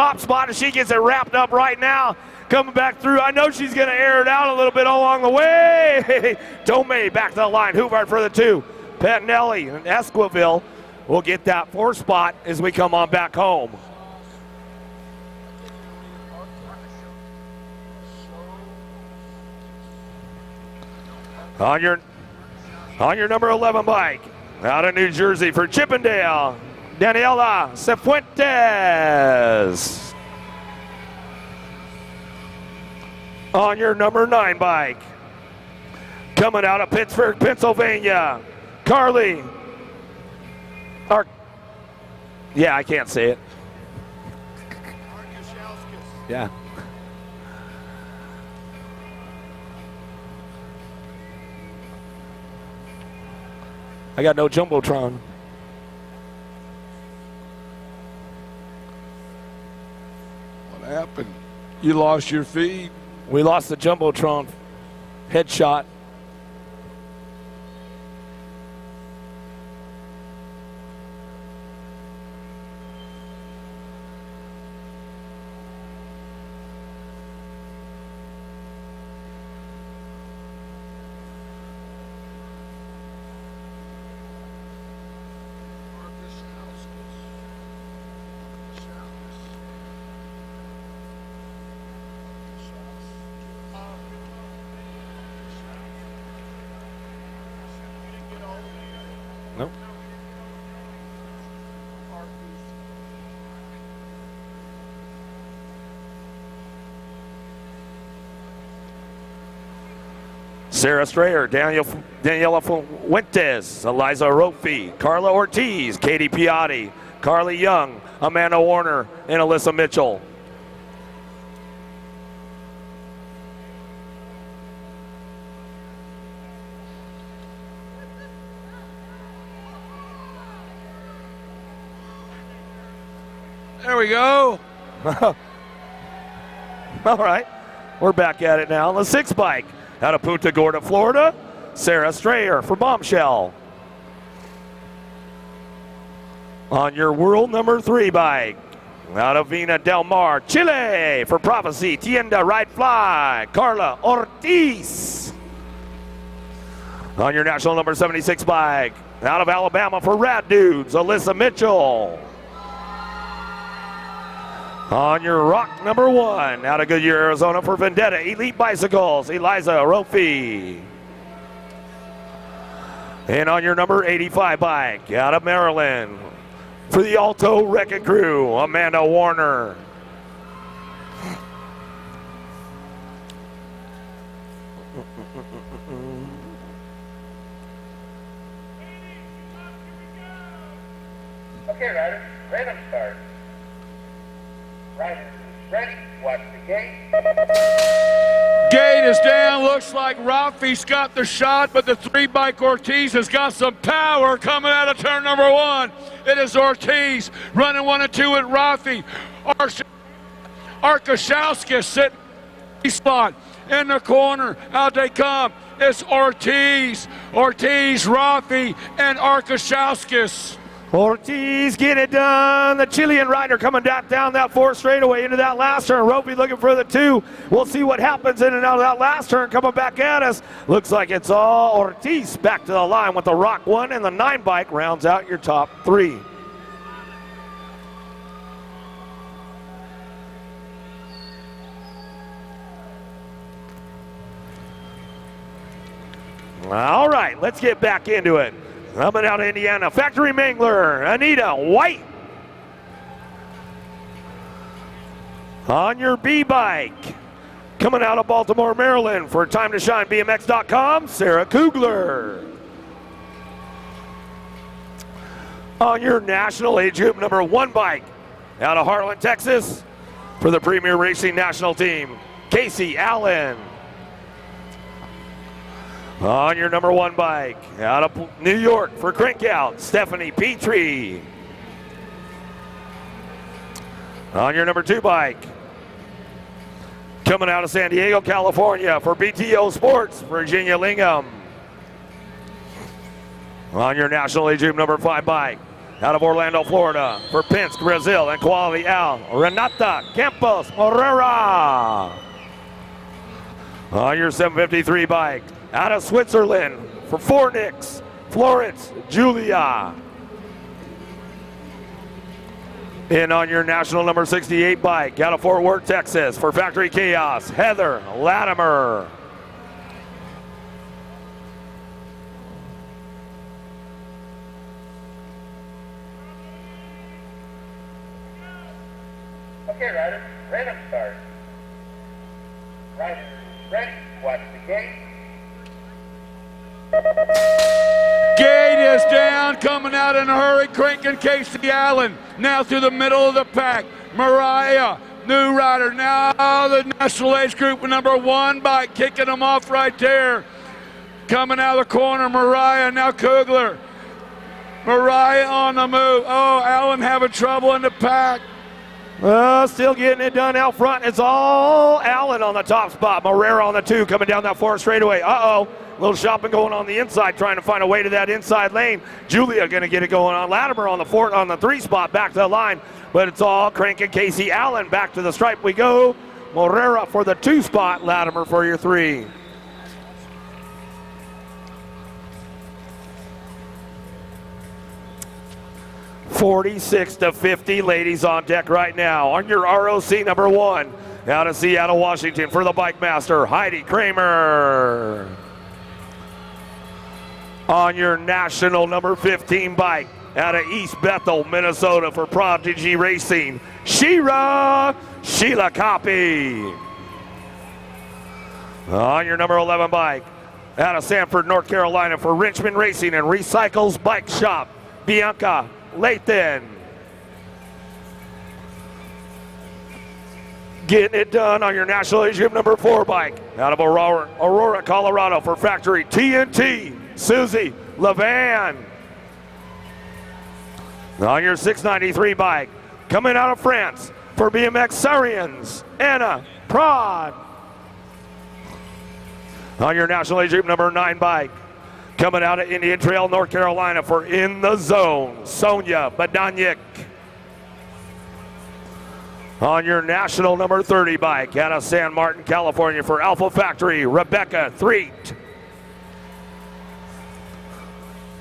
top spot, and she gets it wrapped up right now. Coming back through. I know she's going to air it out a little bit along the way. Tomei back to the line. Hubert for the 2. Pettinelli and Esquivel will get that 4 spot as we come on back home. On your number 11 bike, out of New Jersey for Chippendale, Daniela Cifuentes. On your number 9 bike, coming out of Pittsburgh, Pennsylvania, Carly. Yeah, I can't say it. Yeah. I got no Jumbotron. What happened? You lost your feed? We lost the Jumbotron headshot. Nope. Sarah Strayer, Daniela Fuentes, Eliza Rofi, Carla Ortiz, Katie Piatti, Carly Young, Amanda Warner, and Alyssa Mitchell. There we go. All right, we're back at it now. The 6 bike out of Punta Gorda, Florida, Sarah Strayer for Bombshell. On your world number 3 bike, out of Vina Del Mar, Chile, for Prophecy, Tienda Ride Fly, Carla Ortiz. On your national number 76 bike, out of Alabama for Rad Dudes, Alyssa Mitchell. On your rock number 1, out of Goodyear, Arizona for Vendetta Elite Bicycles, Eliza Rofi. And on your number 85 bike, out of Maryland, for the Alto Wrecking Crew, Amanda Warner. Okay, riders, random start. Riders ready, watch the gate. Gate is down. Looks like Rafi's got the shot, but the 3 bike Ortiz has got some power coming out of turn number 1. It is Ortiz running 1 and 2 with Rafi. Arkashowskis sitting in the spot in the corner. Out they come. It's Ortiz, Rafi, and Arkashowskis. Ortiz get it done. The Chilean rider coming down that 4th straightaway into that last turn. Ropi looking for the 2. We'll see what happens in and out of that last turn coming back at us. Looks like it's all Ortiz back to the line with the Rock 1, and the 9 bike rounds out your top 3. All right, let's get back into it. Coming out of Indiana, factory mangler, Anita White. On your B bike, coming out of Baltimore, Maryland for Time to Shine BMX.com, Sarah Kugler. On your national age group number 1 bike, out of Harlan, Texas, for the Premier Racing National Team, Casey Allen. On your number 1 bike, out of New York for Crankout, Stephanie Petrie. On your number 2 bike, coming out of San Diego, California for BTO Sports, Virginia Lingham. On your national age group number 5 bike, out of Orlando, Florida, for Pinsk, Brazil, and Quality Al, Renata Campos Morera. On your 753 bike, out of Switzerland, for Fornix, Florence, Julia. And on your national number 68 bike, out of Fort Worth, Texas, for Factory Chaos, Heather Latimer. Okay, riders, random start. Riders ready, watch the gate. Gate is down, coming out in a hurry, cranking Casey Allen. Now through the middle of the pack. Mariah, new rider. Now the national age group number 1 bike, kicking them off right there. Coming out of the corner, Mariah, now Kugler. Mariah on the move. Oh, Allen having trouble in the pack. Still getting it done out front. It's all Allen on the top spot. Morera on the 2 coming down that 4 straightaway. Uh-oh. Little shopping going on the inside, trying to find a way to that inside lane. Julia going to get it going on. Latimer on the 3 spot, back to the line. But it's all cranking Casey Allen. Back to the stripe we go. Morera for the 2 spot. Latimer for your 3. $46-50, ladies on deck right now. On your ROC number 1, out of Seattle, Washington, for the Bike Master, Heidi Kramer. On your national number 15 bike, out of East Bethel, Minnesota, for Prodigy Racing, Sheila Copy. On your number 11 bike, out of Sanford, North Carolina, for Richmond Racing and Recycles Bike Shop, Bianca Lathan. Getting it done on your national age group number 4 bike, out of Aurora, Colorado, for Factory TNT, Susie Levan. On your 693 bike, coming out of France, for BMX Sarians, Anna Prod. On your national age group number 9 bike, coming out of Indian Trail, North Carolina, for In the Zone, Sonia Badanyik. On your national number 30 bike, out of San Martin, California, for Alpha Factory, Rebecca Threet.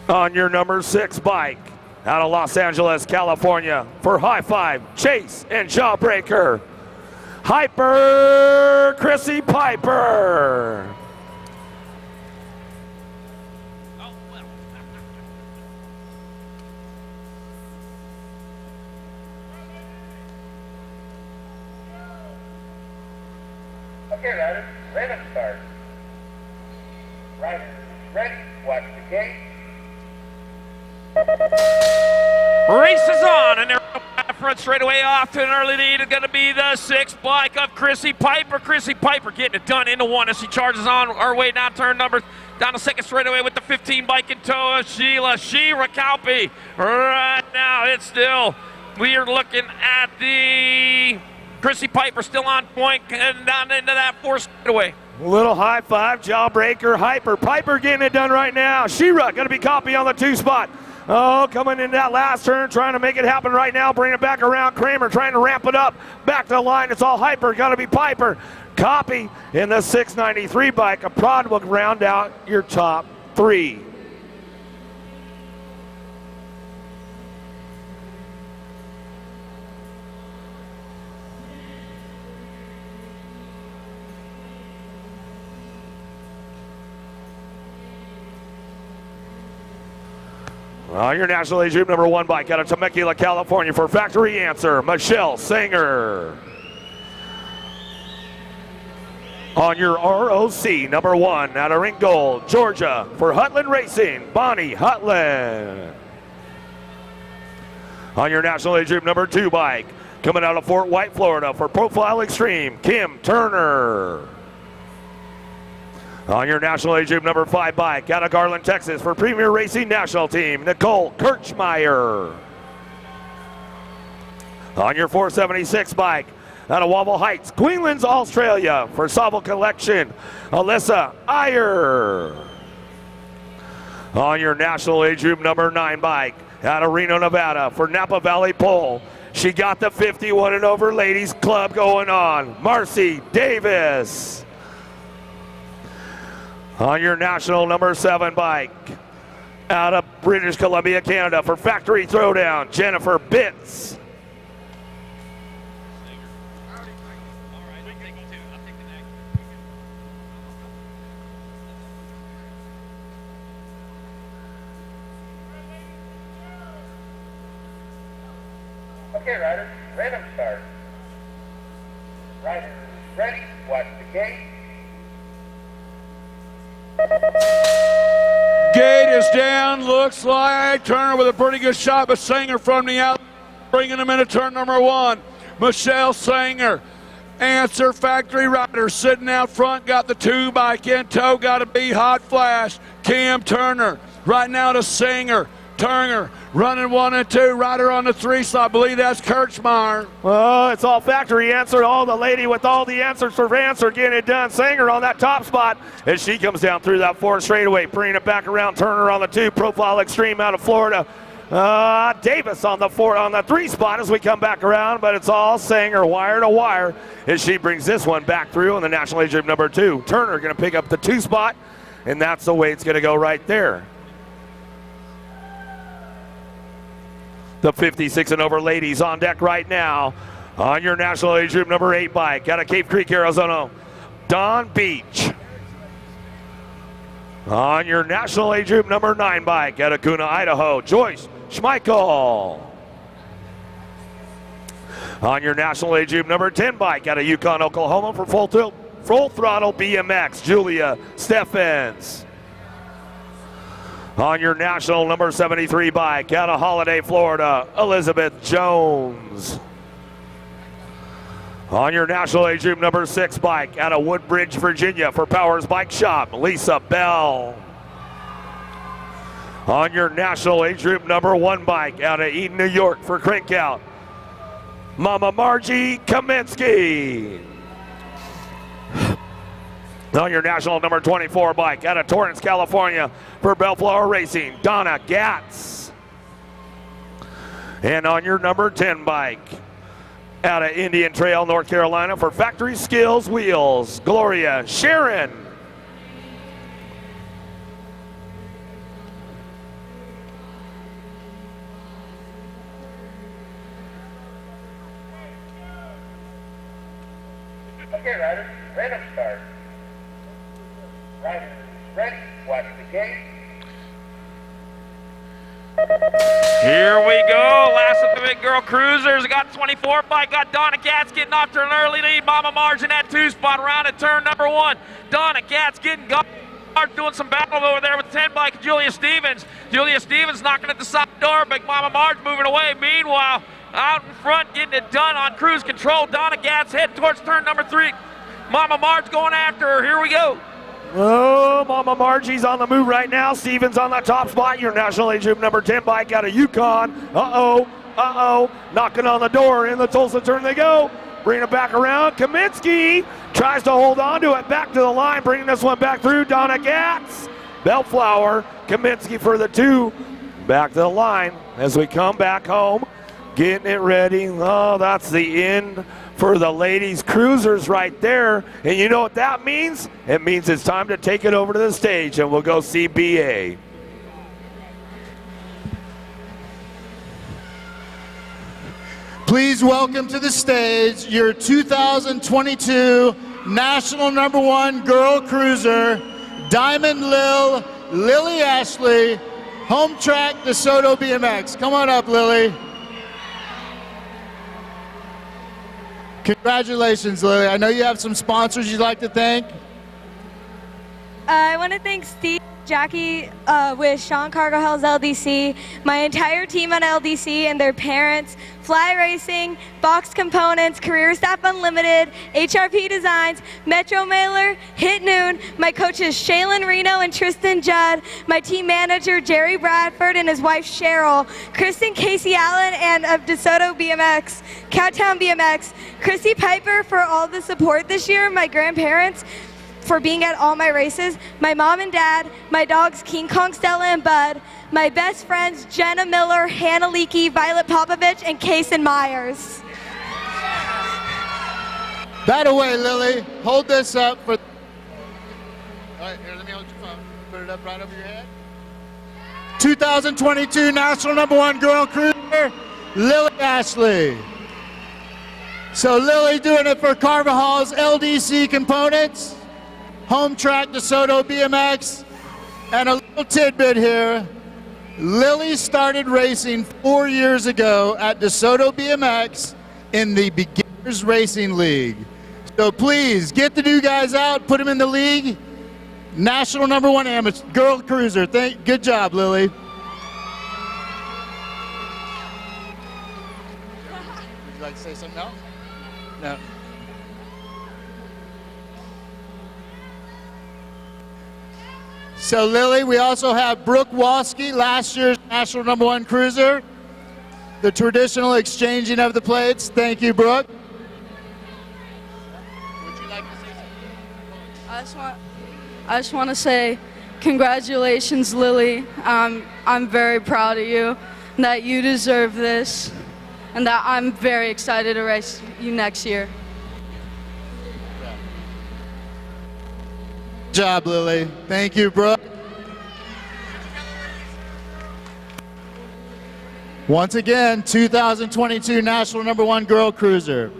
On your number 6 bike, out of Los Angeles, California, for High Five, Chase and Jawbreaker, Hyper Chrissy Piper. Okay, riders, random start. Riders ready, watch the gate. Race is on, and they're front straightaway off to an early lead. It's going to be the 6th bike of Chrissy Piper. Chrissy Piper getting it done into 1 as she charges on our way down turn number, down the 2nd straightaway with the 15 bike in tow of Sheila Calpe. Right now, it's still, we are looking at the Chrissy Piper still on point and down into that 4th straightaway. Little high five, Jawbreaker, Hyper. Piper getting it done right now. Shira going to be Copy on the 2 spot. Oh, coming in that last turn, trying to make it happen right now. Bring it back around. Kramer trying to ramp it up. Back to the line. It's all Hyper. Got to be Piper. Copy in the 693 bike. A prod will round out your top 3. Your national age group number 1 bike out of Temecula, California, for Factory Answer, Michelle Sanger. On your ROC number 1 out of Ringgold, Georgia, for Hutland Racing, Bonnie Hutland. On your national age group number 2 bike, coming out of Fort White, Florida, for Profile Extreme, Kim Turner. On your national age group number 5 bike, out of Garland, Texas, for Premier Racing National Team, Nicole Kirchmeyer. On your 476 bike, out of Wobble Heights, Queensland, Australia, for Sauble Collection, Alyssa Iyer. On your national age group number 9 bike, out of Reno, Nevada for Napa Valley Pole. She got the 51 and over ladies club going on. Marcy Davis. On your national number 7 bike, out of British Columbia, Canada for Factory Throwdown, Jennifer Bitts. Okay, riders, random start. Riders ready, watch the gate. Gate is down, looks like Turner with a pretty good shot, but Sanger from the out, bringing him into turn number 1. Michelle Sanger, Answer Factory Rider sitting out front, got the 2 bike in tow, got a B Hot Flash. Cam Turner right now to Sanger. Turner running 1 and 2, Rider on the 3, so I believe that's Kirchmeyer. Well, it's all Factory Answer. All the lady with all the answers for Answer getting it done. Sanger on that top spot as she comes down through that 4 straightaway, bringing it back around. Turner on the 2, Profile Extreme out of Florida. Davis on the 3 spot as we come back around, but it's all Sanger wire to wire as she brings this one back through in the National Age Group number 2. Turner going to pick up the 2 spot, and that's the way it's going to go right there. The 56 and over ladies on deck right now. On your National Age Group number 8 bike out of Cave Creek, Arizona, Don Beach. On your National Age Group number 9 bike out of Kuna, Idaho, Joyce Schmeichel. On your National Age Group number 10 bike out of Yukon, Oklahoma for Full Throttle BMX, Julia Steffens. On your national number 73 bike out of Holiday, Florida, Elizabeth Jones. On your national age group number 6 bike out of Woodbridge, Virginia for Powers Bike Shop, Lisa Bell. On your national age group number 1 bike out of Eden, New York for Crankout, Mama Margie Kaminsky. On your national number 24 bike out of Torrance, California for Bellflower Racing, Donna Gatz. And on your number 10 bike out of Indian Trail, North Carolina for Factory Skills Wheels, Gloria Sharon. Okay, riders, random start. Riders ready, watch the gate. Here we go. Last of the big girl cruisers. Got 24 bike. Got Donna Gatz getting off to an early lead. Mama Marge in that 2 spot around at turn number 1. Donna Gatz getting going. Doing some battle over there with 10 bike Julia Stevens. Julia Stevens knocking at the side door. Big Mama Marge moving away. Meanwhile, out in front getting it done on cruise control. Donna Gatz head towards turn number 3. Mama Marge going after her. Here we go. Oh, Mama Margie's on the move right now. Stevens on the top spot. Your national age group number 10 bike out of Yukon. Knocking on the door. In the Tulsa turn they go. Bringing it back around. Kaminsky tries to hold on to it. Back to the line. Bringing this one back through. Donna Gatz. Bellflower. Kaminsky for the 2. Back to the line as we come back home. Getting it ready. Oh, that's the end for the ladies cruisers right there. And you know what that means? It means it's time to take it over to the stage and we'll go see BA. Please welcome to the stage your 2022 National number 1 Girl Cruiser, Diamond Lily Ashley, Home Track DeSoto BMX. Come on up, Lily. Congratulations, Lily. I know you have some sponsors you'd like to thank. I want to thank Steve, Jackie with Sean Cargo Hell's LDC, my entire team on LDC and their parents, Fly Racing, Box Components, Career Staff Unlimited, HRP Designs, Metro Mailer, Hit Noon, my coaches Shaylin Reno and Tristan Judd, my team manager Jerry Bradford and his wife Cheryl, Kristen Casey Allen and of DeSoto BMX, Cowtown BMX, Chrissy Piper for all the support this year, my grandparents, for being at all my races, my mom and dad, my dogs King Kong, Stella, and Bud, my best friends Jenna Miller, Hannah Leakey, Violet Popovich, and Kason Myers. That away, Lily. Hold this up for. All right, here, let me hold your phone. Put it up right over your head. 2022 National #1 Girl Cruiser, Lily Ashley. So Lily doing it for Carvajal's LDC Components, Home Track DeSoto BMX, and a little tidbit here. Lily started racing 4 years ago at DeSoto BMX in the Beginners Racing League. So please get the new guys out, put them in the league. National #1 amateur girl cruiser. Good job, Lily. Would you like to say something else? No. So Lily, we also have Brooke Walski, last year's National #1 cruiser. The traditional exchanging of the plates. Thank you, Brooke. Would you like to say something? I just want to say congratulations, Lily. I'm very proud of you, and that you deserve this, and that I'm very excited to race you next year. Good job, Lily. Thank you, Brooke. Once again, 2022 National #1 Girl Cruiser.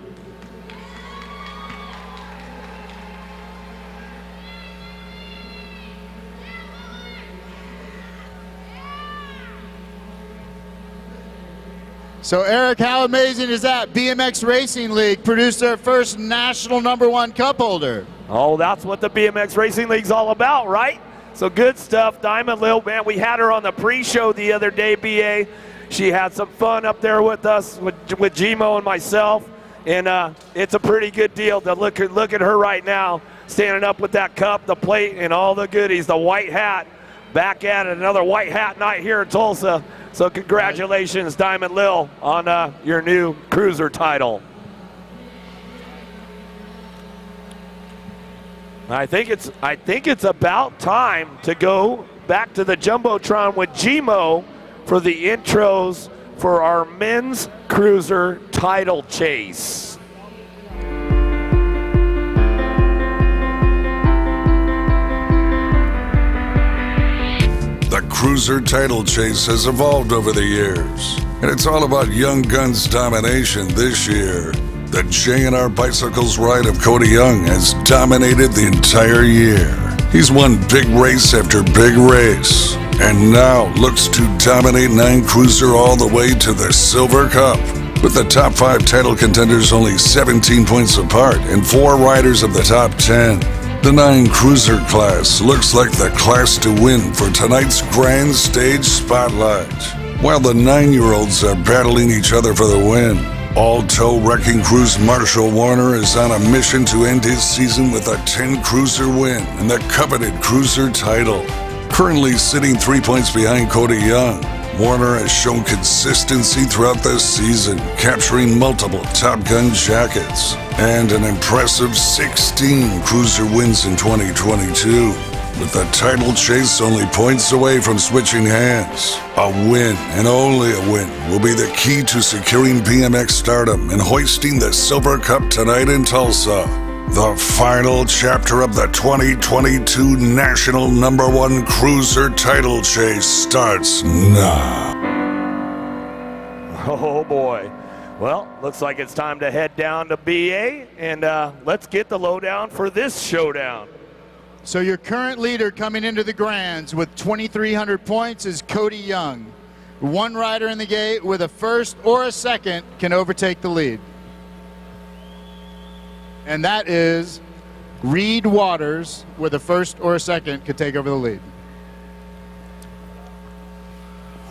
So Eric, how amazing is that? BMX Racing League produced their first National #1 Cup holder. Oh, that's what the BMX Racing League's all about, right? So good stuff. Diamond Lil, man, we had her on the pre-show the other day, BA. She had some fun up there with us, with Gmo and myself, and it's a pretty good deal to look at her right now, standing up with that cup, the plate, and all the goodies, the white hat. Back at it, another white hat night here in Tulsa. So congratulations, Diamond Lil, on your new cruiser title. I think it's about time to go back to the Jumbotron with Gmo for the intros for our men's cruiser title chase. The cruiser title chase has evolved over the years, and it's all about young guns domination this year. The J&R Bicycles ride of Cody Young has dominated the entire year. He's won big race after big race, and now looks to dominate 9 Cruiser all the way to the Silver Cup. With the top 5 title contenders only 17 points apart and 4 riders of the top 10. The 9 Cruiser class looks like the class to win for tonight's Grand Stage Spotlight. While the 9-year-olds are battling each other for the win, All-Tow Wrecking Crew's Marshall Warner is on a mission to end his season with a 10 Cruiser win and the coveted Cruiser title. Currently sitting 3 points behind Cody Young, Warner has shown consistency throughout this season, capturing multiple Top Gun jackets and an impressive 16 Cruiser wins in 2022. With the title chase only points away from switching hands, a win and only a win will be the key to securing BMX stardom and hoisting the Silver Cup tonight in Tulsa. The final chapter of the 2022 National #1 Cruiser title chase starts now. Oh boy. Well, looks like it's time to head down to BA, and let's get the lowdown for this showdown. So your current leader coming into the Grands with 2,300 points is Cody Young. One rider in the gate with a first or a second can overtake the lead. And that is Reed Waters with a first or a second could take over the lead.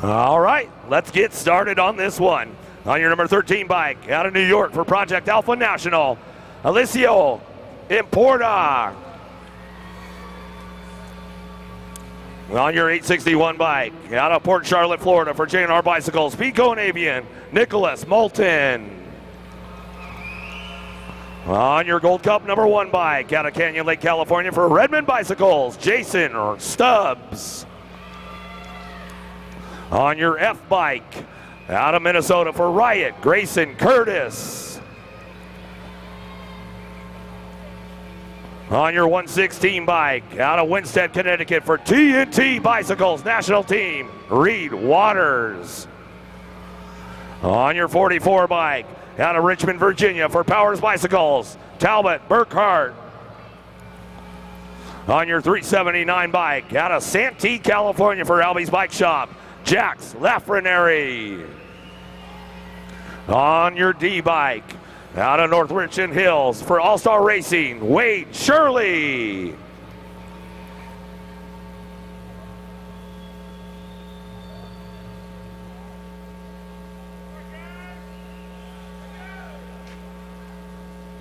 All right, let's get started on this one. On your number 13 bike, out of New York for Project Alpha National, Alicio Importa. On your 861 bike, out of Port Charlotte, Florida for J&R Bicycles, Pico and Avian, Nicholas Moulton. On your Gold Cup number 1 bike out of Canyon Lake, California for Redmond Bicycles, Jason Stubbs. On your F bike out of Minnesota for Riot, Grayson Curtis. On your 116 bike out of Winstead, Connecticut for TNT Bicycles National Team, Reed Waters. On your 44 bike out of Richmond, Virginia for Powers Bicycles, Talbot Burkhart. On your 379 bike out of Santee, California for Albie's Bike Shop, Jax Lafrenary. On your D bike out of North Richmond Hills for All-Star Racing, Wade Shirley.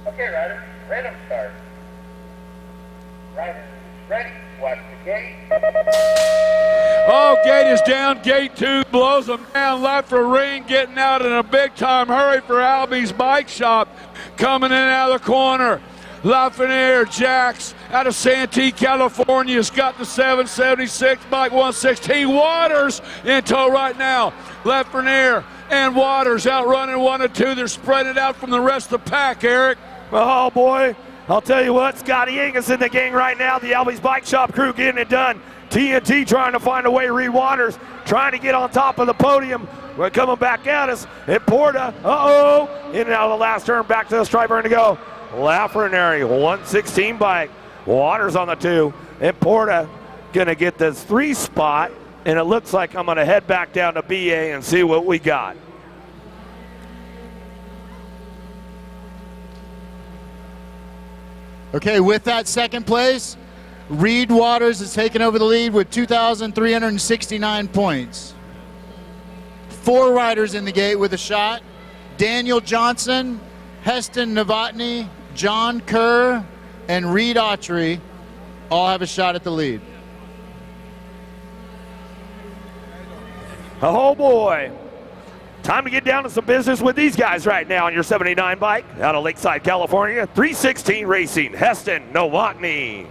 Okay, riders, random start. Riders ready, watch the gate. Oh, gate is down. Gate 2 blows them down left for ring, getting out in a big-time hurry for Albie's Bike Shop. Coming in out of the corner, Lafreniere Jax out of Santee, California has got the 776 bike 116. Waters in tow right now. Lafreniere and Waters outrunning 1 and 2. They're spreading it out from the rest of the pack, Eric. Oh boy, I'll tell you what, Scotty Angus in the gang right now. The Albie's Bike Shop crew getting it done. TNT trying to find a way. Reed Waters trying to get on top of the podium. We're coming back at us. And Porta, in and out of the last turn, back to the striper and to go. Lafreniere, 116 bike. Waters on the 2. And Porta gonna get this 3 spot. And it looks like I'm gonna head back down to BA and see what we got. Okay, with that second place, Reed Waters has taken over the lead with 2,369 points. 4 riders in the gate with a shot. Daniel Johnson, Heston Novotny, John Kerr, and Reed Autry all have a shot at the lead. Oh boy. Time to get down to some business with these guys right now on your 79 bike out of Lakeside, California. 316 Racing, Heston Novotny.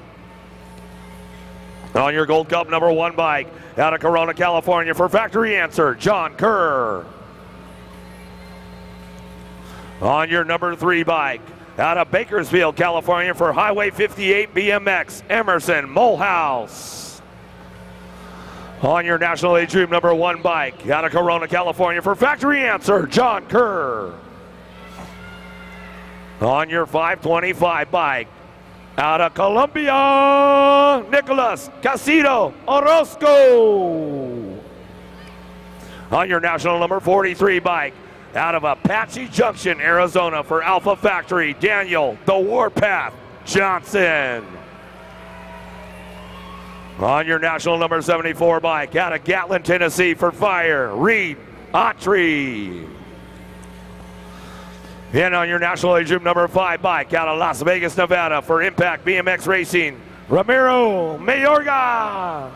On your Gold Cup number 1 bike out of Corona, California for Factory Answer, John Kerr. On your number 3 bike out of Bakersfield, California for Highway 58 BMX, Emerson Mulhouse. On your National Age Group number 1 bike out of Corona, California for Factory Answer, John Kerr. On your 525 bike out of Colombia, Nicholas Casido Orozco. On your national number 43 bike out of Apache Junction, Arizona for Alpha Factory, Daniel the Warpath Johnson. On your national number 74 bike out of Gatlin, Tennessee for Fire, Reed Autry. And on your National Age Group number 5 bike out of Las Vegas, Nevada for Impact BMX Racing, Ramiro Mayorga.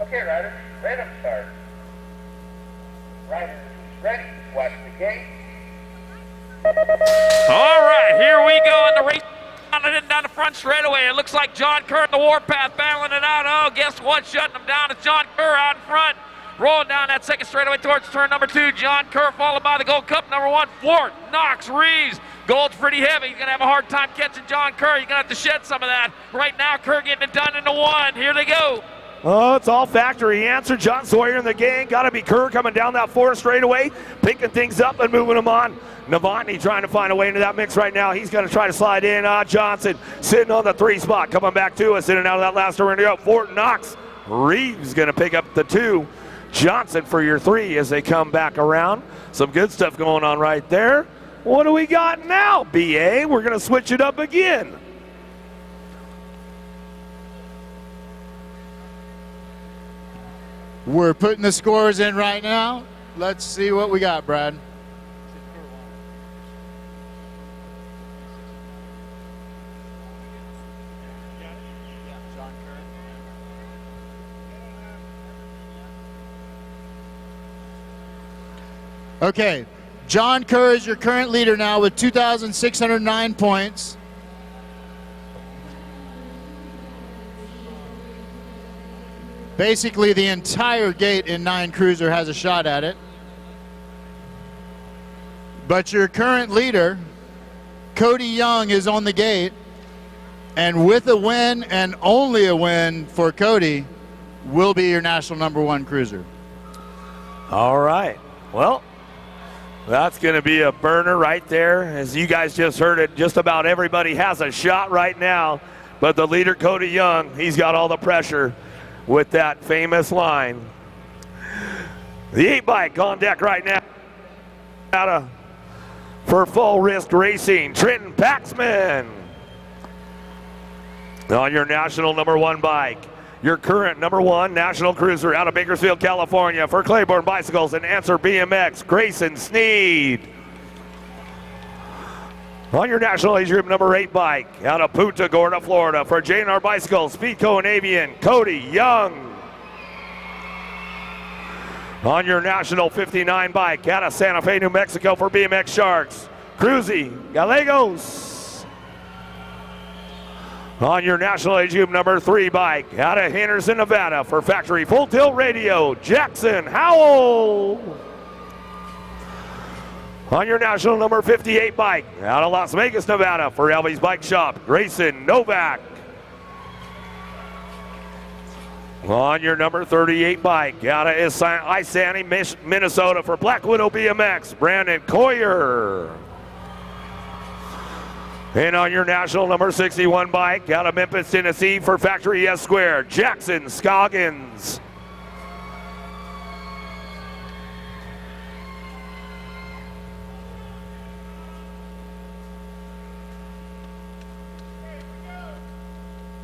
Okay, riders, random start. Riders ready, watch the gate. All right, here we go in the race. Down the front straightaway. It looks like John Kerr and the Warpath battling it out. Oh, guess what? Shutting them down. It's John Kerr out in front. Rolling down that second straightaway towards turn number 2. John Kerr followed by the Gold Cup number 1, Fort Knox Reeves. Gold's pretty heavy. He's going to have a hard time catching John Kerr. You're going to have to shed some of that. Right now, Kerr getting it done into 1. Here they go. Oh, it's all Factory Answer. John Sawyer and the gang. Got to be Kerr coming down that 4 straightaway, picking things up and moving them on. Novotny trying to find a way into that mix right now. He's going to try to slide in. Johnson sitting on the 3 spot, coming back to us in and out of that last turn. To go. Fort Knox Reeves going to pick up the 2. Johnson for your 3 as they come back around. Some good stuff going on right there. What do we got now, BA? We're going to switch it up again. We're putting the scores in right now. Let's see what we got, Brad. Okay, John Kerr is your current leader now with 2,609 points. Basically, the entire gate in 9 Cruiser has a shot at it. But your current leader, Cody Young, is on the gate. And with a win, and only a win for Cody, will be your national #1 cruiser. All right. Well, that's going to be a burner right there. As you guys just heard it, just about everybody has a shot right now. But the leader, Cody Young, he's got all the pressure with that famous line. The 8-bike on deck right now. For Full Risk Racing, Trenton Paxman. On your national #1 bike, your current #1 national cruiser out of Bakersfield, California, for Claiborne Bicycles and Answer BMX, Grayson Sneed. On your national age group #8 bike, out of Punta Gorda, Florida, for J&R Bicycles, Speedco and Avian, Cody Young. On your national 59 bike, out of Santa Fe, New Mexico, for BMX Sharks, Cruzy Gallegos. On your national age group #3 bike, out of Henderson, Nevada, for Factory Full Tilt Radio, Jackson Howell. On your national #58 bike, out of Las Vegas, Nevada, for Elvis Bike Shop, Grayson Novak. On your #38 bike, out of Isanti, Minnesota, for Black Widow BMX, Brandon Coyer. And on your national #61 bike, out of Memphis, Tennessee, for Factory S Squared, Jackson Scoggins.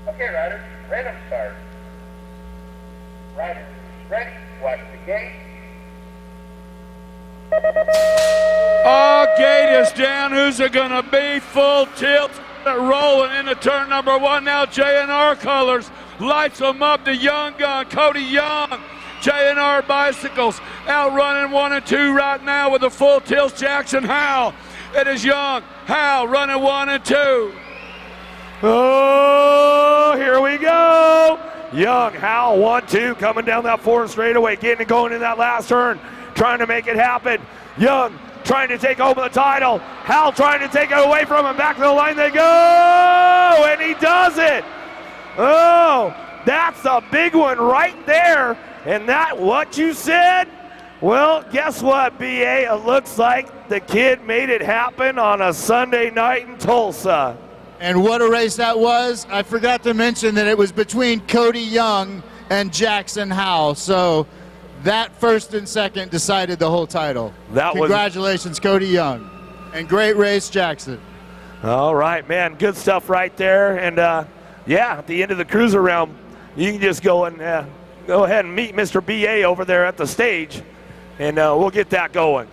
Okay, riders, random start. Riders, ready, watch the gate. Gate is down. Who's it gonna be? Full tilt, rolling into turn #1. Now J&R colors, lights them up. The young gun, Cody Young. J&R Bicycles outrunning 1 and 2 right now with the full tilt. Jackson Howell. It is Young, Howell running 1 and 2. Oh, here we go. Young, Howell, 1-2, coming down that 4 straightaway, getting it going in that last turn, trying to make it happen. Young trying to take over the title. Howell trying to take it away from him. Back to the line they go, and he does it. Oh, that's a big one right there. And that what you said? Well, guess what, BA? It looks like the kid made it happen on a Sunday night in Tulsa. And what a race that was. I forgot to mention that it was between Cody Young and Jackson Howell. So that first and second decided the whole title. Congratulations, Cody Young. And great race, Jackson. All right, man. Good stuff right there. And, yeah, at the end of the cruiser round, you can just go and go ahead and meet Mr. BA over there at the stage, and we'll get that going.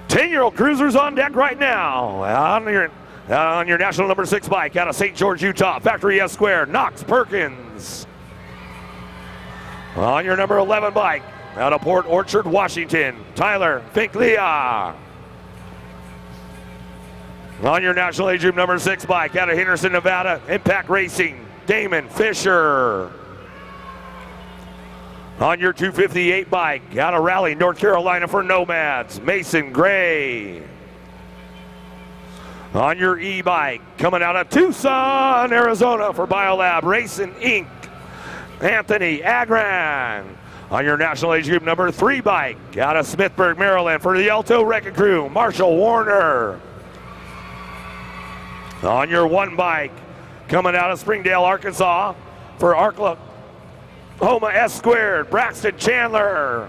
10-year-old cruisers on deck right now. On your national #6 bike out of St. George, Utah, Factory S Square, Knox Perkins. On your #11 bike out of Port Orchard, Washington, Tyler Finklia. On your national age group #6 bike out of Henderson, Nevada, Impact Racing, Damon Fisher. On your 258 bike out of Raleigh, North Carolina, for Nomads, Mason Gray. On your e-bike coming out of Tucson, Arizona, for Biolab Racing Inc., Anthony Agran. On your national age group #3 bike out of Smithburg, Maryland, for the Alto Wrecking Crew, Marshall Warner. On your 1 bike coming out of Springdale, Arkansas, for Oklahoma S Squared, Braxton Chandler.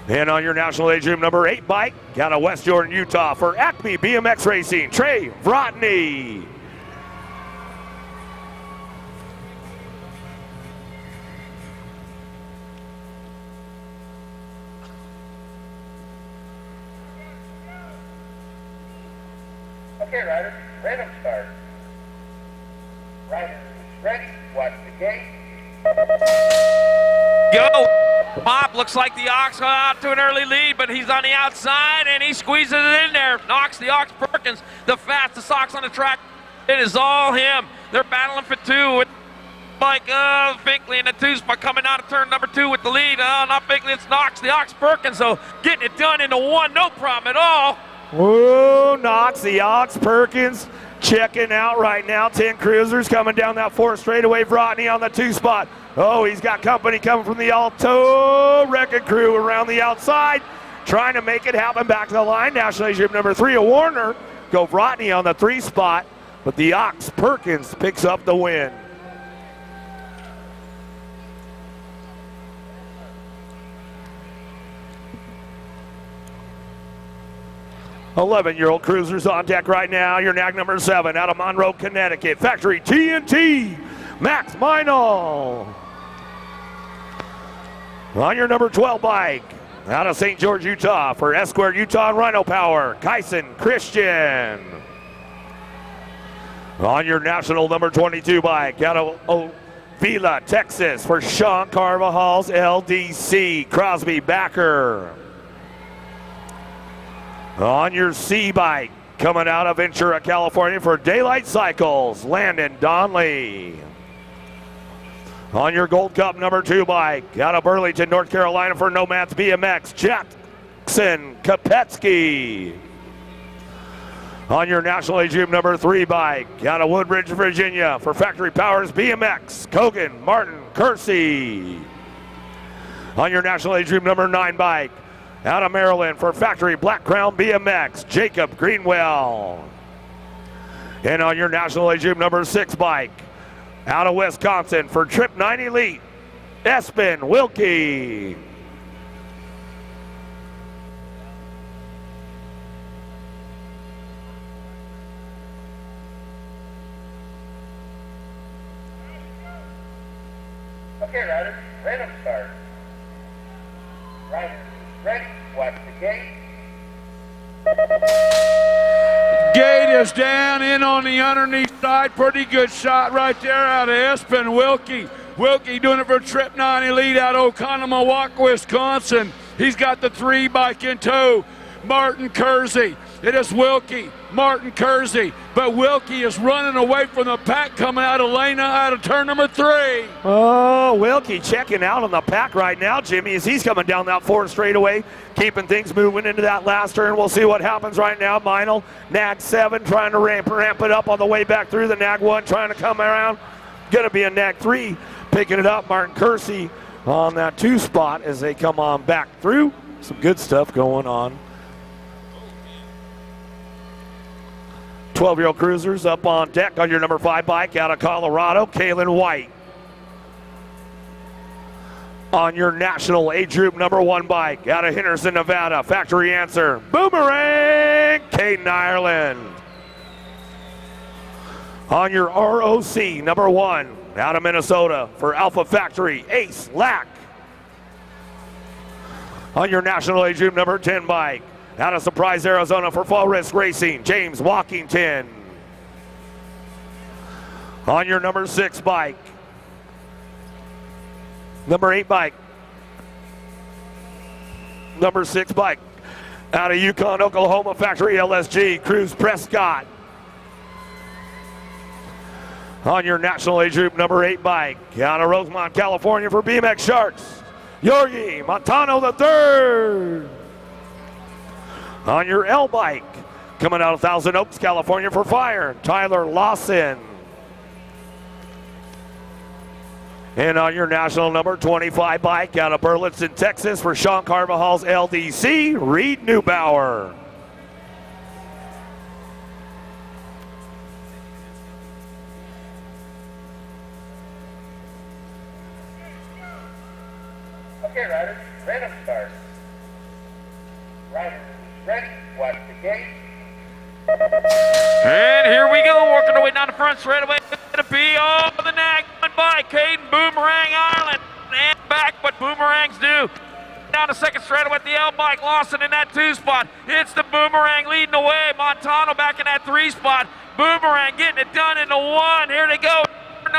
And on your national age group #8 bike out of West Jordan, Utah, for Acme BMX Racing, Trey Vrotny. Okay, riders, random start. Riders, ready, watch the gate. Go! Bob looks like the Ox got out to an early lead, but he's on the outside and he squeezes it in there. Knocks the Ox Perkins, the fastest Ox on the track. It is all him. They're battling for two with Mike Finkley in the two spot coming out of turn number 2 with the lead. Not Finkley, it's Knox, the Ox Perkins, so getting it done into one, no problem at all. Whoa, Knox, the Ox Perkins checking out right now. 10 cruisers coming down that 4 straightaway. Vrotny on the 2 spot. Oh, he's got company coming from the Alto Wrecking Crew around the outside, trying to make it happen back to the line. National Age Group number 3 of Warner. Go Vrotny on the 3 spot, but the Ox Perkins picks up the win. "11-year-old cruisers on deck right now. Your nag number 7 out of Monroe, Connecticut. Factory TNT, Max Meinl. On your number 12 bike, out of St. George, Utah, for Esquire Utah and Rhino Power, Kyson Christian. On your national number 22 bike, out of Ovila, Texas, for Sean Carvajal's LDC, Crosby Backer. On your C bike, coming out of Ventura, California, for Daylight Cycles, Landon Donley. On your Gold Cup number 2 bike, out of Burlington, North Carolina, for Nomads BMX, Jackson Kopetsky. On your National Age Group number 3 bike, out of Woodbridge, Virginia, for Factory Powers BMX, Cogan Martin Kersey. On your National Age Group number 9 bike, out of Maryland, for Factory Black Crown BMX, Jacob Greenwell. And on your National Age Group number 6 bike, out of Wisconsin, for Trip 9 Elite, Espen Wilkie. Okay, riders, random start. Riders, ready, watch the gate. Gate is down in on the underneath side. Pretty good shot right there out of Espen Wilkie. Wilkie doing it for Trip 9 Elite out of Oconomowoc, Wisconsin. He's got the 3 bike in tow. Martin Kersey. It is Wilkie, Martin Kersey. But Wilkie is running away from the pack coming out of Lena out of turn number 3. Oh, Wilkie checking out on the pack right now, Jimmy, as he's coming down that 4 straightaway, keeping things moving into that last turn. We'll see what happens right now. Meinl, nag 7, trying to ramp it up on the way back through. The nag 1 trying to come around. Going to be a nag 3 picking it up. Martin Kersey on that 2 spot as they come on back through. Some good stuff going on. 12-year-old cruisers up on deck on your number 5 bike out of Colorado, Kaylin White. On your national age group number 1 bike out of Henderson, Nevada, Factory Answer, Boomerang, Caden Ireland. On your ROC number 1 out of Minnesota for Alpha Factory, Ace Lack. On your national age group number 10 bike out of Surprise, Arizona for Fall Risk Racing, James Walkington. On your number 6 bike, number 8 bike, number 6 bike, out of Yukon, Oklahoma, Factory LSG, Cruz Prescott. On your national age group number 8 bike, out of Rosemont, California for BMX Sharks, Yorgi Montano III. On your L bike, coming out of Thousand Oaks, California for Fire, Tyler Lawson. And on your national number 25 bike out of Burleson, Texas for Sean Carvajal's LDC, Reed Neubauer. Okay, riders, random start. Riders, ready, watch the gate. And here we go, working our way down the front straightaway. It'll be all the nag by Caden Boomerang Ireland. And back, but Boomerang's due. Down the second straightaway with the L bike, Lawson in that 2 spot. It's the Boomerang leading the way. Montano back in that 3 spot. Boomerang getting it done into 1. Here they go.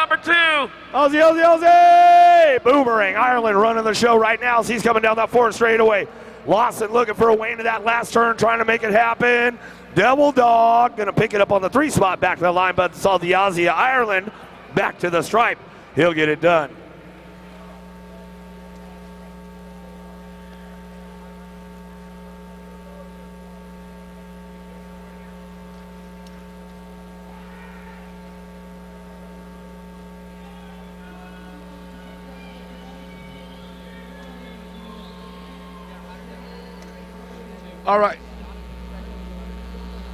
number 2. Aussie, Aussie, Aussie! Boomerang, Ireland running the show right now as he's coming down that 4 straightaway. Lawson looking for a way into that last turn, trying to make it happen. Devil Dog gonna pick it up on the 3 spot back to the line, but saw the Aussie Ireland back to the stripe. He'll get it done. All right.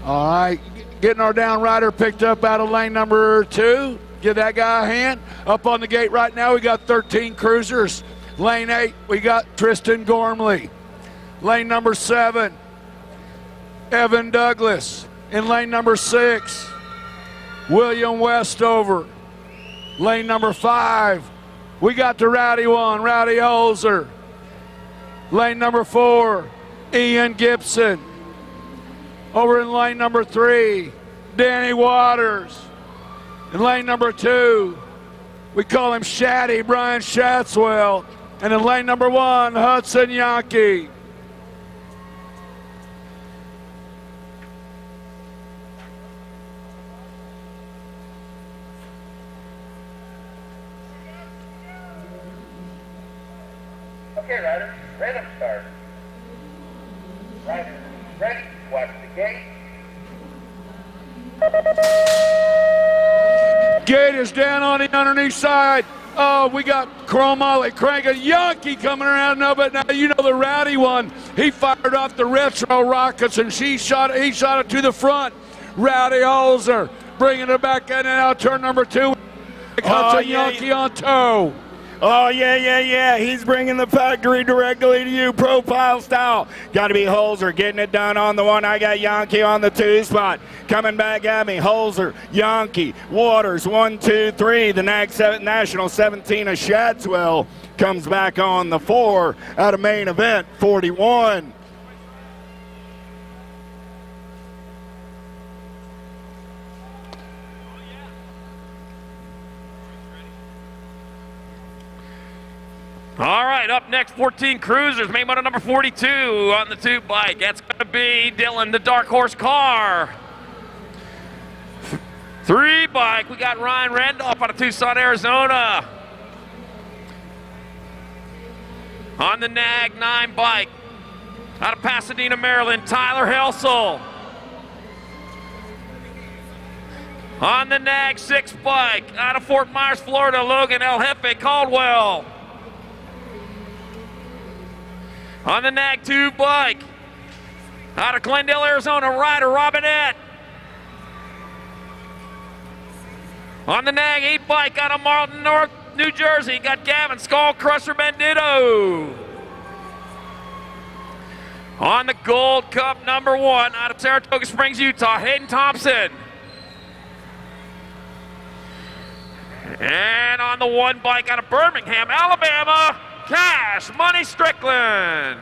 All right. Getting our down rider picked up out of lane number 2. Give that guy a hand. Up on the gate right now, we got 13 cruisers. Lane 8, we got Tristan Gormley. Lane number 7, Evan Douglas. In lane number 6, William Westover. Lane number 5, we got the rowdy one, Rowdy Holzer. Lane number 4, Ian Gibson. Over in lane number 3, Danny Waters. In lane number 2, we call him Shaddy, Brian Shatswell. And in lane number 1, Hudson Yankee. Okay, riders, random start. Riders, ready, watch the gate. Gate is down on the underneath side. Oh, we got Chrome Ollie cranking. Yankee coming around. No, but now you know the rowdy one. He fired off the retro rockets and he shot it to the front. Rowdy Holzer bringing it back in and out. Turn number 2. Hudson Yankee on toe. Oh, yeah. He's bringing the factory directly to you, profile style. Got to be Holzer getting it done on the 1. I got Yankee on the 2 spot. Coming back at me, Holzer, Yankee, Waters, 1, 2, 3. The National 17 of Shadswell comes back on the 4 out of main event, 41. All right, up next, 14 cruisers. Main motor number 42 on the 2 bike. That's going to be Dylan, the Dark Horse car. 3 bike, we got Ryan Randolph out of Tucson, Arizona. On the NAG 9 bike, out of Pasadena, Maryland, Tyler Helsel. On the NAG 6 bike, out of Fort Myers, Florida, Logan El Jefe Caldwell. On the NAG 2 bike, out of Glendale, Arizona, rider Robinette. On the NAG 8 bike, out of Marlton, North New Jersey, got Gavin Skull Crusher Bandito. On the Gold Cup number 1, out of Saratoga Springs, Utah, Hayden Thompson. And on the 1 bike, out of Birmingham, Alabama, Cash Money Strickland.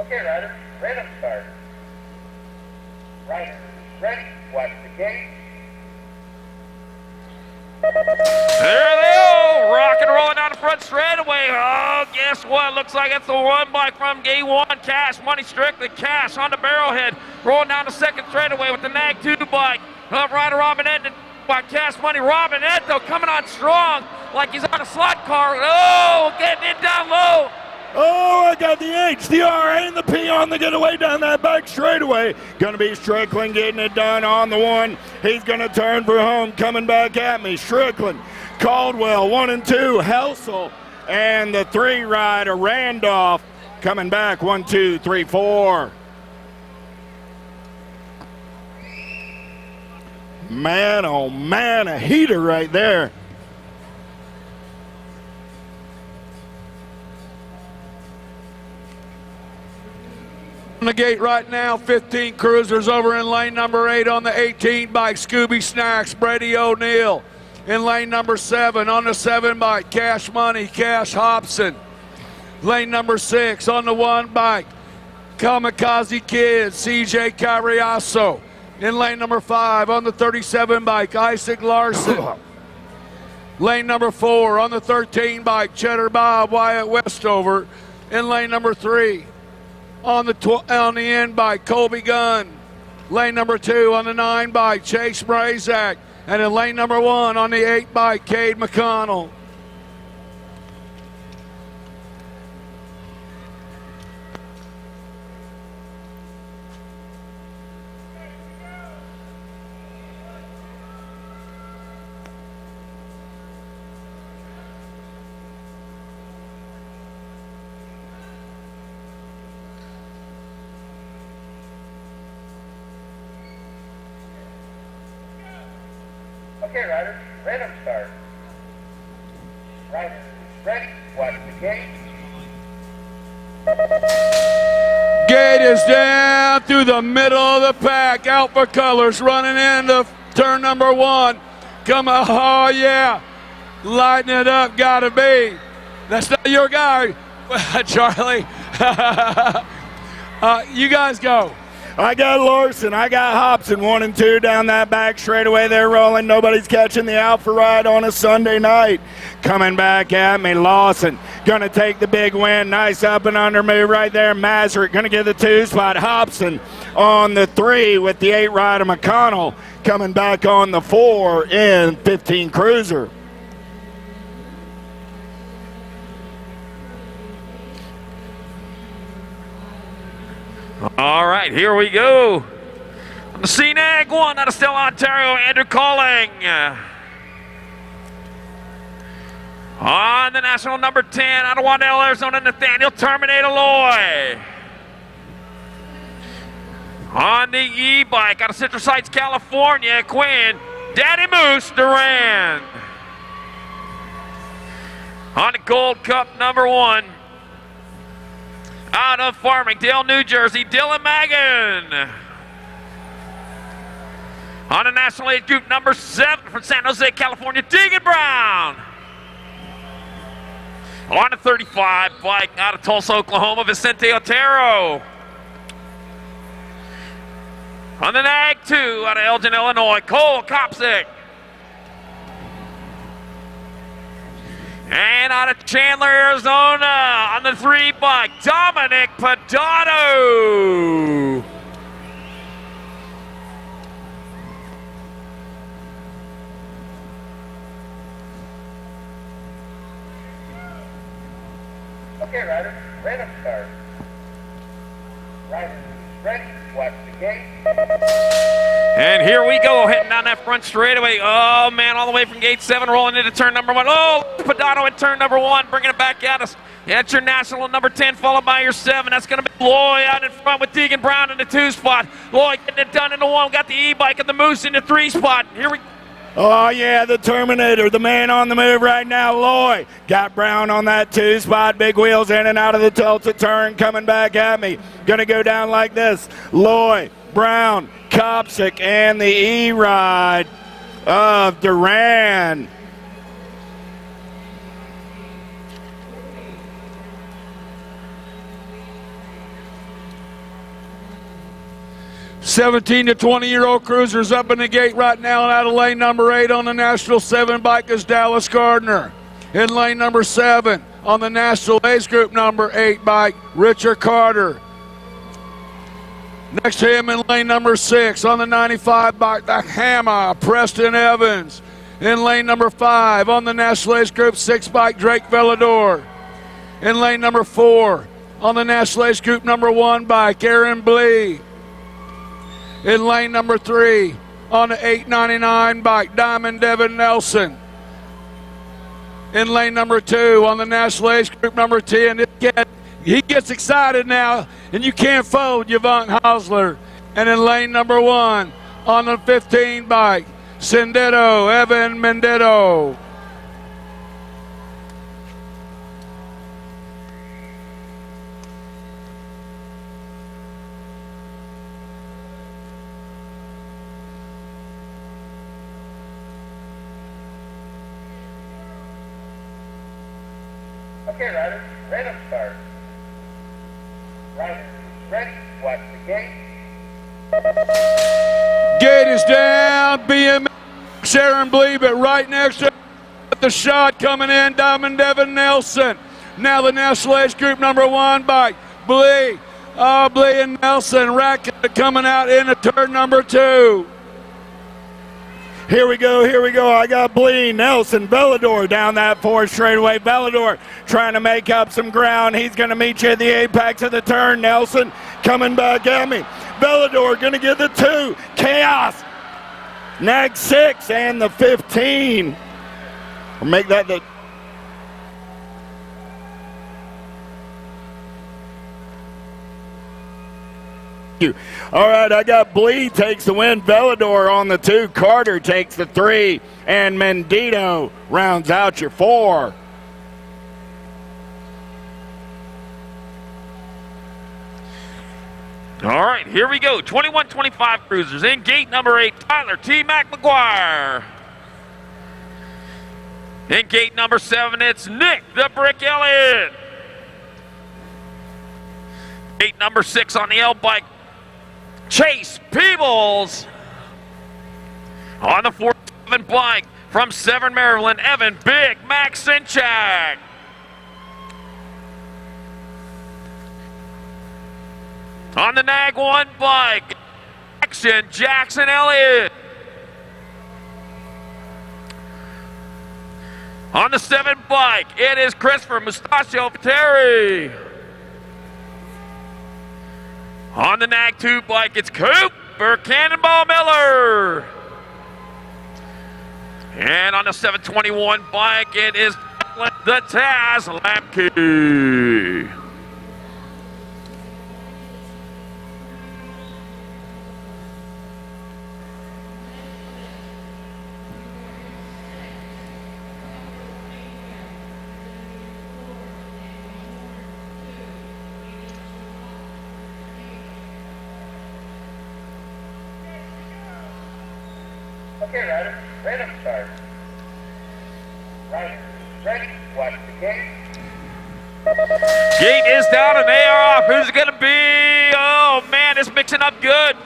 Okay, riders, random start. Riders, ready, watch the gate. There they go, rock and rolling down the front straightaway. Oh, guess what? Looks like it's the 1 bike from gate 1. Cash Money Strickland. Cash on the barrelhead, rolling down the 2nd straightaway with the NAG 2 bike. Up rider Robinette by Cash Money. Robinette though coming on strong like he's on a slot car. Oh, getting it down low. Oh, I got the H, the R, and the P on the getaway down that back straightaway. Gonna be Strickland getting it done on the 1. He's gonna turn for home, coming back at me. Strickland, Caldwell, 1 and 2, Helsel, and the 3 rider Randolph coming back, 1, 2, 3, 4. Man, oh man, a heater right there. On the gate right now, 15 cruisers over in lane number 8 on the 18 bike, Scooby Snacks, Brady O'Neill. In lane number 7 on the 7 bike, Cash Money, Cash Hobson. Lane number 6 on the 1 bike, Kamikaze Kid, CJ Carriazo. In lane number 5 on the 37 bike, Isaac Larson. Lane number 4 on the 13 bike, Cheddar Bob Wyatt Westover. In lane number 3 on the end bike, Colby Gunn. Lane number 2 on the 9 bike, Chase Mrazak. And in lane number 1 on the 8 bike, Cade McConnell. Okay, riders, random start. Riders, ready, watch the gate. Gate is down through the middle of the pack. Alpha Colors running into turn number 1. Come on, oh yeah. Lighting it up, gotta be. That's not your guy, Charlie. You guys go. I got Larson, I got Hobson, 1 and 2 down that back straightaway. They're rolling. Nobody's catching the Alpha ride on a Sunday night. Coming back at me, Lawson gonna take the big win. Nice up and under move right there. Mazurek gonna get the 2 spot. Hobson on the 3 with the 8 rider McConnell coming back on the 4 in 15 Cruiser. All right, here we go. On the CNAG 1 out of Stella, Ontario, Andrew Calling. On the national number 10 out of Waddell, Arizona, Nathaniel Terminator Loy. On the e-bike out of Citrus Heights, California, Quinn Daddy Moose Durand. On the Gold Cup number 1 out of Farmingdale, New Jersey, Dylan Magan. On the national age group number 7 from San Jose, California, Deegan Brown. On the 35 bike out of Tulsa, Oklahoma, Vicente Otero. On the NAG 2 out of Elgin, Illinois, Cole Kopsick. And out of Chandler, Arizona, on the 3 bike, Dominic Padato. Okay, riders, random start. Riders, ready, watch the gate. And here we go, heading down that front straightaway. Oh, man, all the way from gate 7, rolling into turn number 1. Oh, Padato at turn number 1, bringing it back at us. That's your national number 10, followed by your 7. That's going to be Loy out in front with Deegan Brown in the 2 spot. Loy getting it done in the 1. Got the e-bike and the Moose in the 3 spot. Here we go. Oh, yeah, the Terminator, the man on the move right now, Loy. Got Brown on that 2 spot. Big wheels in and out of the Tulsa turn, coming back at me. Gonna go down like this. Loy, Brown, Kopsick, and the E-Ride of Durand. '17 to 20-year-old cruisers up in the gate right now, and out of lane number 8 on the National 7 bike is Dallas Gardner. In lane number 7 on the National age group number 8 bike, Richard Carter. Next to him in lane number 6 on the 95 bike, the Hammer, Preston Evans. In lane number 5 on the National age group 6 bike, Drake Velador. In lane number 4 on the National age group number 1 bike, Aaron Blee. In lane number 3 on the 899 bike, Diamond Devin Nelson. In lane number 2 on the national age group number 10, he gets excited now, and you can't fold Yvonne Hausler. And in lane number 1 on the 15 bike, Sendetto, Evan Mendetto. Okay, riders, random start. Riders ready, watch the gate. Gate is down. BMX, Sharon believe it. Right next to the shot coming in, Diamond Devin Nelson. Now the National Age Group number 1 bike. Blee and Nelson. Racket coming out into turn number 2. Here we go. I got Blee, Nelson, Velador down that 4th straightaway. Velador trying to make up some ground. He's going to meet you at the apex of the turn. Nelson coming back at me. Velador going to get the 2. Chaos. Nag 6 and the 15. We'll make that the... All right, I got Blee takes the win. Velador on the 2. Carter takes the 3. And Mendito rounds out your 4. All right, here we go. 21-25 cruisers. In gate number 8, Tyler T. Mac McGuire. In gate number 7, it's Nick the Brick Elliott. Gate number 6 on the L bike, Chase Peebles. On the 4-7 bike from Severn, Maryland, Evan Big Mac Sinchak. On the Nag 1 bike, Action Jackson Elliott. On the 7 bike, it is Christopher Mustachio Terry. On the Nag 2 bike, it's Cooper Cannonball Miller. And on the 721 bike, it is the Taz Lamke. Okay, riders, random start. Riders ready, watch the gate. Gate is down and they are off. Who's it going to be? Oh, man, it's mixing up good.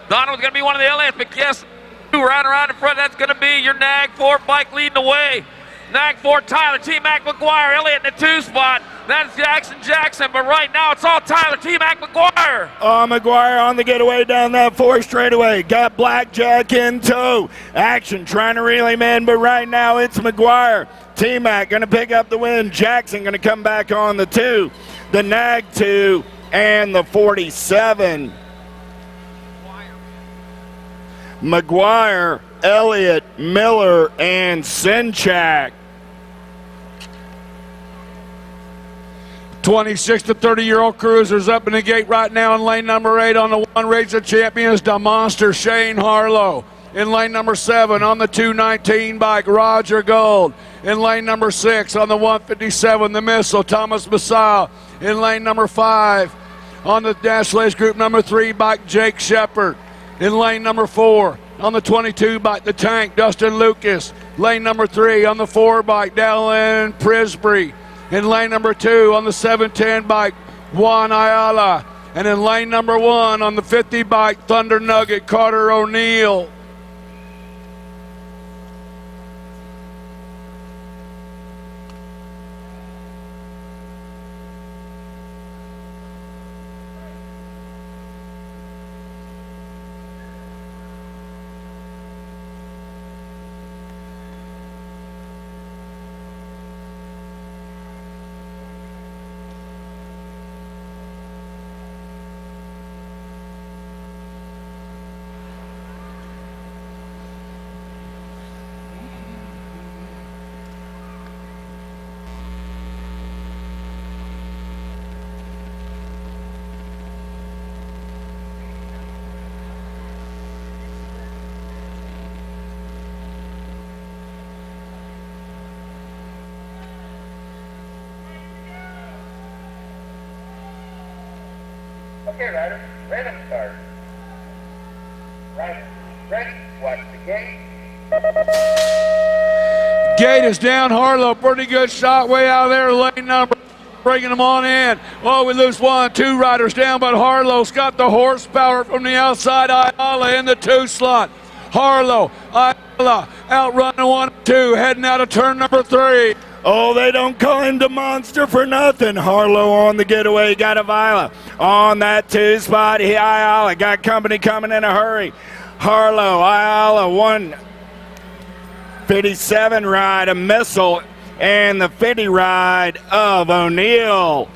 Donald's going to be one of the Elliotts, but guess who right around in front? That's going to be your Nag 4 bike leading the way. Nag 4, Tyler T. Mac McGuire. Elliott in the 2 spot. That's Jackson, but right now it's all Tyler T. Mac McGuire. McGuire on the getaway down that 4 straightaway. Got Blackjack in tow. Action trying to reel him in, but right now it's McGuire. T-Mac going to pick up the win. Jackson going to come back on the 2. The Nag 2 and the 47. McGuire, Elliott, Miller, and Sinchak. 26 to 30-year-old cruisers up in the gate right now in lane number 8 on the 1 race of champions, the monster Shane Harlow. In lane number 7 on the 219 bike, Roger Gold. In lane number 6 on the 157, the Missile, Thomas Massal. In lane number 5 on the National Age Group number 3 bike, Jake Shepard. In lane number 4 on the 22 bike, the Tank, Dustin Lucas. Lane number 3 on the 4 bike, Dallin Prisbury. In lane number 2 on the 710 bike, Juan Ayala. And in lane number 1 on the 50 bike, Thunder Nugget, Carter O'Neill. Okay, riders, random start. Riders ready, watch the gate. Gate is down. Harlow, pretty good shot way out of there. Lane number bringing them on in. Oh, we lose 1, 2 riders down, but Harlow's got the horsepower from the outside. Ayala in the 2 slot. Harlow, Ayala outrunning 1, 2, heading out of turn number 3. Oh, they don't call him the monster for nothing. Harlow on the getaway, got Avila on that 2 spot. Ayala got company coming in a hurry. Harlow, Ayala, 157 ride, a missile, and the 50 ride of O'Neill.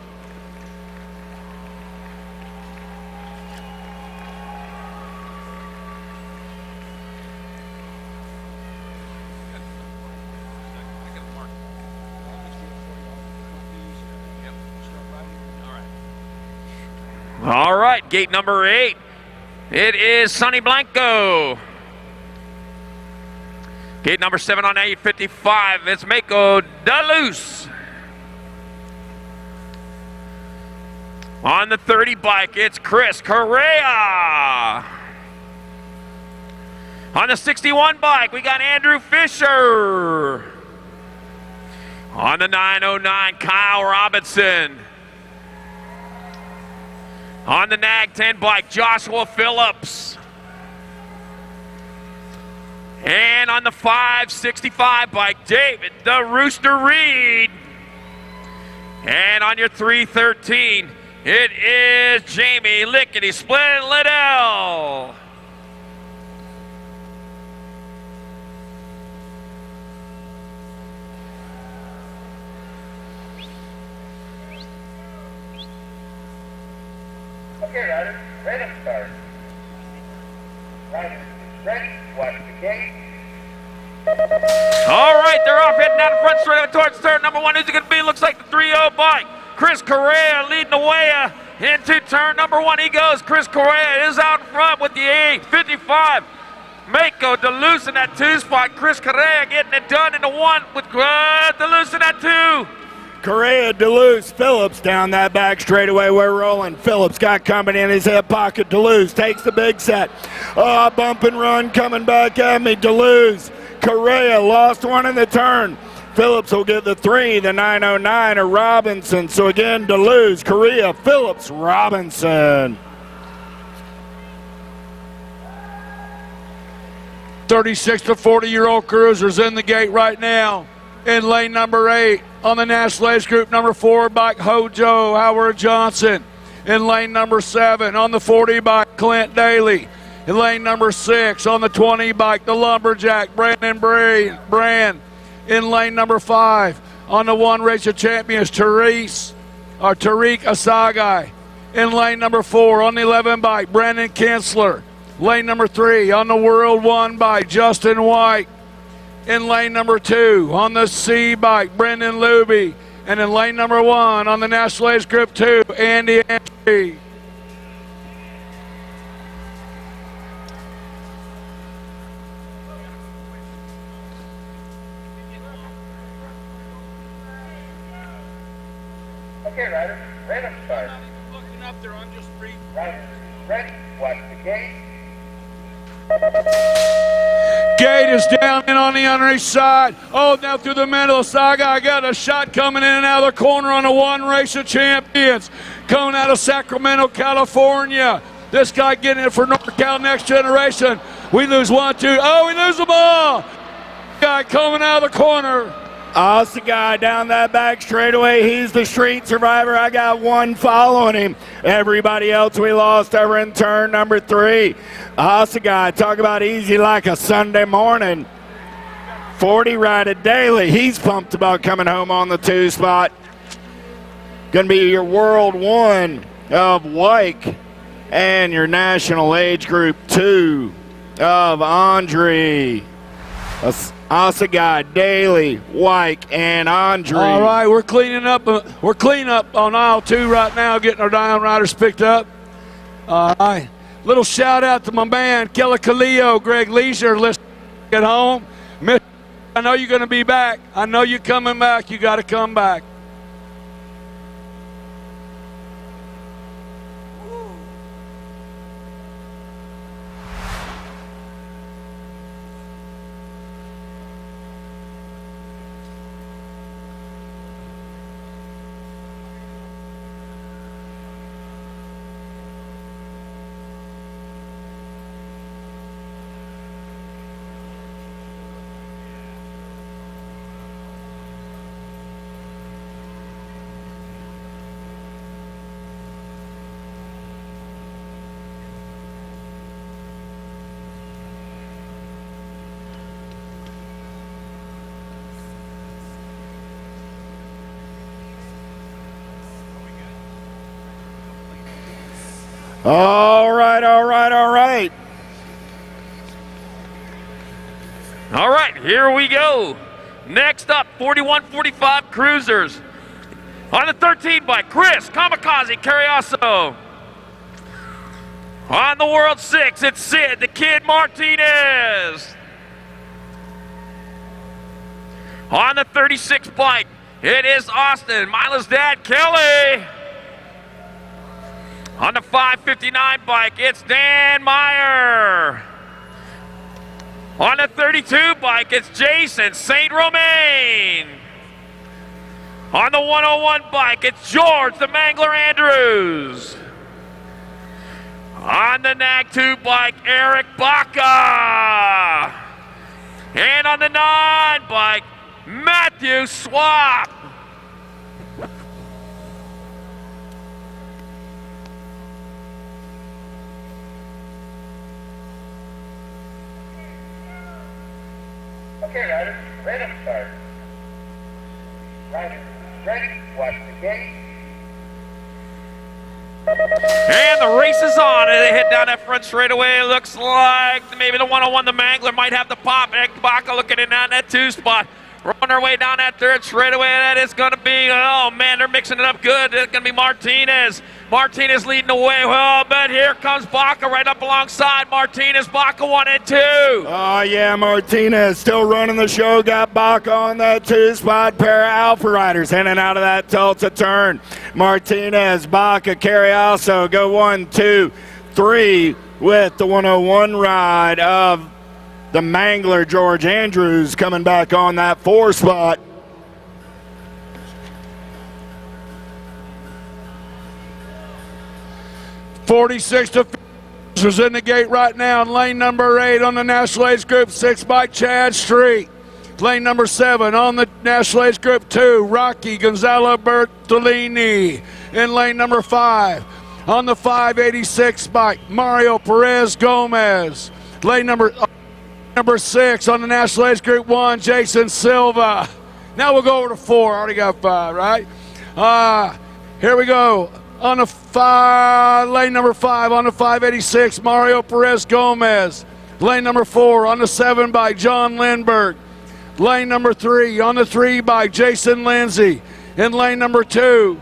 All right, gate number 8. It is Sonny Blanco. Gate number 7 on 855. It's Mako Duluce. On the 30 bike, it's Chris Correa. On the 61 bike, we got Andrew Fisher. On the 909, Kyle Robinson. On the NAG 10 bike, Joshua Phillips. And on the 565 bike, David the Rooster Reed. And on your 313, it is Jamie Lickety Split Liddell. Okay, riders, ready to start. Riders, ready, watch the gate. All right, they're off heading down the front straight towards turn number 1. Who's it going to be? Looks like the 3-0 bike. Chris Correa leading the way into turn number 1. He goes. Chris Correa is out in front with the 855. Mako Duluce in that 2 spot. Chris Correa getting it done in the 1 with Duluce in that 2. Correa, Duluce, Phillips down that back straightaway. We're rolling. Phillips got company in his hip pocket. Duluce takes the big set. Oh, bump and run coming back at me. Duluce, Correa lost 1 in the turn. Phillips will get the 3, the 909 or Robinson. So again, Duluce, Correa, Phillips, Robinson. 36 to 40-year-old cruisers in the gate right now. In lane number 8 on the National Age Group number 4 bike, Hojo Howard Johnson. In lane number 7 on the 40 bike, Clint Daly. In lane number 6 on the 20 bike, the Lumberjack, Brandon Brand. In lane number 5 on the 1 race of champions, Tariq Asagai. In lane number 4 on the 11 bike, Brandon Kinsler. Lane number 3 on the World 1 bike, Justin White. In lane number 2 on the C bike, Brendan Luby. And in lane number 1 on the National Age Group 2, Andy Andrew. Okay, riders, ready to start. Looking up there, I'm just reading. Riders, ready, watch the gate. Gate is down in on the underneath side. Oh, now through the middle. Saga got a shot coming in and out of the corner on the 1 race of champions. Coming out of Sacramento, California. This guy getting it for NorCal Next Generation. We lose 1, 2. Oh, we lose the ball. Guy coming out of the corner. Asagai down that back straightaway. He's the street survivor. I got 1 following him. Everybody else we lost over in turn number 3. Asagai, talk about easy like a Sunday morning. 40 rided daily. He's pumped about coming home on the 2 spot. Going to be your World 1 of Wyke and your National Age Group 2 of Andre. Asagai, Daly, Wyke, and Andre. All right, we're cleaning up. We're cleaning up on aisle 2 right now, getting our down riders picked up. All right, little shout out to my man Kelly Calillo, Greg Leisure, listening at home. I know you're going to be back. I know you're coming back. You got to come back. All right, all right, all right. All right, here we go. Next up, 41-45 Cruisers. On the 13 by Chris Kamikaze Carriazo. On the World 6, it's Sid the Kid Martinez. On the 36 bike, it is Austin, Mila's dad, Kelly. On the 559 bike, it's Dan Meyer. On the 32 bike, it's Jason St. Romain. On the 101 bike, it's George the Mangler Andrews. On the Nag 2 bike, Eric Baca. And on the 9 bike, Matthew Swap. Okay, riders, random start. Riders, ready, watch the gate. And the race is on, and they head down that front straightaway. Looks like maybe the 101, the Mangler, might have the pop. Baca looking in on that 2 spot. Rolling their way down that 3rd straightaway. That is going to be, oh man, they're mixing it up good. It's going to be Martinez. Martinez leading the way. Well, but here comes Baca right up alongside Martinez. Baca 1 and 2. Oh, yeah, Martinez still running the show. Got Baca on that 2 spot. Pair of Alpha Riders in and out of that Tulsa turn. Martinez, Baca, Carriazo go 1, 2, 3 with the 101 ride of the Mangler, George Andrews, coming back on that 4 spot. '46 to is in the gate right now in lane number 8 on the National Age Group 6 by Chad Street. Lane number 7 on the National Age Group 2, Rocky Gonzalo Bertolini. In lane number 5 on the 586 bike, Mario Perez Gomez. Lane number 6 on the National Age Group 1, Jason Silva. Now we'll go over to 4. I already got 5, right? Here we go. On the lane number 5 on the 586, Mario Perez Gomez. Lane number 4 on the 7 by John Lindbergh. Lane number 3 on the 3 by Jason Lindsay. In lane number 2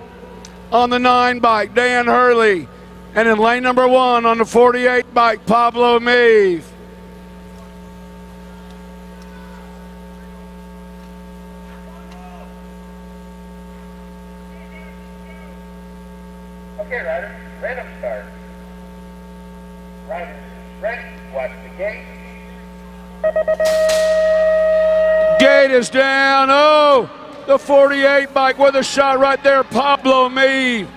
on the 9 bike, Dan Hurley. And in lane number 1 on the 48 bike, Pablo Meave. Okay, riders, random start. Riders, ready, watch the gate. Gate is down. Oh, the 48 bike with a shot right there. Pablo Meave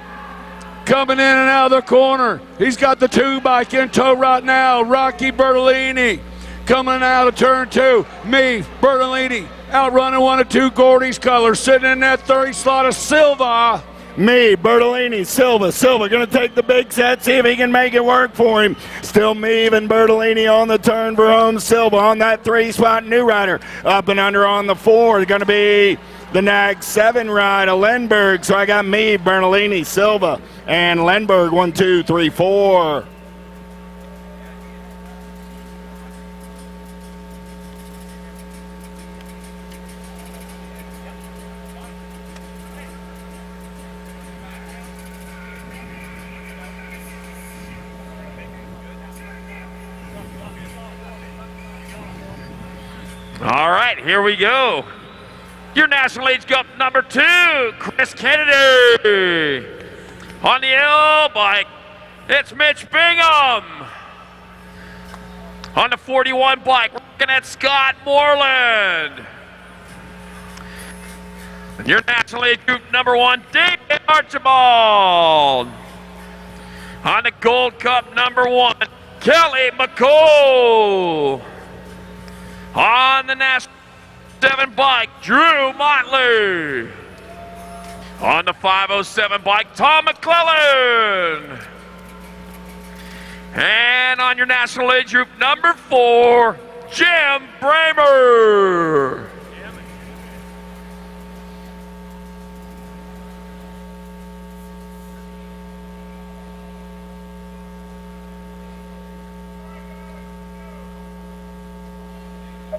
coming in and out of the corner. He's got the 2 bike in tow right now. Rocky Bertolini coming out of turn 2. Meave, Bertolini outrunning 1 of 2 Gordy's colors. Sitting in that 30 slot of Silva. Me, Bertolini, Silva. Silva going to take the big set, see if he can make it work for him. Still Meave and Bertolini on the turn for home. Silva on that 3 spot. New rider up and under on the 4. Going to be the Nag 7 ride of Lindbergh. So I got Meave, Bertolini, Silva, and Lindbergh 1, 2, 3, 4. All right, here we go. Your National Age Cup number 2, Chris Kennedy. On the L bike, it's Mitch Bingham. On the 41 bike, we're looking at Scott Moreland. Your National Age Group number 1, David Archibald. On the Gold Cup number 1, Kelly McCall. On the National 7 bike, Drew Motley. On the 507 bike, Tom McClellan. And on your National Age Group number 4, Jim Bramer.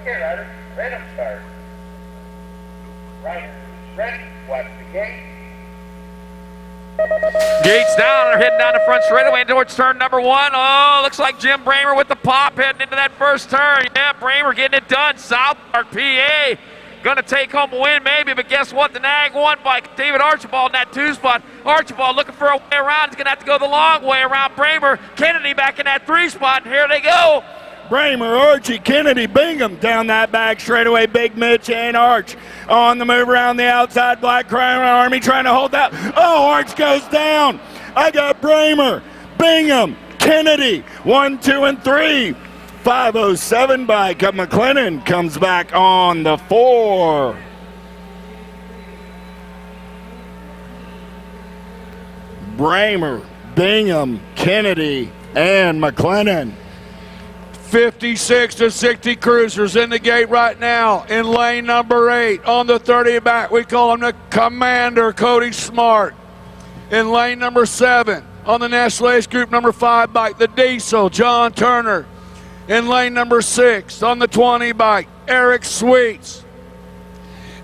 Okay, riders, random start. Riders, ready, watch the gate. Gates down, they're heading down the front straightaway towards turn number 1. Oh, looks like Jim Bramer with the pop heading into that first turn. Yeah, Bramer getting it done. South Park, PA. Gonna take home a win maybe, but guess what? The Nag 1 bike, David Archibald in that 2 spot. Archibald looking for a way around. He's gonna have to go the long way around Bramer. Kennedy back in that 3 spot, and here they go. Bramer, Archie, Kennedy, Bingham down that back straightaway. Big Mitch and Arch on the move around the outside. Black Crown Army trying to hold that. Oh, Arch goes down. I got Bramer, Bingham, Kennedy, 1, 2, and 3. 507 bike of McLennan comes back on the 4. Bramer, Bingham, Kennedy, and McLennan. 56 to 60 cruisers in the gate right now in lane number 8 on the 30 back. We call him the Commander, Cody Smart. In lane number 7 on the National Ace Group number 5 bike, the Diesel, John Turner. In lane number 6 on the 20 bike, Eric Sweets.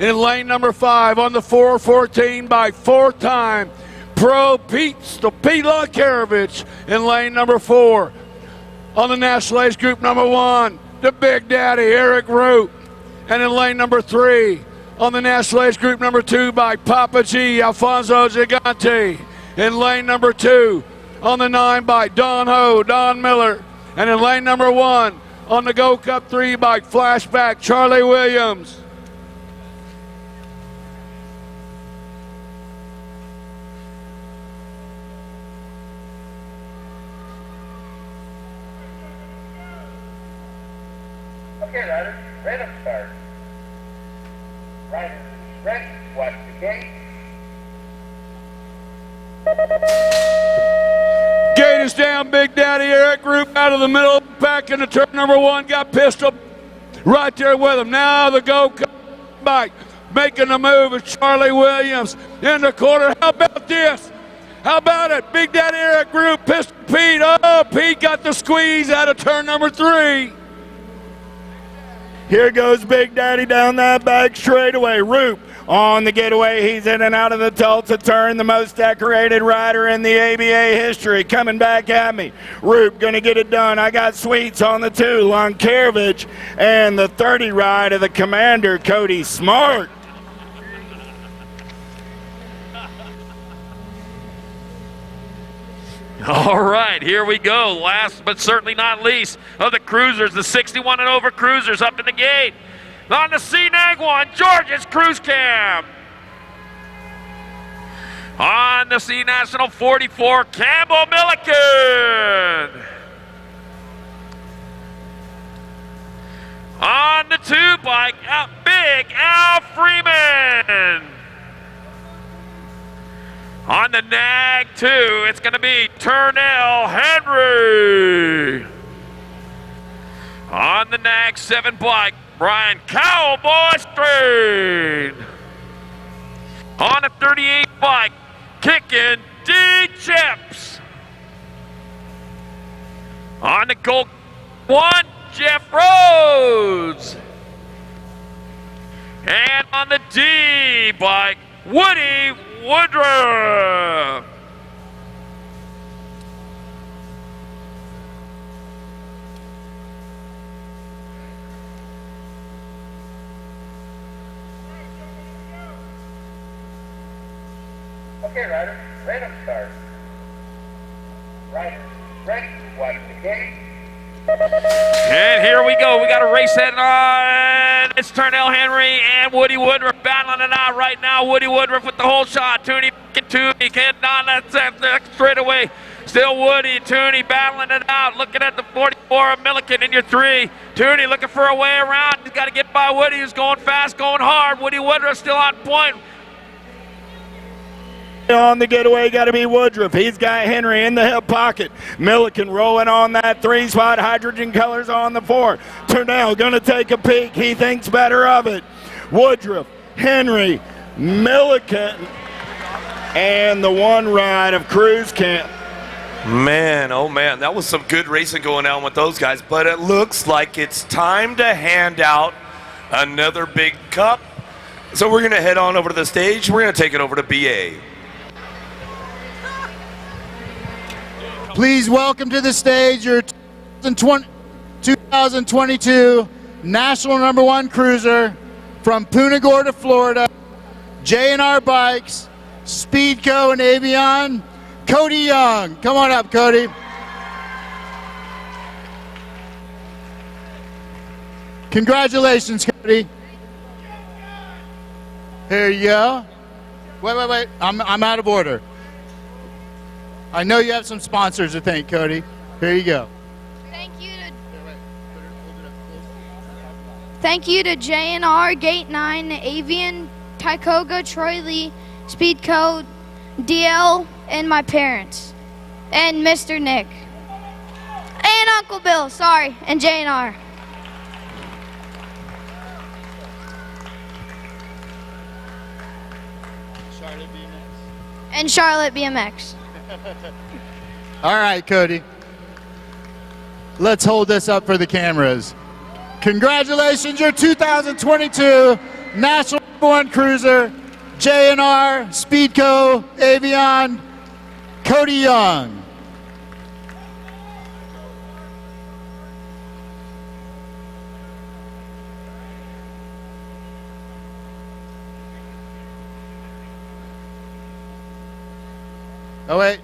In lane number 5 on the 414 bike, 4-time Pro Pete Lakarovich. In lane number 4 on the National Ace Group number 1, the Big Daddy, Eric Root. And in lane number 3 on the National Ace Group number 2 bike, Papa G, Alfonso Gigante. In lane number 2 on the 9 bike, Don Ho, Don Miller. And in lane number 1 on the Go Cup 3 bike, Flashback, Charlie Williams. Okay, riders, random start. Riders, ready, watch the gate. Gate is down, Big Daddy Eric Group out of the middle back into turn number 1, got pistol right there with him. Now the Go bike making the move is Charlie Williams in the corner. How about this? How about it? Big Daddy Eric Group, Pistol Pete. Oh, Pete got the squeeze out of turn number 3. Here goes Big Daddy down that back straightaway. Roop on the getaway. He's in and out of the Tulsa turn. The most decorated rider in the ABA history. Coming back at me. Roop going to get it done. I got Sweets on the 2. Lonkarovich and the 30 ride of the Commander, Cody Smart. All right, here we go. Last but certainly not least of the cruisers, the 61 and over cruisers up in the gate. On the C-Nag 1, George's Cruise Cam. On the C National 44, Campbell Milliken. On the 2 bike, Big Al Freeman. On the Nag 2, it's going to be Turnell Henry. On the Nag 7 bike, Brian Cowboy Strain. On the 38 bike, Kickin' D Chips. On the Gold 1, Jeff Rhodes. And on the D bike, Woody Woodruff. Okay, riders, random start. Riders, ready, watch the gate. And here we go. We got a race heading on. It's Turnell Henry and Woody Woodruff battling it out right now. Woody Woodruff with the whole shot. Tooney getting on that straightaway. Still Woody and Tooney battling it out. Looking at the 44 of Milliken in your 3. Tooney looking for a way around. He's got to get by Woody, who's going fast, going hard. Woody Woodruff still on point. On the getaway, got to be Woodruff. He's got Henry in the hip pocket. Milliken rolling on that 3 spot. Hydrogen colors on the 4. Turnell going to take a peek. He thinks better of it. Woodruff, Henry, Milliken, and the 1 ride of Cruise Camp. Man, oh man, that was some good racing going on with those guys, but it looks like it's time to hand out another big cup. So we're going to head on over to the stage. We're going to take it over to BA. Please welcome to the stage your 2022 National #1 Cruiser from Punta Gorda, Florida, J&R Bikes, Speedco and Avion, Cody Young. Come on up, Cody. Congratulations, Cody. Here you go. Wait. I'm out of order. I know you have some sponsors to thank, Cody. Here you go. Thank you to J&R, Gate 9, Avian, Tycoga, Troy Lee, Speedco, DL, and my parents, and Mr. Nick, and Uncle Bill, sorry, and J&R. And Charlotte BMX. All right, Cody. Let's hold this up for the cameras. Congratulations, your 2022 National #1 Cruiser, J&R, Speedco, Avion, Cody Young. Oh, wait.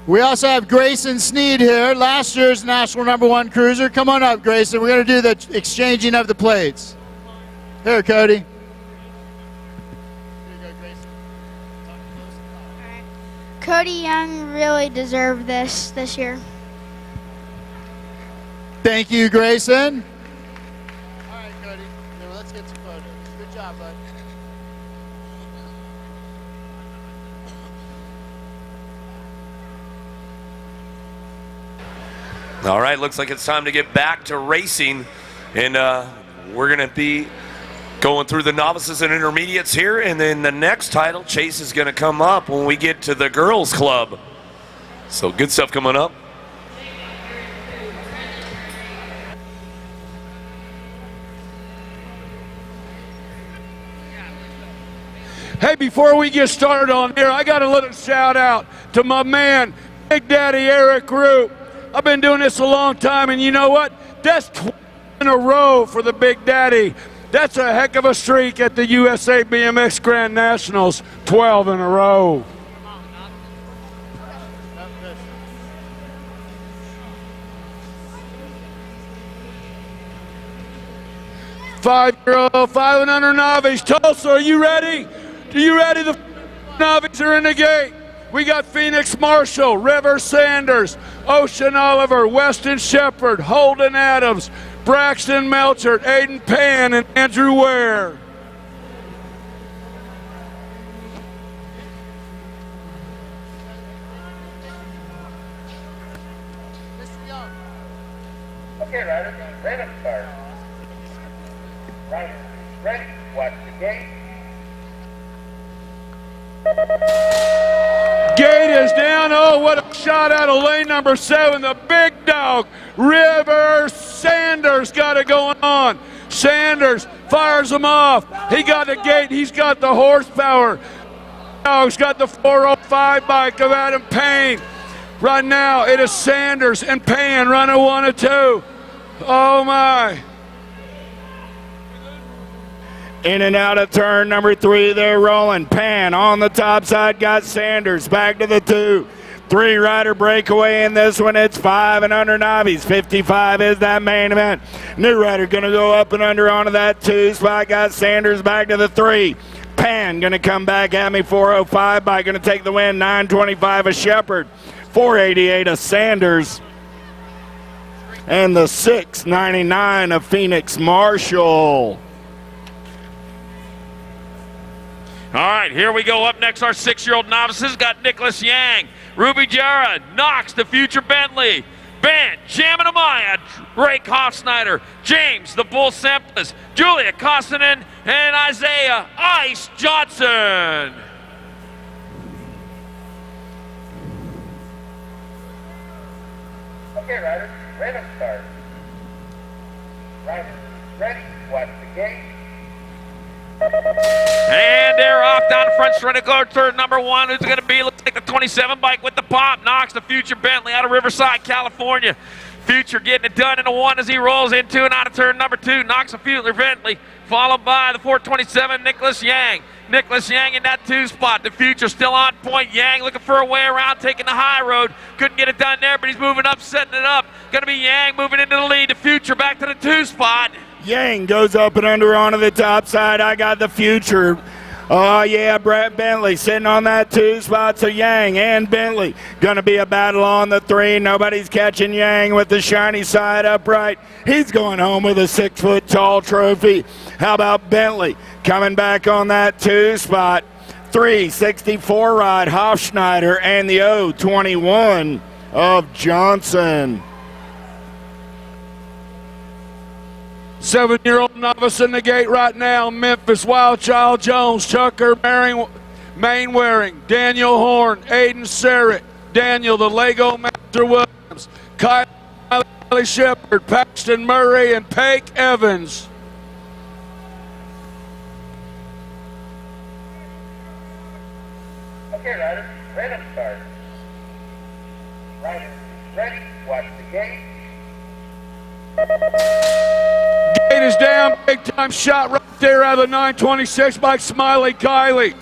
We also have Grayson Sneed here, last year's National #1 Cruiser. Come on up, Grayson. We're going to do the exchanging of the plates. Here, Cody. Here you go, Grayson. Cody Young really deserved this year. Thank you, Grayson. All right, Cody. Yeah, well, let's get some photos. Good job, bud. All right, looks like it's time to get back to racing, and we're going to be going through the novices and intermediates here, and then the next title chase is going to come up when we get to the girls club. So good stuff coming up. Hey, before we get started on here, I got a little shout out to my man, Big Daddy Eric Root. I've been doing this a long time, and you know what? That's 12 in a row for the Big Daddy. That's a heck of a streak at the USA BMX Grand Nationals, 12 in a row. Five-year-old, 5 and under novice. Tulsa, are you ready? Are you ready? The novice are in the gate. We got Phoenix Marshall, River Sanders, Ocean Oliver, Weston Shepard, Holden Adams, Braxton Melchert, Aiden Pan, and Andrew Ware. Okay, riders, random start. Riders, ready, watch the gate. Gate is down. Oh, what a shot out of lane number 7. The big dog, River Sanders, got it going on. Sanders fires him off. He got the gate. He's got the horsepower. Dog's got the 405 bike of Adam Payne. Right now, it is Sanders and Payne running 1 and 2. Oh, my. In and out of turn number 3, they're rolling. Pan on the top side, got Sanders back to the 2. 3-rider breakaway in this one. It's 5 and under novice. 55 is that main event. New rider going to go up and under onto that 2 spot. Got Sanders back to the 3. Pan going to come back at me. 405 by going to take the win. 925 of Shepard. 488 of Sanders. And the 699 of Phoenix Marshall. All right, here we go. Up next, our 6-year-old novices got Nicholas Yang, Ruby Jarrah, Knox, the future Bentley, Ben, Jamin Amaya, Ray Hofsnyder, James, the Bull Semplis, Julia Kostanen, and Isaiah Ice Johnson. Okay, riders, random start. Riders, ready, watch the gate. And they're off down the front straight to go turn number 1. Who's it going to be? Looks like the 27 bike with the pop. Knocks the Future Bentley out of Riverside, California. Future getting it done in the 1 as he rolls into and out of turn number 2. Knocks the Future Bentley, followed by the 427 Nicholas Yang. Nicholas Yang in that 2 spot. The Future still on point. Yang looking for a way around, taking the high road. Couldn't get it done there, but he's moving up, setting it up. Going to be Yang moving into the lead. The Future back to the 2 spot. Yang goes up and under onto the top side. I got the Future. Oh, yeah, Brett Bentley sitting on that 2 spot. So Yang and Bentley going to be a battle on the 3. Nobody's catching Yang with the shiny side upright. He's going home with a 6-foot-tall trophy. How about Bentley coming back on that 2 spot? 364 ride Hofschneider and the 021 of Johnson. 7-year-old novice in the gate right now. Memphis Wildchild Jones, Tucker Mainwaring, Daniel Horn, Aiden Serrett, Daniel the Lego Master Williams, Kylie Shepard, Paxton Murray, and Paik Evans. Okay, riders, random start. Riders, ready, watch the gate. Gate is down, big time shot right there out of the 926 by Smiley Kylie.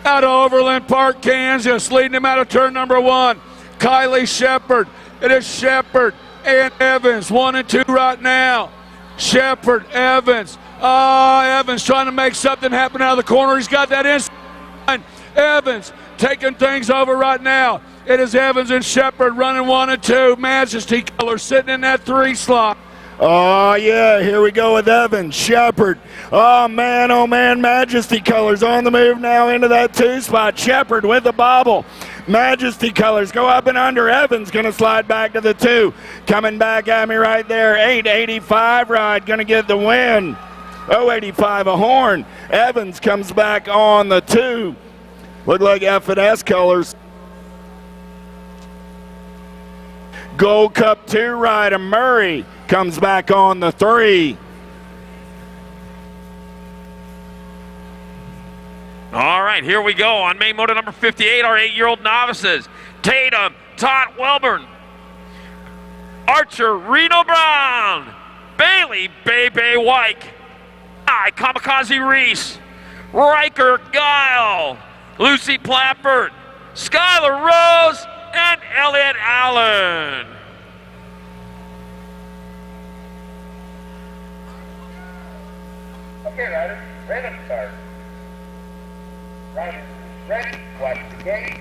Out of Overland Park, Kansas, leading him out of turn number 1. Kylie Shepard. It is Shepard and Evans, 1 and 2 right now. Shepard, Evans. Evans trying to make something happen out of the corner. He's got that inside. Evans taking things over right now. It is Evans and Shepard running 1 and 2. Majesty Color sitting in that 3 slot. Oh, yeah, here we go with Evans, Shepard. Oh, man, Majesty Colors on the move now into that 2 spot. Shepard with the bobble. Majesty Colors go up and under. Evans going to slide back to the 2. Coming back at me right there. 885 ride going to get the win. 085 a horn. Evans comes back on the 2. Look like F&S Colors. Gold Cup 2 rider Murray comes back on the 3. All right, here we go on main motor number 58, our 8-year-old novices. Tatum, Todd Welburn, Archer, Reno Brown, Bailey, Bebe White, Kamikaze Reese, Riker Guile, Lucy Plafford, Skylar Rose, and Elliott Allen. Okay, riders, random start. Riders, ready, watch the gate.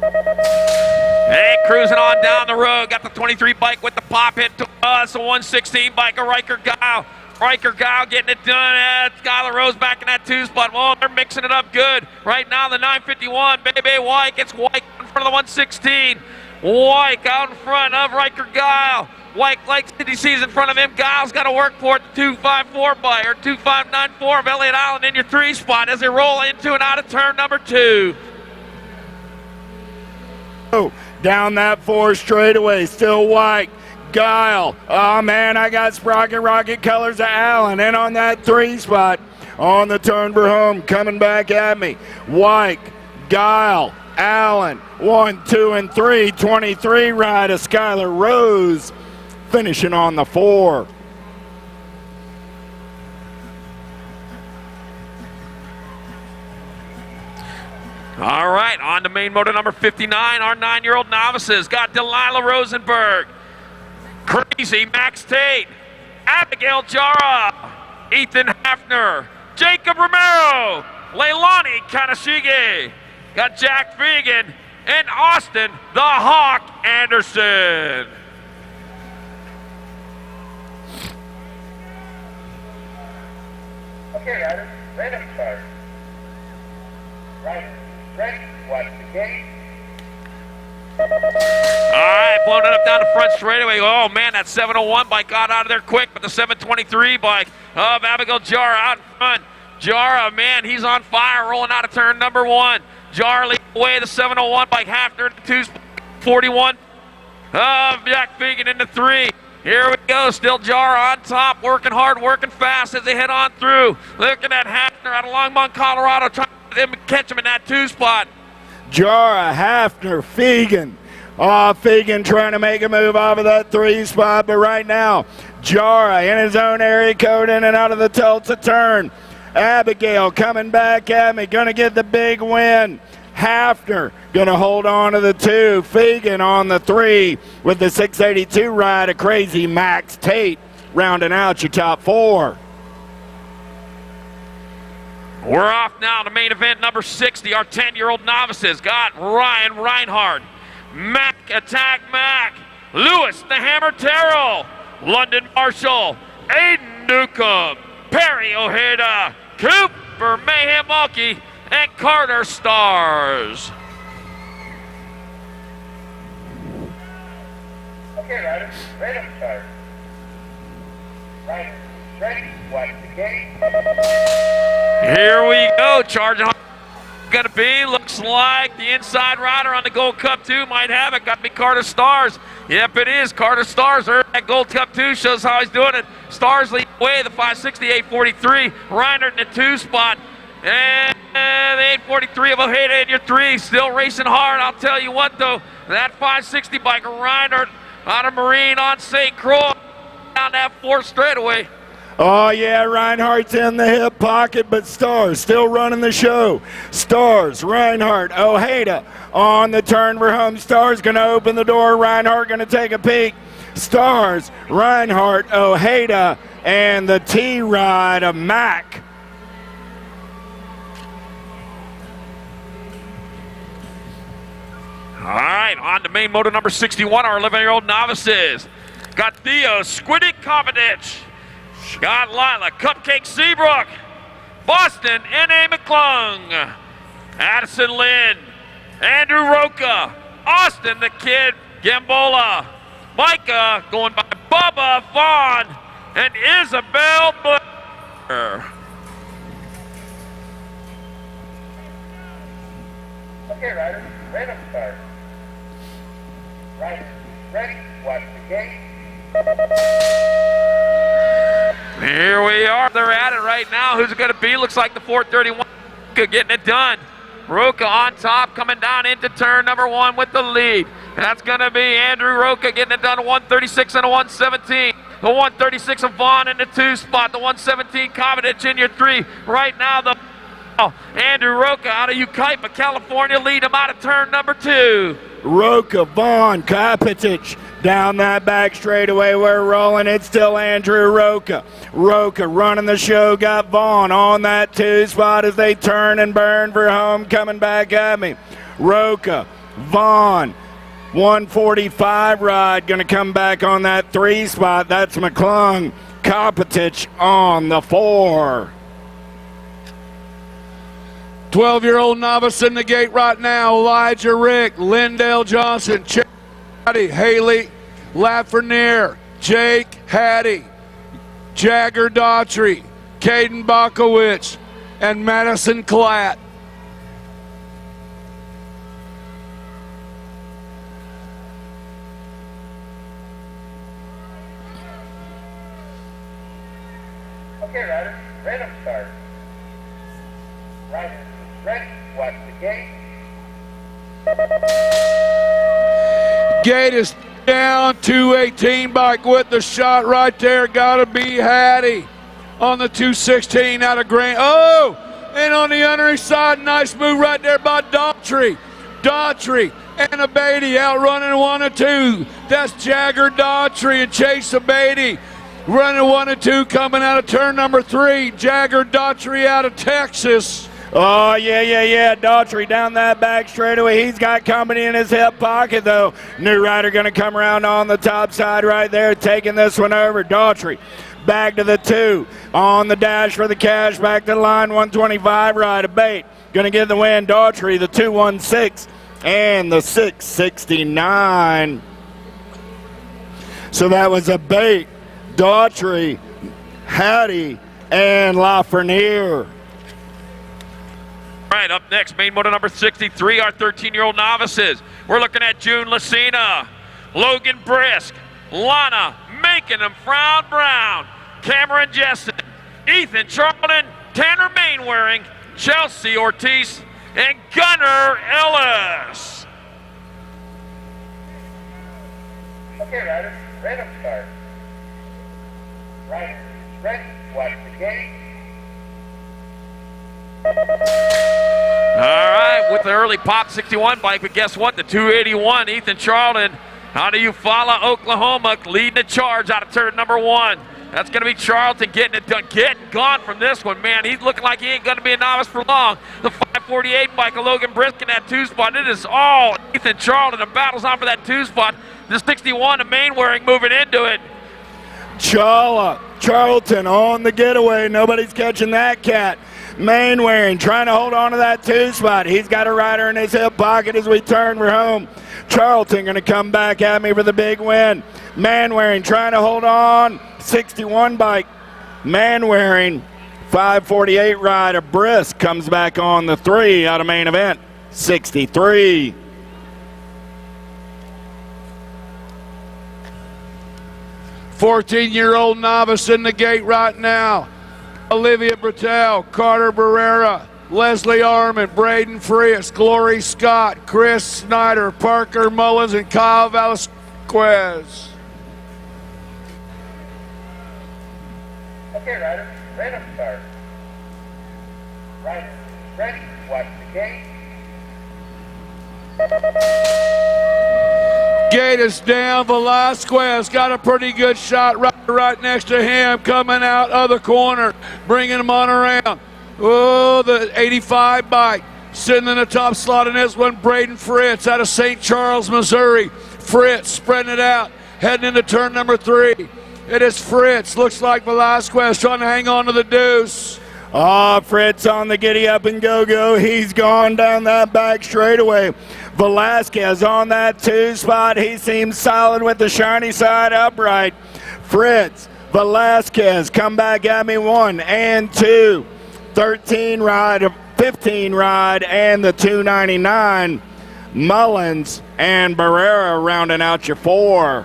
Hey, cruising on down the road. Got the 23 bike with the pop hit to us. A 116 bike of Riker Guile. Riker Guile getting it done. Skylar Rose back in that 2 spot. Well, they're mixing it up good. Right now, the 951. Bebe White gets White in front of the 116. White out in front of Riker Guile. White likes it. He sees in front of him. Guile's got to work for it. The 254 bike or 2594 of Elliott Allen in your 3 spot as they roll into and out of turn number 2. Down that 4 straightaway, still White. Guile. Oh, man, I got Sprocket Rocket Colors of Allen in on that 3 spot. On the turn for home, coming back at me. White, Guile, Allen, 1, 2, and 3. 23 ride of Skylar Rose, finishing on the 4. All right, on to main motor number 59, our 9-year-old novices. Got Delilah Rosenberg, Crazy Max Tate, Abigail Jara, Ethan Hafner, Jacob Romero, Leilani Kanashige. Got Jack Fegan and Austin the Hawk Anderson. Okay, riders, random start. Riders, ready, watch the gate. All right, blowing it up down the front straightaway. Oh, man, that 701 bike got out of there quick, but the 723 bike of Abigail Jara out in front. Jara, man, he's on fire, rolling out of turn number 1. Jara leading away the 701 bike, Hafner, the 241. of Jack Fegan in the 3. Here we go, still Jar on top, working hard, working fast as they head on through. Looking at Hafner out of Longmont, Colorado, trying to catch him in that 2 spot. Jara, Hafner, Fegan. Fegan trying to make a move off of that 3 spot, but right now, Jara in his own area code in and out of the Tulsa turn. Abigail coming back at me, gonna get the big win. Hafner gonna hold on to the 2. Fegan on the 3 with the 682 ride of Crazy Max Tate, rounding out your top 4. We're off now to main event number 60. Our 10-year-old novices got Ryan Reinhardt, Mac Attack Mac, Lewis the Hammer Terrell, London Marshall, Aiden Newcomb, Perry Ojeda, Cooper Mayhem Mulkey, and Carter Stars. Okay, riders, ready to start. Riders, ready, watch the gate. Here we go, charging hard. Gonna be, looks like the inside rider on the Gold Cup 2 might have it. Gotta be Carter Stars. Yep, it is. Carter Stars. That Gold Cup 2 shows how he's doing it. Stars lead away, the 568.43. Reinhardt in the 2 spot. And the 843 of Ojeda in your 3. Still racing hard. I'll tell you what, though. That 560 biker, Reinhardt, out of Marine on St. Croix. Down that 4th straightaway. Oh, yeah, Reinhardt's in the hip pocket, but Stars still running the show. Stars, Reinhardt, Ojeda on the turn for home. Stars going to open the door. Reinhardt going to take a peek. Stars, Reinhardt, Ojeda, and the T-ride of Mac. All right, on to main moto number 61, our 11-year-old novices. Got Theo Squiddy Kovacic. Got Lila Cupcake Seabrook. Boston N.A. McClung. Addison Lynn. Andrew Roca. Austin the Kid Gambola. Micah going by Bubba Vaughn. And Isabel Blair. Okay, riders, ready to start. Riders, ready, watch the gate. Here we are. They're at it right now. Who's it going to be? Looks like the 431 getting it done. Roca on top, coming down into turn number 1 with the lead. That's going to be Andrew Roca getting it done, a 136 and a 117. The 136 of Vaughn in the 2 spot. The 117 Kovacic in your 3. Right now, the Andrew Roca out of Ukaipa, California, lead him out of turn number 2. Roca, Vaughn, Kovacic down that back straightaway. We're rolling. It's still Andrew Roca. Roca running the show. Got Vaughn on that 2 spot as they turn and burn for home. Coming back at me. Roca, Vaughn, 145 ride. Going to come back on that 3 spot. That's McClung. Kovacic on the 4. 12-year-old novice in the gate right now. Elijah Rick, Lindell Johnson, Hattie, Haley Lafreniere, Jake Hattie, Jagger Daughtry, Caden Bakowicz, and Madison Klatt. Okay, riders, ready to start. Riders, ready, watch the gate. Gate is down, 218 bike with the shot right there. Gotta be Hattie on the 216 out of Grant. Oh, and on the underneath side, nice move right there by Daughtry. Daughtry and Abady outrunning 1 and 2. That's Jagger Daughtry and Chase Abady running 1 and 2 coming out of turn number 3. Jagger Daughtry out of Texas. Oh, yeah. Daughtry down that back straightaway. He's got company in his hip pocket, though. New rider going to come around on the top side right there, taking this one over. Daughtry back to the 2. On the dash for the cash, back to the line, 125 ride. A bait. Going to get the win. Daughtry, the 216 and the 669. So that was a bait. Daughtry, Hattie, and Lafreniere. All right, up next, main moto number 63, our 13-year-old novices. We're looking at June Lucina, Logan Brisk, Lana making him frown brown, Cameron Jessen, Ethan Charlton, Tanner Mainwaring, Chelsea Ortiz, and Gunnar Ellis. Okay, riders, random start. Riders, ready, watch the gate. All right, with the early Pop 61 bike, but guess what? The 281, Ethan Charlton out of Eufaula, Oklahoma, leading the charge out of turn number 1. That's going to be Charlton getting it done, getting gone from this one, man. He's looking like he ain't going to be a novice for long. The 548 bike of Logan Brisk in that 2 spot. It is all Ethan Charlton. The battle's on for that 2 spot. The 61, the Mainwaring moving into it. Charlton on the getaway. Nobody's catching that cat. Mainwaring trying to hold on to that 2 spot. He's got a rider in his hip pocket as we turn for home. Charlton going to come back at me for the big win. Mainwaring trying to hold on. 61 bike. Mainwaring, 548 rider. Brisk comes back on the 3 out of main event. 63. "14-year-old novice in the gate right now. Olivia Bertel, Carter Barrera, Leslie Armand, Braden Frias, Glory Scott, Chris Snyder, Parker Mullins, and Kyle Velasquez. Okay, riders, random start. Riders, ready, watch the gate. Gate is down. Velasquez got a pretty good shot right next to him, coming out of the corner, bringing him on around. Oh, the 85 bike sitting in the top slot in this one. Braden Fritz out of St. Charles, Missouri. Fritz spreading it out, heading into turn number 3. It is Fritz. Looks like Velasquez trying to hang on to the deuce. Fritz on the giddy up and go. He's gone down that back straightaway. Velasquez on that 2 spot. He seems solid with the shiny side upright. Fritz, Velasquez, come back at me 1 and 2. 13 ride, 15 ride, and the 299. Mullins and Barrera rounding out your 4.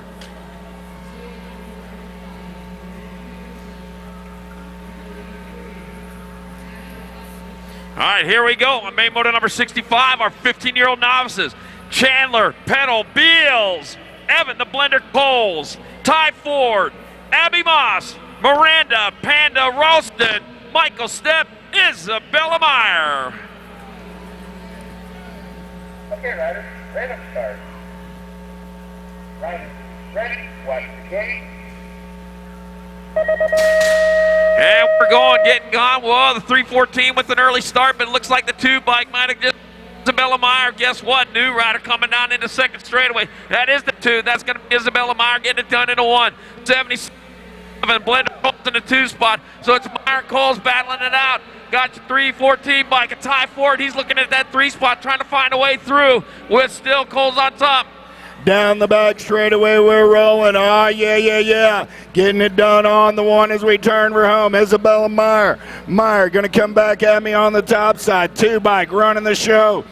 All right, here we go. On main motor number 65, our 15-year-old novices. Chandler, Pedal, Beals, Evan, the Blender Coles, Ty Ford, Abby Moss, Miranda, Panda Ralston, Michael Stepp, Isabella Meyer. Okay, riders, random start. Riders, ready, watch the gate. And we're going, getting gone. Well, the 314 with an early start, but it looks like the 2 bike might have just Isabella Meyer. Guess what? New rider coming down into second straightaway. That is the 2. That's going to be Isabella Meyer getting it done into 1. 77 Blender Coles in the 2 spot. So it's Meyer and Coles battling it out. Got your 314 bike. A Ty Ford. He's looking at that 3 spot, trying to find a way through with still Coles on top. Down the back straightaway, we're rolling. Yeah. Getting it done on the 1 as we turn for home. Isabella Meyer. Meyer going to come back at me on the top side. 2 bike running the show.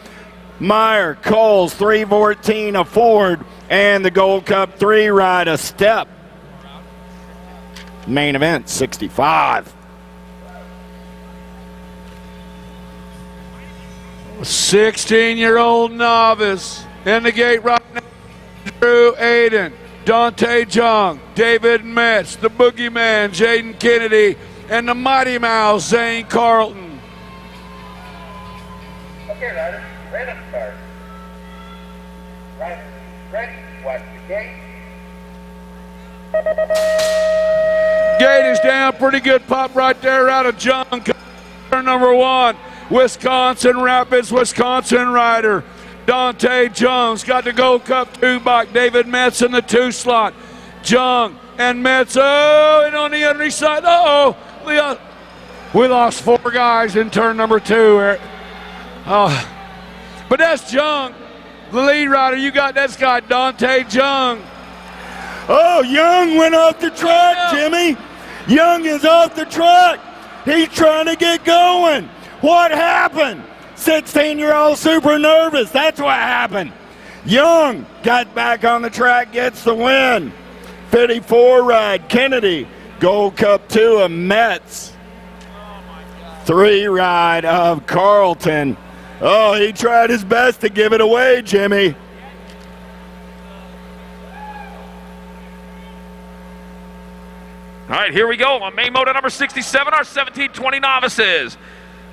Meyer, Coles, 314, a Ford, and the Gold Cup 3 ride, a Step. Main event, 65. 16-year-old novice in the gate right now. Drew Aiden, Dante Jung, David Metz, the Boogeyman, Jaden Kennedy, and the Mighty Mouse, Zane Carlton. Okay, riders, random start. Riders, ready, watch the gate. Gate is down, pretty good pop right there out of Jung. Number 1, Wisconsin Rapids, Wisconsin rider. Dante Jones got the Gold Cup 2 bike. David Metz in the 2 slot. Jung and Metz. Oh, and on the other side. We lost 4 guys in turn number 2. But that's Jung, the lead rider. You got this guy, Dante Jung. Oh, Young went off the track, Jimmy. Young is off the track. He's trying to get going. What happened? 16-year-old super nervous. That's what happened. Young got back on the track, gets the win. 54 ride, Kennedy. Gold Cup 2 of Metz. 3 ride of Carlton. Oh, he tried his best to give it away, Jimmy. All right, here we go on main moto number 67, our 1720 novices.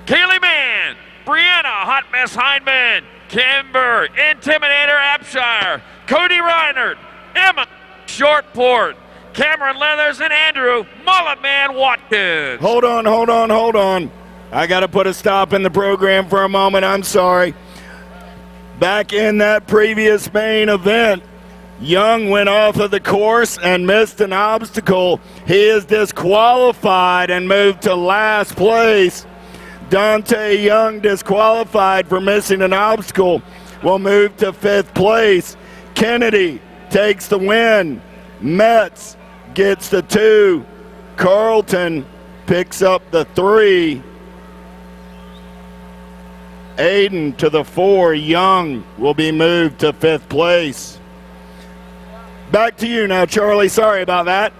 Kaylee Mann, Brianna Hot Mess Hindman, Kimber Intimidator Abshire, Cody Reinert, Emma Shortport, Cameron Leathers, and Andrew Mullet Man Watkins. Hold on. I got to put a stop in the program for a moment. I'm sorry. Back in that previous main event, Young went off of the course and missed an obstacle. He is disqualified and moved to last place. Dante Young, disqualified for missing an obstacle, will move to 5th place. Kennedy takes the win. Metz gets the 2. Carlton picks up the 3. Aiden to the 4. Young will be moved to 5th place. Back to you now, Charlie. Sorry about that.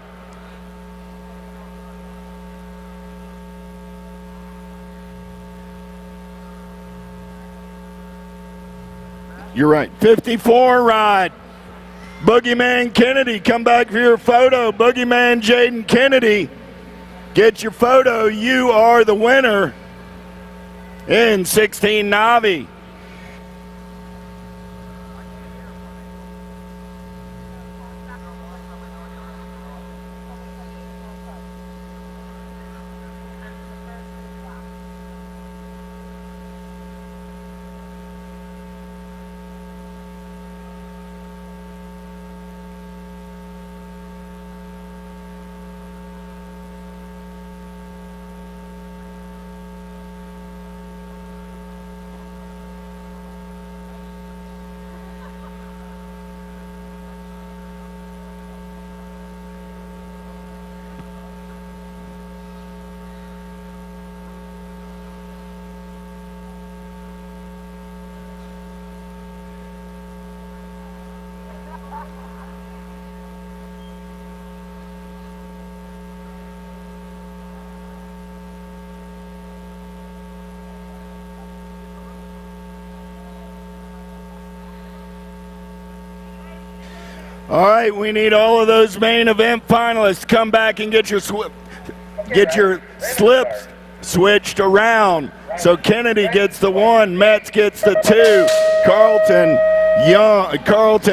You're right. 54 ride. Boogeyman Kennedy, come back for your photo. Boogeyman Jaden Kennedy, get your photo. You are the winner in 16 Navi. All right, we need all of those main event finalists to come back and get your slips switched around. So Kennedy gets the 1, Metz gets the 2, Carlton,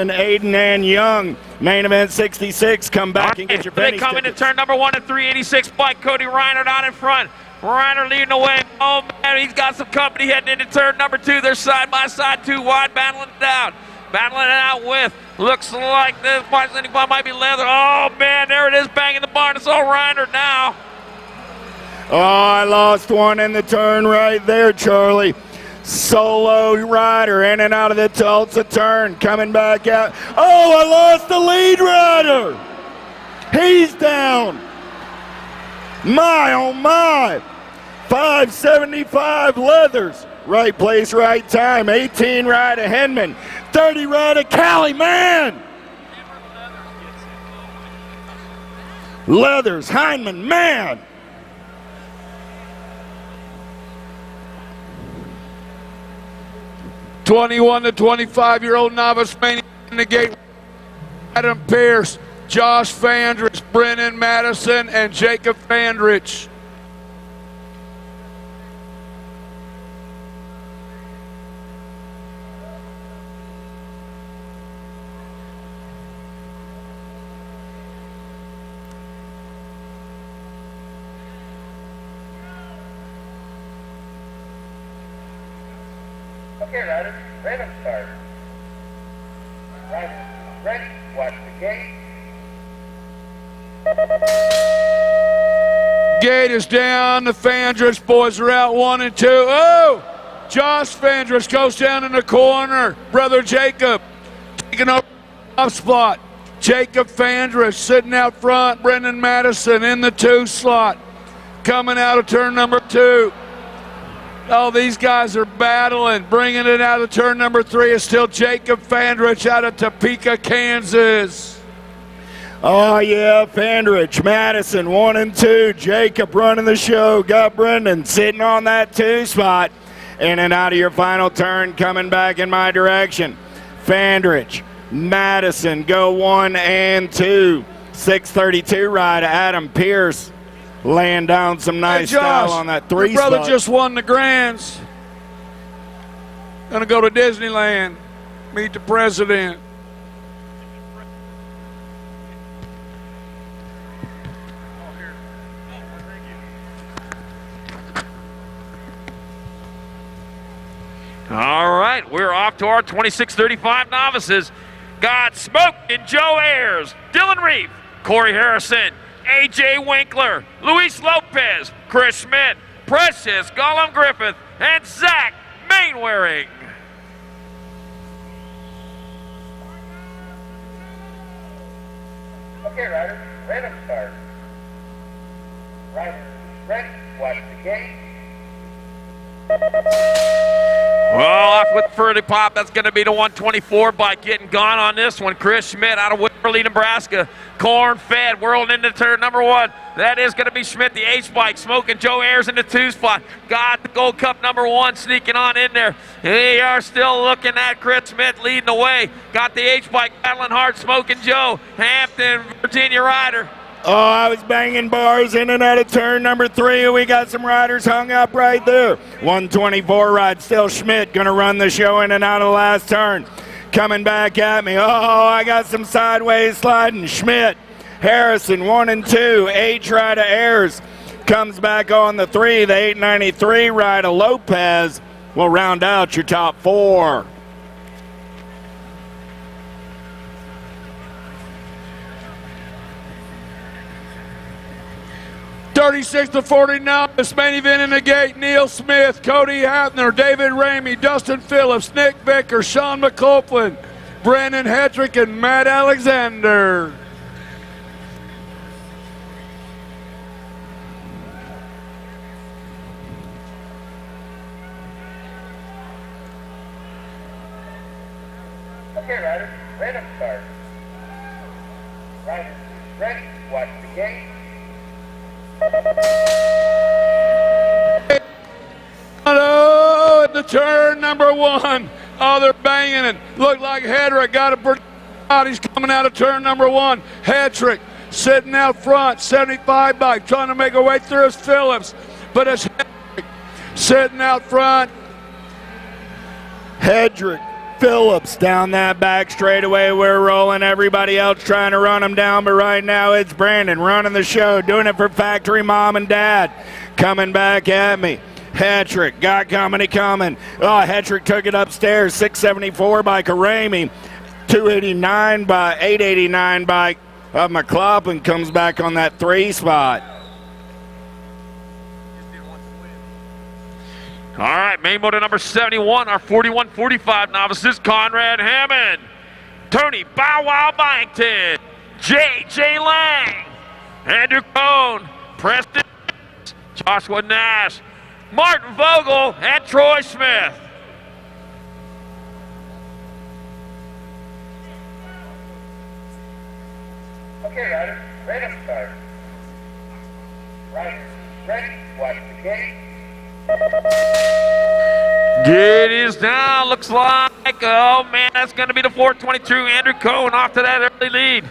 Aiden, and Young. Main event 66, come back and get your pennies. They come into turn number 1 at 386 by Cody Reinert out in front. Reiner leading the way. Oh, man, he's got some company heading into turn number 2. They're side by side, 2 wide, battling it out. Battling it out with, looks like this might be Leather. Oh, man, there it is, banging the barn. It's all Reiner now. Oh, I lost one in the turn right there, Charlie. Solo rider in and out of the Tulsa turn, coming back out. Oh, I lost the lead rider. He's down. My, oh my. 575 Leathers. Right place, right time. 18 ride of Henman. 30 ride of Cali, man. Leathers, Hindman, man. '21 to 25-year-old novice mania in the gate. Adam Pierce, Josh Fandrich, Brennan Madison, and Jacob Fandrich. Okay, riders, random start. Riders, ready, watch the gate. Gate is down. The Fandrich boys are out 1 and 2. Oh! Josh Fandrich goes down in the corner. Brother Jacob taking over the top spot. Jacob Fandrich sitting out front. Brendan Madison in the 2 slot. Coming out of turn number 2. Oh, these guys are battling. Bringing it out of turn number 3 is still Jacob Fandrich out of Topeka, Kansas. Oh, yeah, Fandrich, Madison, 1 and 2. Jacob running the show. Got Brendan sitting on that 2 spot. In and out of your final turn, coming back in my direction. Fandrich, Madison, go 1 and 2. 632 ride, Adam Pierce laying down some nice Josh, style on that 3 your brother spot. just won the Grands. Gonna go to Disneyland, meet the president. All right, we're off to our 26:35 novices. Got Smoke and Joe Ayers, Dylan Reef, Corey Harrison, AJ Winkler, Luis Lopez, Chris Schmidt, Precious, Gollum Griffith, and Zach Mainwaring. Okay, riders, random start. Riders, ready, watch the gate. Well, off with Furdy Pop. That's going to be the 124 bike getting gone on this one. Chris Schmidt out of Wimberley, Nebraska. Corn fed, whirling into turn number 1. That is going to be Schmidt, the H bike. Smoking Joe Ayers in the 2 spot. Got the Gold Cup number 1 sneaking on in there. They are still looking at Chris Schmidt leading the way. Got the H bike battling hard. Smoking Joe. Hampton, Virginia rider. Oh, I was banging bars in and out of turn number 3. We got some riders hung up right there. 124 ride, still Schmidt going to run the show in and out of the last turn. Coming back at me. Oh, I got some sideways sliding. Schmidt, Harrison, 1 and 2. H rider Ayers comes back on the 3. The 893 rider Lopez will round out your top 4. 36 to 49, this main event in the gate. Neil Smith, Cody Hafner, David Ramey, Dustin Phillips, Nick Vicker, Sean McCopeland, Brandon Hetrick, and Matt Alexander. Okay, riders, random start. Riders, ready, watch the gate. Oh, the turn number 1. Oh, they're banging it. Looked like Hedrick got a pretty out. He's coming out of turn number 1. Hedrick sitting out front, 75 bike, trying to make her way through his Phillips. But it's Hedrick sitting out front. Hedrick, Phillips down that back straightaway. We're rolling. Everybody else trying to run them down, but right now it's Brandon running the show, doing it for factory mom and dad. Coming back at me. Hetrick got company coming. Oh, Hetrick took it upstairs. 674 by Karami. 289 by 889 by McLaughlin comes back on that 3 spot. All right, main motor number 71, our 41-45 novices, Conrad Hammond, Tony Bow Wow Byington, J.J. Lang, Andrew Cohn, Preston, Joshua Nash, Martin Vogel, and Troy Smith. Okay, riders, random start. Riders, ready, watch the gate. It is down, looks like, oh man, that's going to be the 422, Andrew Cohn off to that early lead.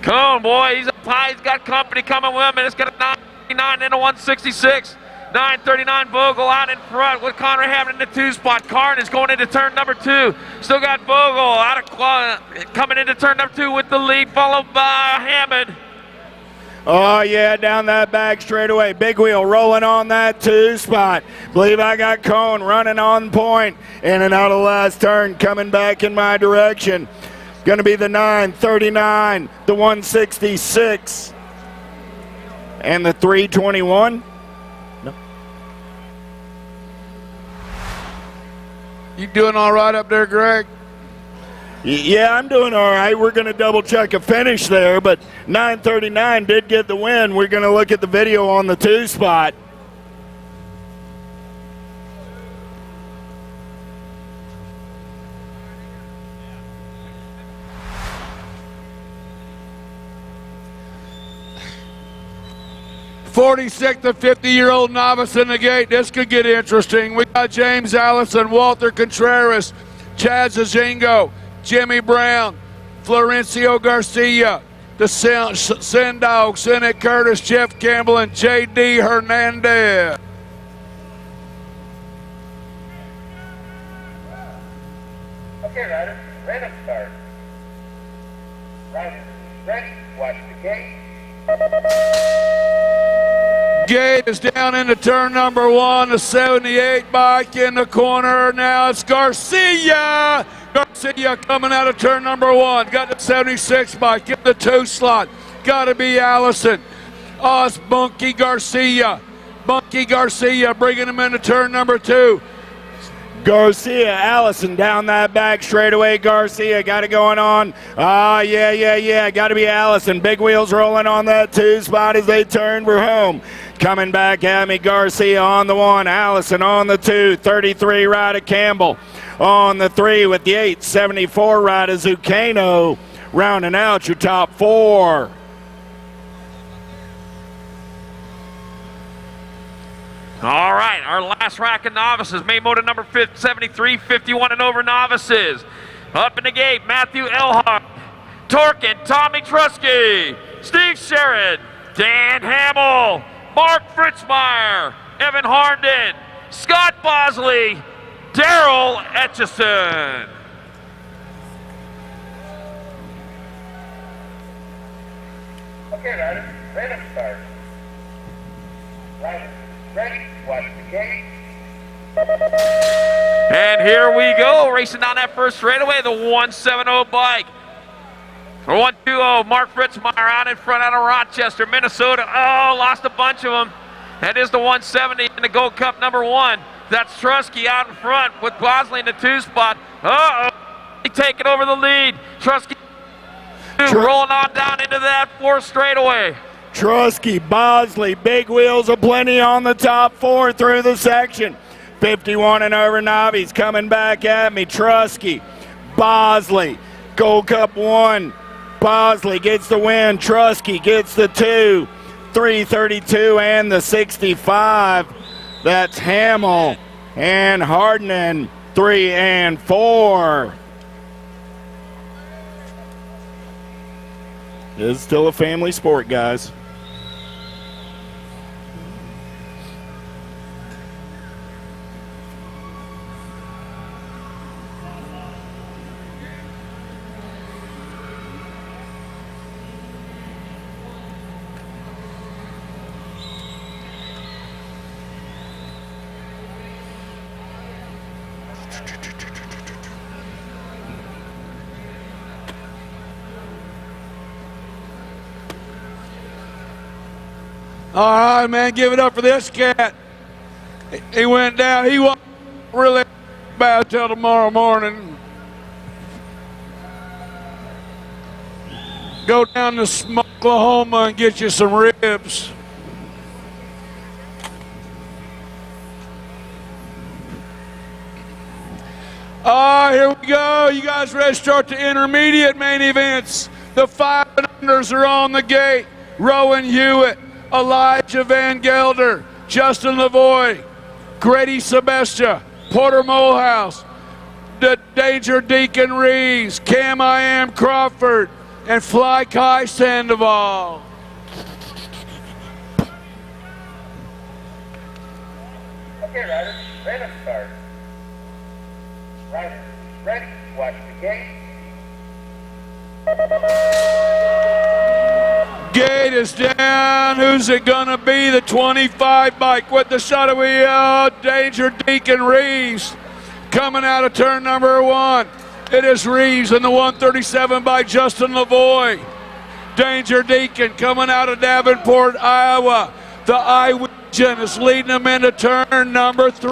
Cohn, boy, he's up high, he's got company coming with him, and it's got a 939 into 166. 939 Vogel out in front with Connor Hammond in the 2 spot. Karn is going into turn number 2. Still got Vogel out of coming into turn number 2 with the lead, followed by Hammond. Oh, yeah, down that back straightaway. Big wheel rolling on that 2 spot. Believe I got Cohn running on point. In and out of the last turn, coming back in my direction. Going to be the 939, the 166, and the 321. No. You doing all right up there, Greg? Yeah, I'm doing all right. We're going to double check a finish there, but 939 did get the win. We're going to look at the video on the 2 spot. 46th to 50-year-old novice in the gate. This could get interesting. We got James Allison, Walter Contreras, Chad Zazingo, Jimmy Brown, Florencio Garcia, the Sin Dog, Senate Curtis, Jeff Campbell, and J.D. Hernandez. Okay, riders, random start. Riders, ready, watch the gate. Gate is down into turn number 1, the 78 bike in the corner. Now it's Garcia. Garcia coming out of turn number 1. Got the 76 bike in the 2 slot. Got to be Allison. Oh, it's Bunky Garcia. Bunky Garcia bringing him into turn number 2. Garcia, Allison down that back straightaway. Garcia got it going on. Yeah. Got to be Allison. Big wheels rolling on that 2 spot as they turn. We're home. Coming back at me, Garcia on the 1. Allison on the 2. 33 rider Campbell on the 3 with the 8. 74 rider Zucchino rounding out your top 4. All right, our last rack of novices, main motor number 73, 51 and over novices. Up in the gate, Matthew Elhart, Torkin, Tommy Trusky, Steve Sherrod, Dan Hamill, Mark Fritzmeyer, Evan Harnden, Scott Bosley, Daryl Etchison. Okay, riders, random start. Riders, ready, watch the gate. And here we go, racing down that first straightaway, the 170 bike. For 120, Mark Fritzmeyer out in front out of Rochester, Minnesota. Oh, lost a bunch of them. That is the 170 in the Gold Cup number 1. That's Trusky out in front with Bosley in the 2 spot. Uh-oh, he taking over the lead. Trusky rolling on down into that 4th straightaway. Trusky, Bosley, big wheels aplenty on the top 4 through the section. 51 and over Novice coming back at me. Trusky, Bosley, Gold Cup 1. Bosley gets the win. Trusky gets the 2. 332 and the 65. That's Hamill and Hardman 3 and 4. It's still a family sport, guys. All right, man, give it up for this cat. He went down. He wasn't really bad till tomorrow morning. Go down to Oklahoma and get you some ribs. All right, here we go. You guys ready to start the intermediate main events? The 5 and unders are on the gate. Rowan Hewitt, Elijah Van Gelder, Justin Lavoie, Grady Sebestia, Porter Molehouse, the Danger Deacon Reeves, Cam I Am Crawford, and Fly Kai Sandoval. Okay, riders, random start. Riders, ready, watch the gate. Gate is down. Who's it gonna be? The 25 bike with the shot of wheel. Danger Deacon Reeves coming out of turn number 1. It is Reeves in the 137 by Justin Lavoie. Danger Deacon coming out of Davenport, Iowa. The Iowegian is leading them into turn number 3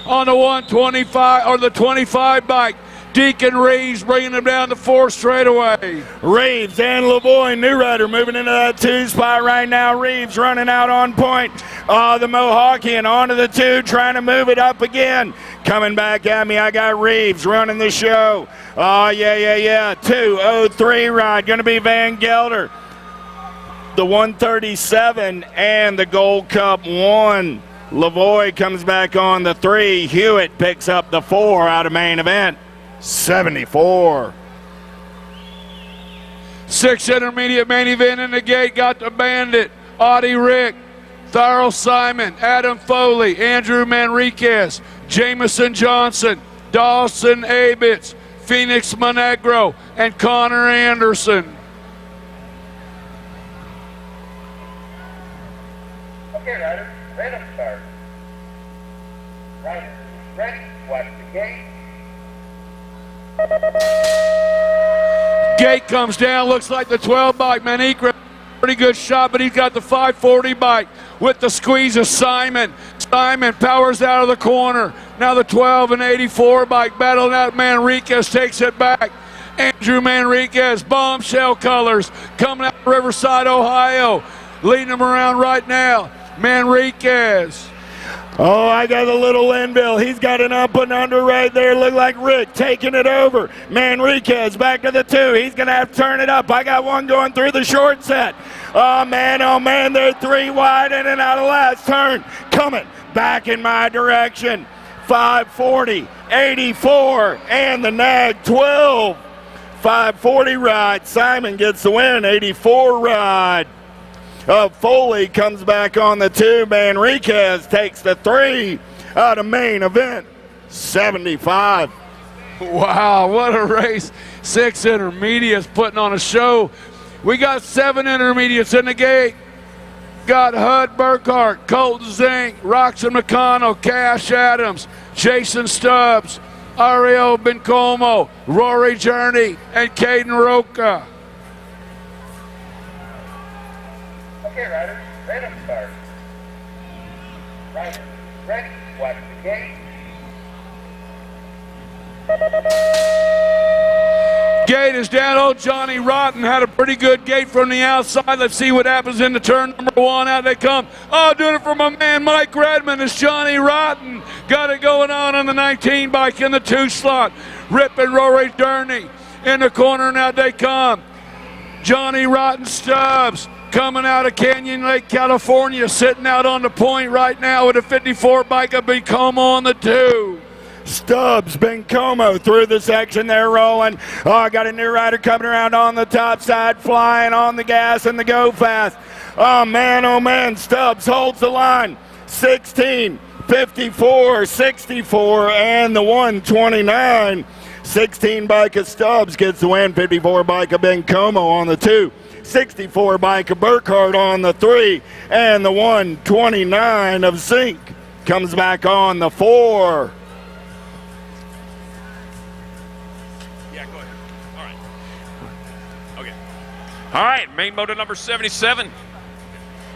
on the 125 or the 25 bike. Deacon Reeves bringing them down the 4 straightaway. Reeves and Lavoie, new rider moving into that 2 spot right now. Reeves running out on point. The Mohawkian onto the 2, trying to move it up again. Coming back at me, I got Reeves running the show. Yeah. 2:03 ride, going to be Van Gelder. the 137 and the Gold Cup 1. Lavoie comes back on the 3. Hewitt picks up the 4 out of main event. 74. 6 intermediate main event in the gate. Got the Bandit, Audie Rick, Tharl Simon, Adam Foley, Andrew Manriquez, Jameson Johnson, Dawson Abitz, Phoenix Monegro, and Connor Anderson. Okay, riders, random start. Riders, ready, watch the gate. Gate comes down, looks like the 12 bike. Manikra, pretty good shot, but he's got the 540 bike with the squeeze of Simon. Simon powers out of the corner. Now the 12 and 84 bike battling out. Manriquez takes it back. Andrew Manriquez, bombshell colors, coming out of Riverside, Ohio. Leading them around right now. Manriquez. Oh, I got a little Linville. He's got an up and under right there. Look like Rick taking it over. Manriquez back to the 2. He's going to have to turn it up. I got one going through the short set. Oh, man, they're 3 wide in and out of last turn. Coming back in my direction. 540, 84, and the nag 12. 540 ride. Simon gets the win. 84 ride. Foley comes back on the 2. Manriquez takes the 3 out of main event. 75. Wow, what a race. 6 intermediates putting on a show. We got 7 intermediates in the gate. Got Hud Burkhart, Colton Zink, Roxon McConnell, Cash Adams, Jason Stubbs, Ariel Bencomo, Rory Journey, and Caden Roca. Okay, riders, random start. Riders, ready, watch the gate. Gate is down. Old Johnny Rotten had a pretty good gate from the outside. Let's see what happens in the turn number 1. Out they come. Oh, doing it for my man Mike Redmond. It's Johnny Rotten. Got it going on the 19 bike in the 2 slot. Rip and Rory Journey in the corner, and out they come. Johnny Rotten Stubbs coming out of Canyon Lake, California, sitting out on the point right now with a 54 bike of Bencomo on the 2. Stubbs, Bencomo through the section there rolling. Oh, I got a new rider coming around on the top side, flying on the gas and the go fast. Oh man, Stubbs holds the line. 16, 54, 64, and the 129. 16 bike of Stubbs gets the win. 54 bike of Bencomo on the 2. 64 bike of Burkhart on the 3. And the 129 of Zink comes back on the 4. All right, main motor number 77.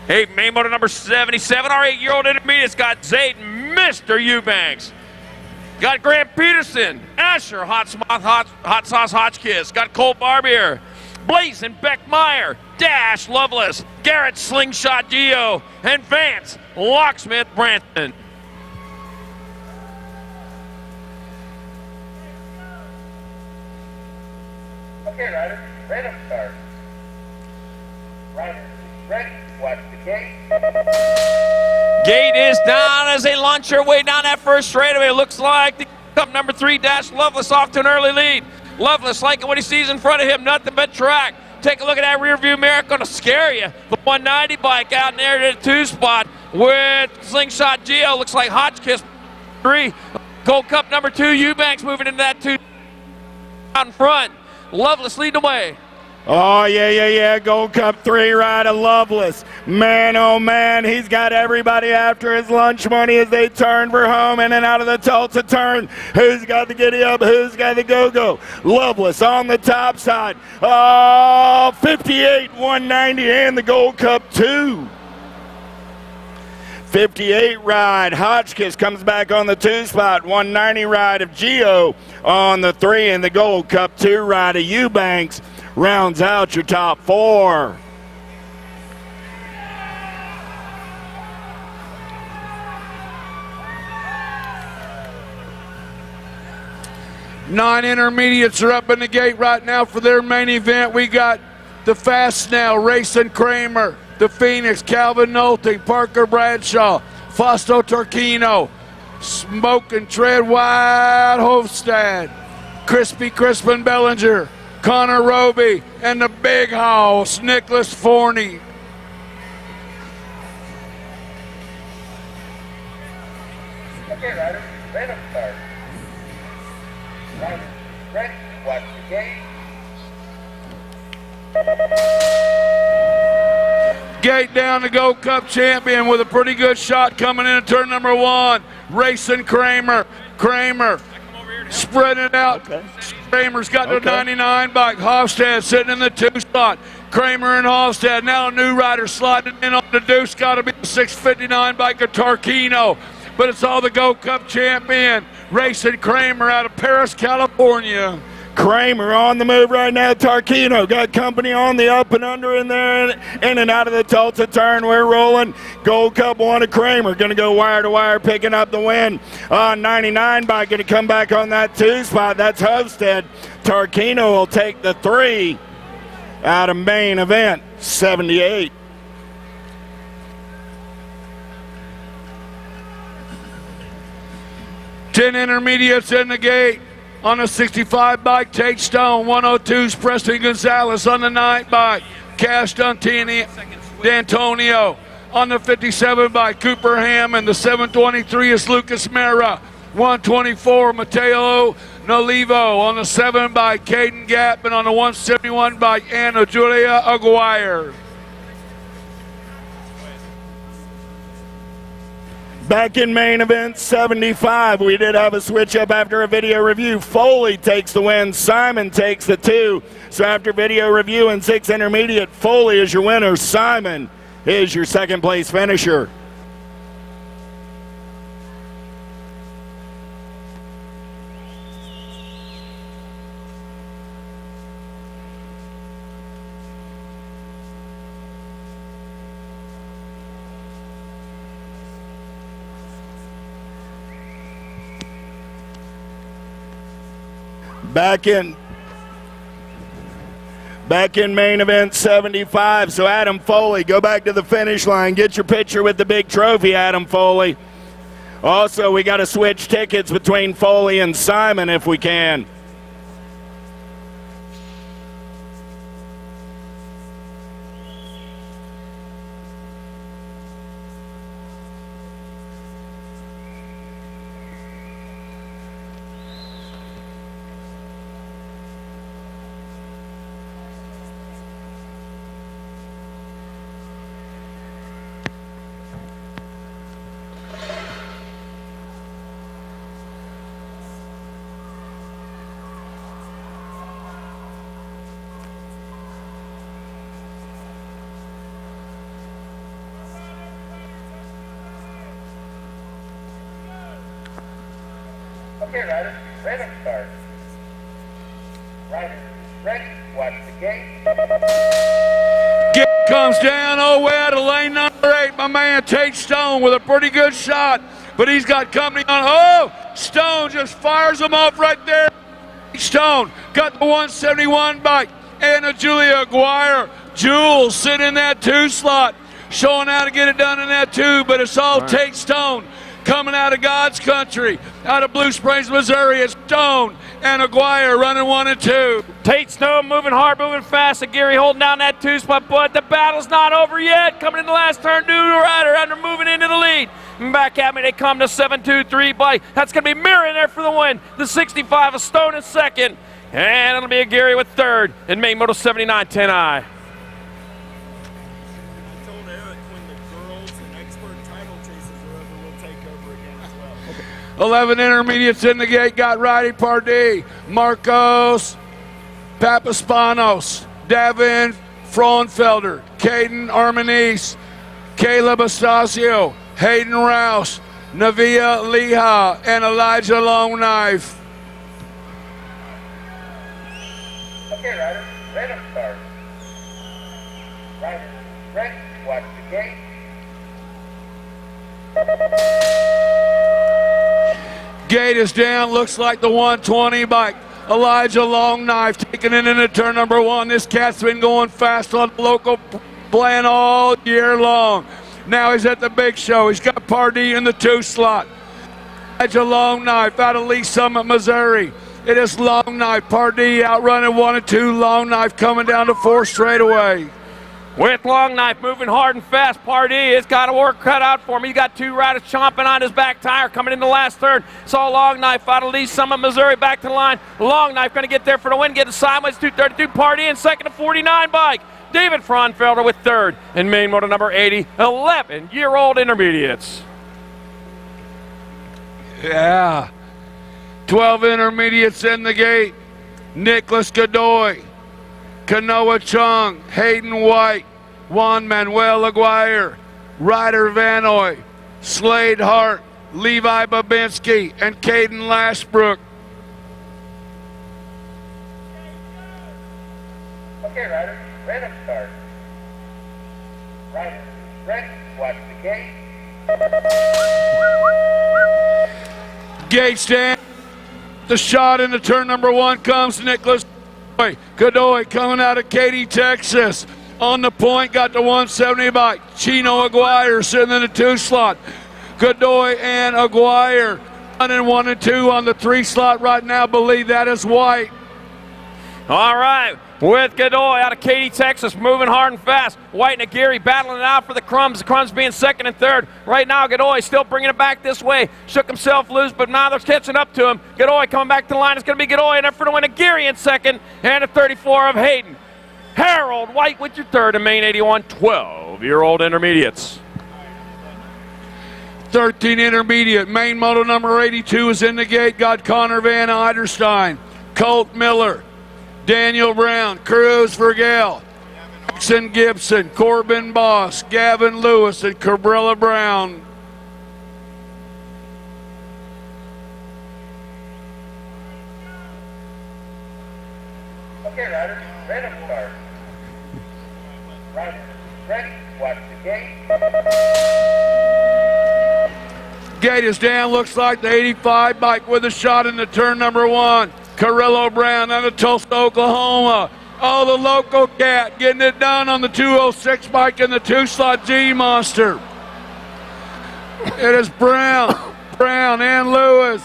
Hey, main motor number 77. Our 8-year-old intermediate's got Zayden, Mr. Eubanks. Got Grant Peterson, Asher, Hot Sauce Hotchkiss. Got Cole Barbier, Blazin' Beckmeyer, Dash Loveless, Garrett Slingshot Geo, and Vance Locksmith Branson. Okay, riders, random start. Riders, ready, watch the gate. Gate is down as they launch their way down that first straightaway. It looks like the Cup number 3, Dash Loveless, off to an early lead. Loveless liking what he sees in front of him, nothing but track. Take a look at that rear view mirror, gonna scare you. The 190 bike out in there to the 2 spot with Slingshot Geo. Looks like Hotchkiss 3. Gold Cup number 2, Eubanks moving into that 2 out in front. Loveless leading the way. Oh, yeah. Gold Cup 3 rider Loveless. Man, oh man, he's got everybody after his lunch money as they turn for home in and out of the Tulsa turn. Who's got the giddy up? Who's got the go-go? Loveless on the top side. Oh, 58, 190, and the Gold Cup 2. 58 ride. Hotchkiss comes back on the 2 spot. 190 ride of Geo on the 3, and the Gold Cup 2 ride of Eubanks rounds out your top 4. Nine intermediates are up in the gate right now for their main event. We got The Fast Snail, Racing Kramer. The Phoenix, Calvin Nolte, Parker Bradshaw, Fausto Turquino. Smoke and Tread Wide, Hofstad. Crispy Crispin Bellinger, Connor Roby, and the Big House, Nicholas Forney. Okay, riders, random start. Riders, ready, watch the gate. Gate down to Gold Cup champion with a pretty good shot coming in turn number 1. Racing Kramer. Kramer spreading it out. Okay. Kramer's got the 99 bike. Hofstad sitting in the 2 spot. Kramer and Hofstad. Now a new rider sliding in on the deuce. Got to be the 659 bike of Tarquino. But it's all the Gold Cup champion. Racing Kramer out of Paris, California. Kramer on the move right now. Tarquino got company on the up and under in there, in and out of the Tulsa turn. We're rolling. Gold Cup 1 of Kramer. Going to go wire to wire, picking up the win. 99 bike going to come back on that 2 spot. That's Hofstad. Tarquino will take the 3 out of main event 78. Ten intermediates in the gate. On the 65 bike, Tate Stone. 102's Preston Gonzalez on the 9 bike. Cash D'Antonio. On the 57 bike, Cooper Hammond. The 723 is Lucas Mera. 124, Mateo Nolivo. On the 7 bike, Caden Gap. And on the 171 bike, Anna Julia Aguirre. Back in main event 75, we did have a switch up after a video review. Foley takes the win, Simon takes the 2. So after video review and 6 intermediate, Foley is your winner, Simon is your second place finisher. Back in main event 75, so Adam Foley, go back to the finish line. Get your picture with the big trophy, Adam Foley. Also, we got to switch tickets between Foley and Simon if we can. Okay, riders, random start. Riders, ready, watch the gate. Gate comes down all the way out of lane number 8. My man Tate Stone with a pretty good shot, but he's got company on. Oh, Stone just fires him off right there. Stone got the 171 bike. Anna Julia Aguirre. Jules sitting in that 2 slot, showing how to get it done in that 2, but it's all Tate Stone. Coming out of God's country, out of Blue Springs, Missouri, it's Stone and Aguirre running 1 and 2. Tate Stone moving hard, moving fast, and Gary holding down that 2 spot, but the battle's not over yet. Coming in the last turn, new rider, and they're moving into the lead. Back at me, they come to 7-2-3 bike. That's going to be Mirror in there for the win. The 65 of Stone in second, and it'll be a Gary with third in main moto 79 10i. 11 intermediates in the gate, got Roddy Pardee, Marcos Papaspanos, Davin Frohnfelder, Caden Armanese, Caleb Astacio, Hayden Rouse, Navia Leha, and Elijah Longknife. Okay, riders, random start. Riders, ready, watch the gate. Gate is down, looks like the 120 bike. Elijah Longknife taking it into turn number 1. This cat's been going fast on the local plan all year long. Now he's at the big show. He's got Pardee in the 2 slot. Elijah Longknife out of Lee Summit, Missouri. It is Longknife. Pardee outrunning 1 and 2. Longknife coming down to 4 straightaway. With Longknife moving hard and fast, Pardee has got a work cut out for him. He's got 2 riders chomping on his back tire coming in the last third. Saw Longknife out of Lee Summit, Missouri, back to the line. Longknife going to get there for the win, getting sideways, 232. Pardee in second, to 49 bike. David Fraunfelder with third. And main motor number 80, 11-year-old intermediates. Yeah. 12 intermediates in the gate. Nicholas Godoy, Kanoa Chung, Hayden White, Juan Manuel Aguirre, Ryder Vanoy, Slade Hart, Levi Babinski, and Caden Lashbrook. Okay, Ryder, random start. Ryder, ready, watch the gate. Gate stand. The shot into turn number 1 comes Nicholas Godoy coming out of Katy, Texas. On the point, got the 170 by Chino Aguirre sitting in the 2 slot. Godoy and Aguirre running 1 and 2 on the 3 slot right now. Believe that is White. All right, with Godoy out of Katy, Texas, moving hard and fast. White and Aguirre battling it out for the Crumbs. The Crumbs being second and third. Right now, Godoy still bringing it back this way. Shook himself loose, but now they're catching up to him. Godoy coming back to the line. It's going to be Godoy in there for the win. Aguirre in second, and a 34 of Hayden. Harold White with your third in main 81, 12-year-old intermediates. 13 intermediate. Main moto number 82 is in the gate. Got Connor Van Eiderstein, Colt Miller, Daniel Brown, Cruz Vergel, Jackson Gibson, Corbin Boss, Gavin Lewis, and Cabrilla Brown. Okay, Ryder, random start. Ryder, ready, watch the gate. Gate is down, looks like the 85 bike with a shot into turn number 1. Carrillo Brown out of Tulsa, Oklahoma. Oh, the local cat getting it done on the 206 bike in the 2 slot G Monster. It is Brown and Lewis.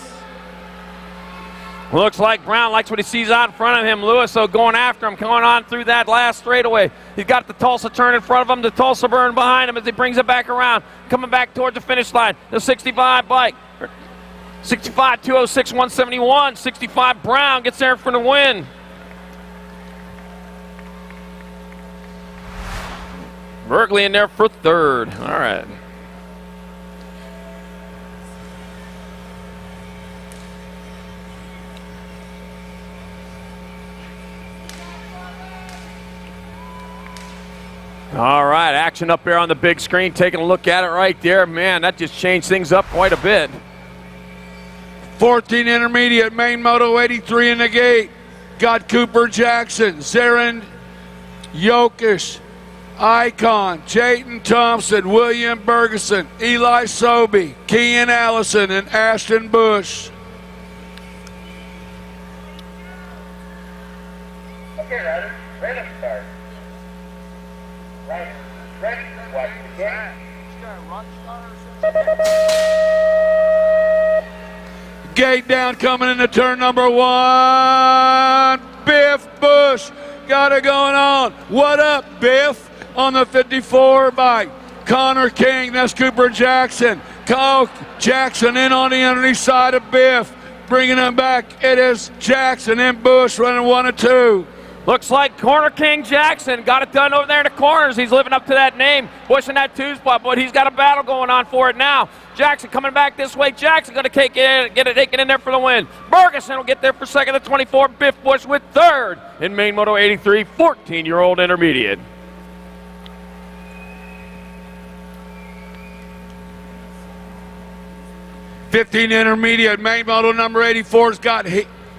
Looks like Brown likes what he sees out in front of him. Lewis, though, going after him, going on through that last straightaway. He's got the Tulsa turn in front of him, the Tulsa burn behind him as he brings it back around, coming back towards the finish line. The 65 bike. 65, 206, 171. 65 Brown gets there for the win. Berkeley in there for third. All right. All right, action up there on the big screen. Taking a look at it right there. Man, that just changed things up quite a bit. 14 intermediate, main moto 83 in the gate. Got Cooper Jackson, Zarin Yokish, Icon, Jayton Thompson, William Bergeson, Eli Sobey, Kean Allison, and Ashton Bush. Okay, Ryder, random start. Ryder, ready, watch the gate. Gate down, coming into turn number 1. Biff Bush got it going on. What up, Biff? On the 54 bike. Connor King, that's Cooper Jackson. Kyle Jackson in on the underneath side of Biff. Bringing him back, it is Jackson and Bush running 1 and 2. Looks like Corner King Jackson got it done over there in the corners. He's living up to that name, pushing that 2 spot, but he's got a battle going on for it now. Jackson coming back this way. Jackson going to take it in there for the win. Bergeson will get there for second at 24. Biff Bush with third in main moto 83, 14-year-old intermediate. '15 intermediate, main moto number 84's got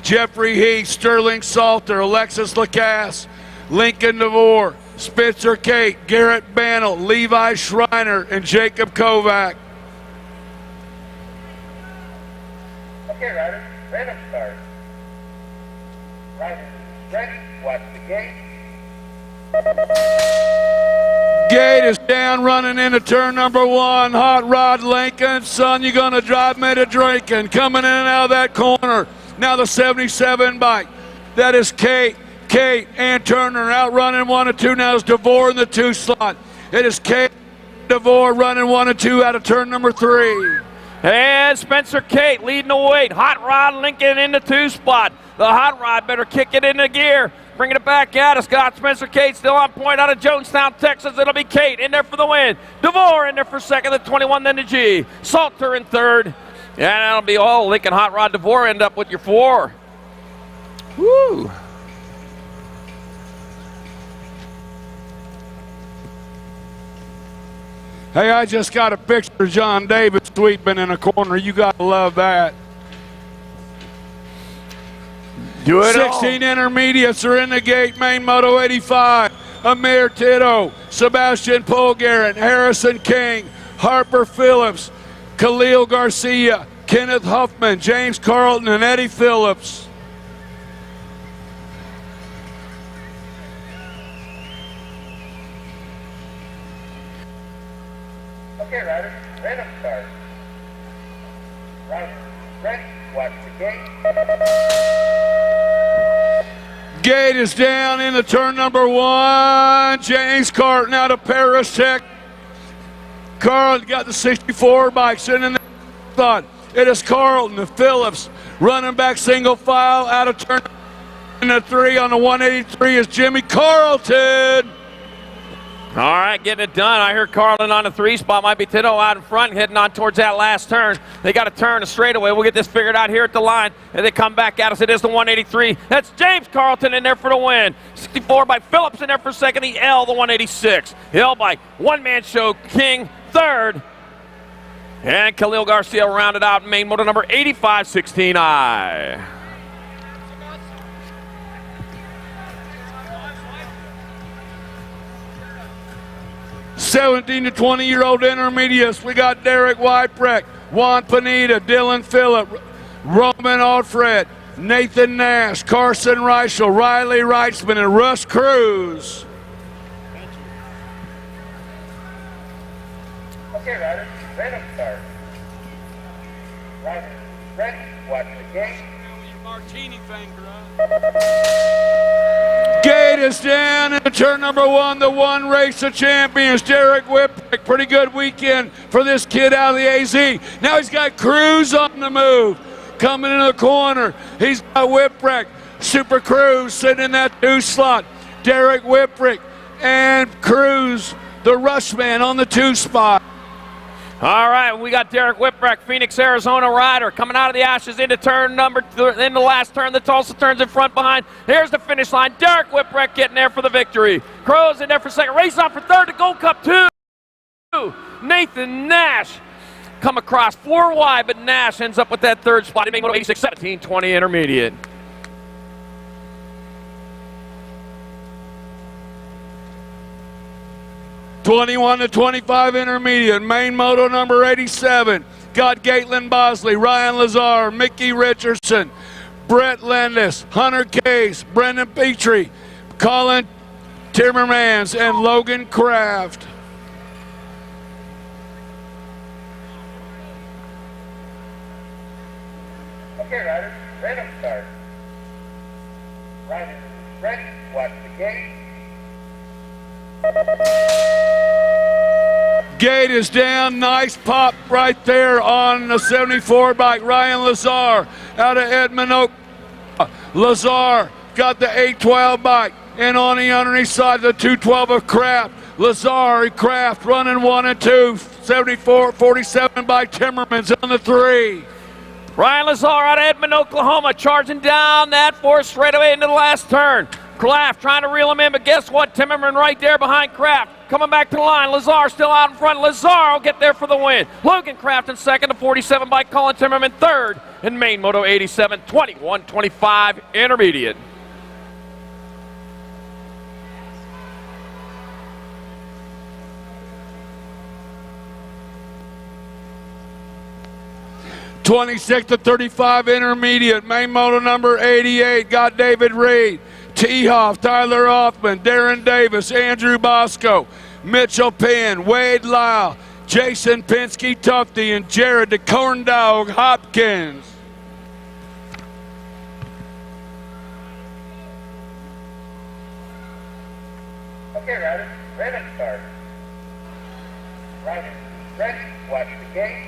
Jeffrey Heath, Sterling Salter, Alexis Lacasse, Lincoln DeVore, Spitzer Kate, Garrett Bannell, Levi Schreiner, and Jacob Kovac. Okay, Ryder, random start. ready, watch the gate. Gate is down, running into turn number 1. Hot Rod Lincoln, son, you're going to drive me to drinking. Coming in and out of that corner. Now the 77 bike. That is Kate and Turner outrunning 1 and 2. Now is DeVore in the 2 slot. It is Kate DeVore running 1 and 2 out of turn number 3. And Spencer Kate leading the weight. Hot Rod Lincoln in the 2 spot. The Hot Rod better kick it into gear. Bringing it back out. It's got Spencer Kate still on point out of Jonestown, Texas. It'll be Kate in there for the win. DeVore in there for second, the 21, then the G. Salter in third. And that'll be all. Lincoln, Hot Rod, DeVore end up with your 4. Woo. Hey, I just got a picture of John David sweeping in a corner. You got to love that. Do it 16 intermediates are in the gate. Main Moto 85. Amir Tito, Sebastian Polgaren, Harrison King, Harper Phillips, Khalil Garcia, Kenneth Huffman, James Carlton, and Eddie Phillips. Okay, riders, random start. Riders, ready, watch the gate. Gate is down into turn number 1. James Carlton out of Paris Tech. Carlton got the 64 bike sitting in the spot. It is Carlton, the Phillips, running back single file out of turn number 3 on the 183 is Jimmy Carlton. All right, getting it done. I hear Carlin on the 3 spot. Might be Tito out in front, heading on towards that last turn. They got to turn a straightaway. We'll get this figured out here at the line. And they come back at us. It is the 183. That's James Carlton in there for the win. 64 by Phillips in there for second. The L, the 186. L by one-man show, King, third. And Khalil Garcia rounded out main motor number 85, 16I. 17 to 20-year-old intermediates. We got Derek Wypreck, Juan Pineda, Dylan Phillip, Roman Alfred, Nathan Nash, Carson Reichel, Riley Reitzman, and Russ Cruz. Okay, riders, random start. Riders, ready, watch the gate. Gate is down in turn number 1, the one race of champions, Derek Whipwreck. Pretty good weekend for this kid out of the AZ. Now he's got Cruz on the move. Coming into the corner, he's got Whipwreck, Super Cruz sitting in that 2 slot. Derek Whipwreck and Cruz, the Rushman, on the 2 spot. All right, we got Derek Whipwreck, Phoenix, Arizona rider, coming out of the ashes into turn number, in the last turn. The Tulsa turns in front behind. Here's the finish line. Derek Whipwreck getting there for the victory. Crow's in there for second. Race on for third to Gold Cup 2. Nathan Nash come across 4 wide, but Nash ends up with that 3rd spot. He made 86, 17, 20 intermediate. '21 to 25 intermediate, main moto number 87. Got Gatelyn Bosley, Ryan Lazar, Mickey Richardson, Brett Landis, Hunter Case, Brendan Petrie, Colin Timmermans, and Logan Kraft. Okay, riders, random start. Riders, ready, watch the gate. Gate is down. Nice pop right there on the 74 bike. Ryan Lazar out of Edmond, Oklahoma. Lazar got the 812 bike. And on the underneath side, the 212 of Kraft. Lazar and Kraft running 1 and 2. 74, 47 by Timmermans on the 3. Ryan Lazar out of Edmond, Oklahoma, charging down that 4 straight away into the last turn. Kraft trying to reel him in, but guess what? Timmerman right there behind Kraft. Coming back to the line. Lazar still out in front. Lazar will get there for the win. Logan Kraft in second, the 47 by Colin Timmerman third. In main moto 87, 21-25 intermediate. '26 to 35 intermediate. Main moto number 88 got David Reed. T. Hoff, Tyler Hoffman, Darren Davis, Andrew Bosco, Mitchell Penn, Wade Lyle, Jason Penske Tufty, and Jared the Corn Dog Hopkins. Okay, riders, ready to start. Riders, ready, watch the gate.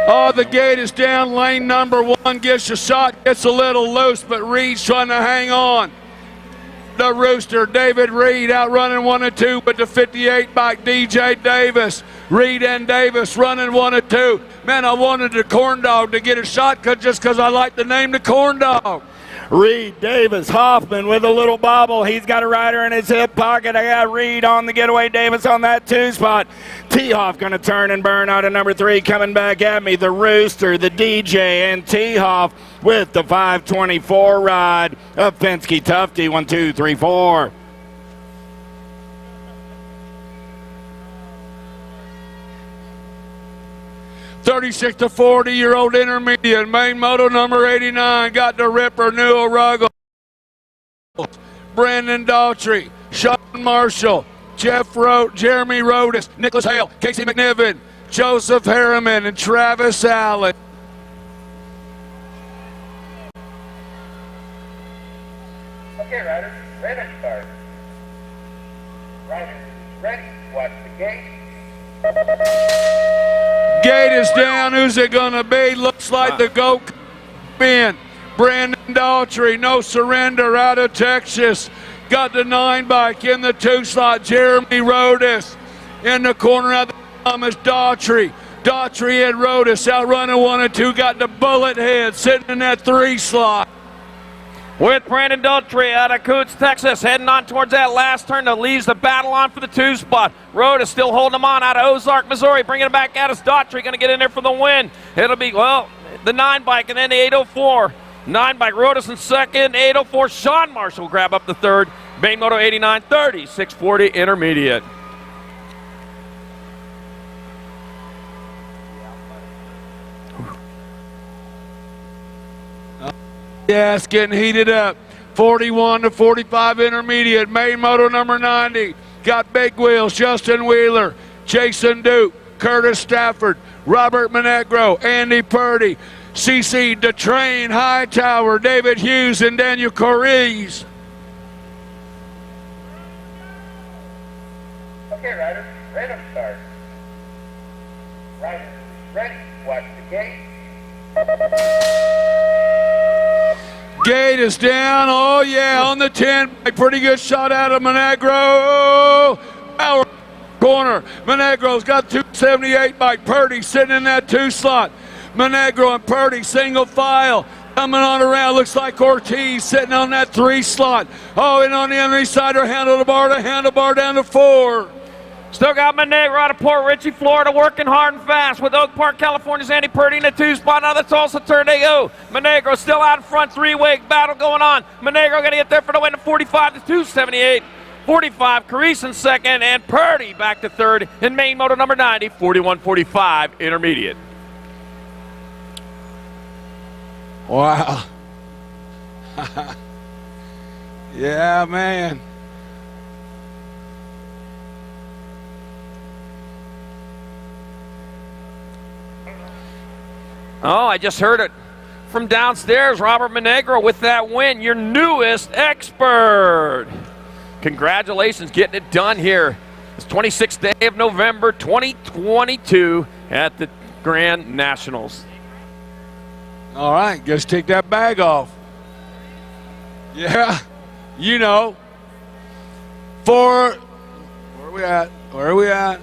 Oh, the gate is down. Lane number 1 gets a shot, gets a little loose, but Reed's trying to hang on. The Rooster, David Reed, outrunning 1 and 2, but the 58 bike, DJ Davis. Reed and Davis running 1 and 2. Man, I wanted the Corn Dog to get a shot just because I like the name the Corn Dog. Reed, Davis, Hoffman with a little bobble. He's got a rider in his hip pocket. I got Reed on the getaway, Davis on that 2 spot. T-Hoff going to turn and burn out of number 3. Coming back at me, the Rooster, the DJ, and T-Hoff with the 524 ride of Penske Tufty. 1, 2, 3, 4. '36 to 40-year-old intermediate, main moto number 89, got the Ripper, Newell Ruggles, Brandon Daughtry, Sean Marshall, Jeremy Rodis, Nicholas Hale, Casey McNiven, Joseph Harriman, and Travis Allen. Okay, riders, ready to start. Riders, ready, watch the gate. Gate is down. Who's it going to be? Looks like the GOAT in. Brandon Daughtry, no surrender out of Texas. Got the 9 bike in the 2 slot. Jeremy Rodis in the corner of the Thomas Daughtry. Daughtry and Rodis outrunning 1 and 2. Got the bullet head sitting in that 3 slot. With Brandon Daughtry out of Coots, Texas, heading on towards that last turn that leaves the battle on for the 2 spot. Rhoda still holding him on out of Ozark, Missouri, bringing it back at us. Daughtry going to get in there for the win. It'll be, well, the 9 bike and then the 804. 9 bike, Rhodes in second, 804. Sean Marshall grab up the 3rd. Main Moto 89, 30, 640 intermediate. Yeah, it's getting heated up. 41 to 45 intermediate. Main moto number 90. Got big wheels. Justin Wheeler, Jason Duke, Curtis Stafford, Robert Monegro, Andy Purdy, CC DeTrain, Hightower, David Hughes, and Daniel Correes. Okay, riders, ready to start. Riders, ready, watch the gate. Gate is down. Oh, yeah, on the 10. A pretty good shot out of Monegro. Power corner. Monegro's got 278 bike. Purdy sitting in that 2 slot. Monegro and Purdy single file. Coming on around, looks like Ortiz sitting on that 3 slot. Oh, and on the other side, her handlebar down to 4. Still got Monegro out of Port Richey, Florida, working hard and fast with Oak Park, California's Andy Purdy in the 2 spot. Now the Tulsa turn they go. Monegro still out in front, 3-way battle going on. Monegro going to get there for the win to 45 to 278. 45, Carice in second, and Purdy back to 3rd in main moto number 90, 41-45 intermediate. Wow. Yeah, man. Oh, I just heard it from downstairs. Robert Monegro with that win, your newest expert. Congratulations, getting it done here. It's 26th day of November, 2022 at the Grand Nationals. All right, just take that bag off. Yeah, you know. Where are we at? Where are we at?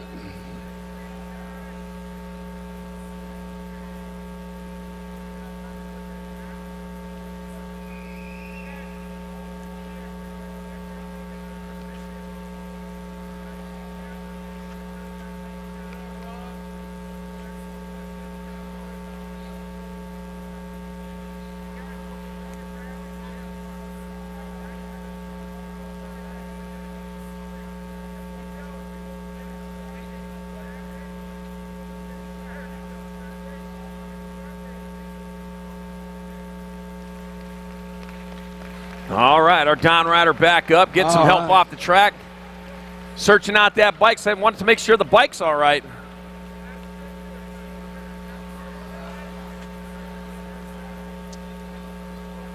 All right, our Don rider back up, getting some help off the track. Searching out that bike, so I wanted to make sure the bike's all right.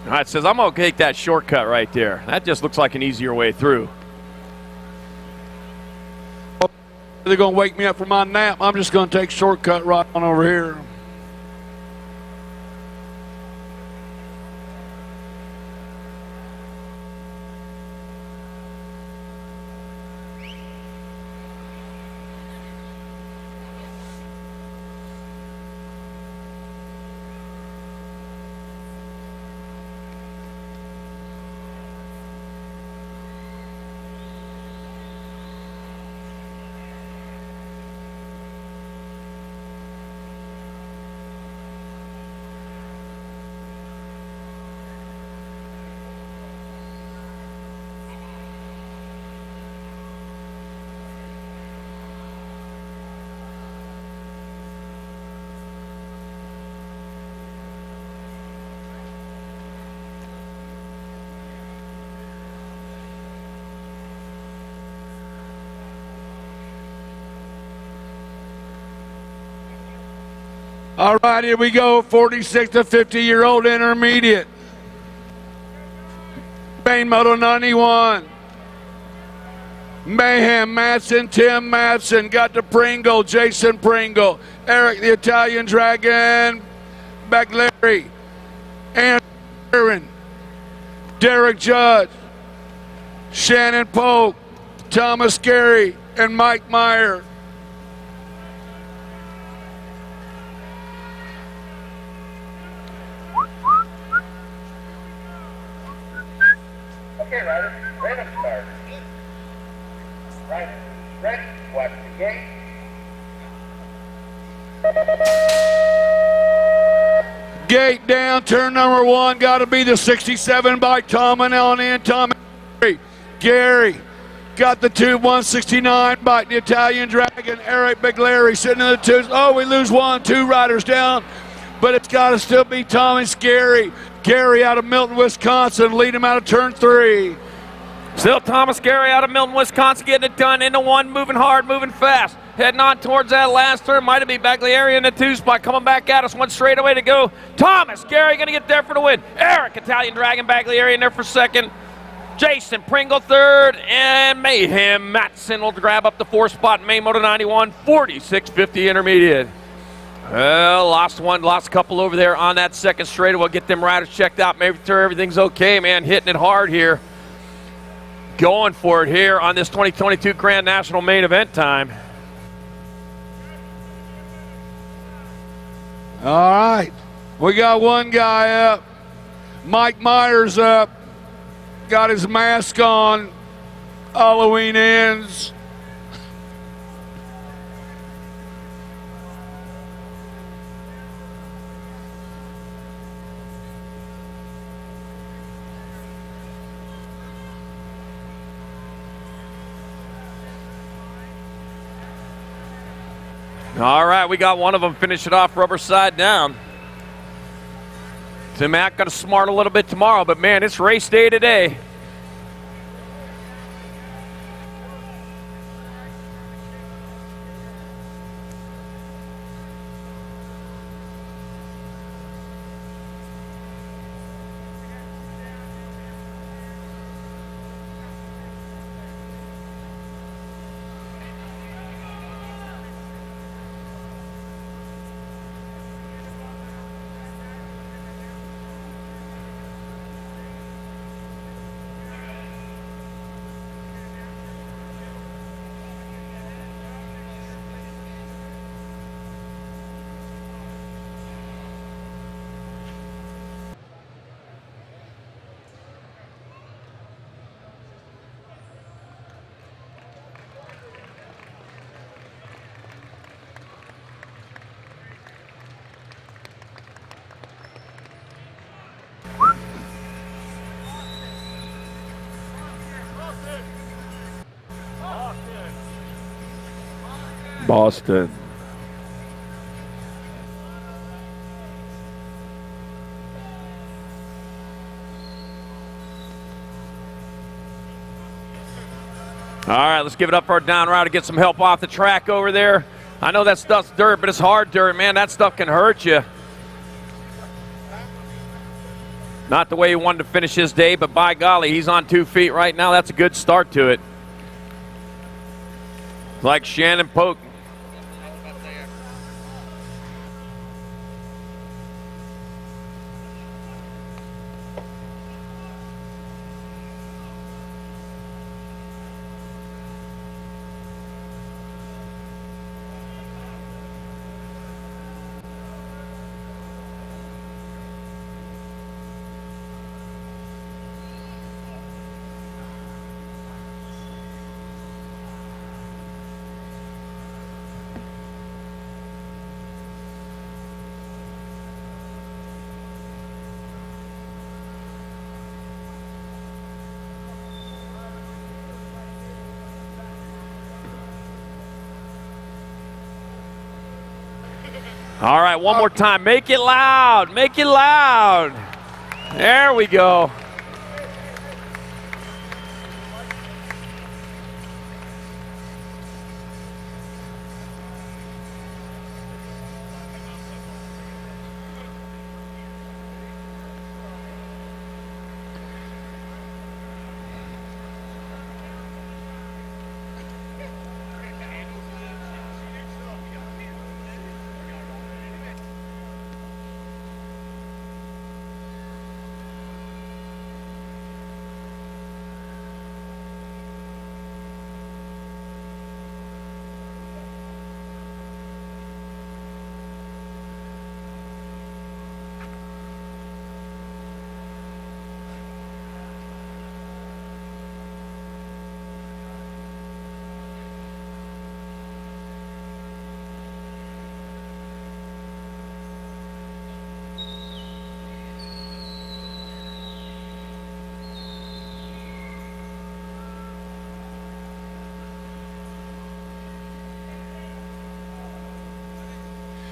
All right, says I'm going to take that shortcut right there. That just looks like an easier way through. They're going to wake me up from my nap. I'm just going to take shortcut right on over here. All right, here we go. 46 to 50-year-old intermediate. Main Moto 91. Mayhem Madsen, Tim Madsen. Got the Pringle, Jason Pringle. Eric the Italian Dragon. Baglieri. And Aaron. Derek Judd. Shannon Polk. Thomas Gary. And Mike Meyer. Okay, riders, random start. Riders, ready, watch the gate. Gate down, turn number 1, got to be the 67 by Tom and Ellen and Tom Gary. Got the 169 by the Italian Dragon, Eric Baglieri sitting in the 2s. Oh, we lose 1, 2 riders down, but it's got to still be Thomas Gary. Gary out of Milton, Wisconsin, lead him out of turn 3. Still Thomas Gary out of Milton, Wisconsin, getting it done into 1, moving hard, moving fast. Heading on towards that last turn. Might be Baglieri in the 2 spot, coming back at us. 1 straightaway to go. Thomas Gary going to get there for the win. Eric, Italian Dragon, Baglieri in there for 2nd. Jason Pringle 3rd. And Mayhem Madsen will grab up the 4th spot in Main Moto 91. 46.50 intermediate. Well, lost a couple over there on that 2nd straight. We'll get them riders checked out, make sure everything's okay, man. Hitting it hard here. Going for it here on this 2022 Grand National main event time. All right. We got one guy up. Mike Myers up. Got his mask on. Halloween ends. All right, we got one of them finish it off rubber side down. Tim Mack got to smart a little bit tomorrow, but man, it's race day today. Boston. All right, let's give it up for our down rider. Get some help off the track over there. I know that stuff's dirt, but it's hard dirt, man. That stuff can hurt you. Not the way he wanted to finish his day, but by golly, he's on 2 feet right now. That's a good start to it. Like Shannon Polk. All right, one more time. Make it loud. Make it loud. There we go.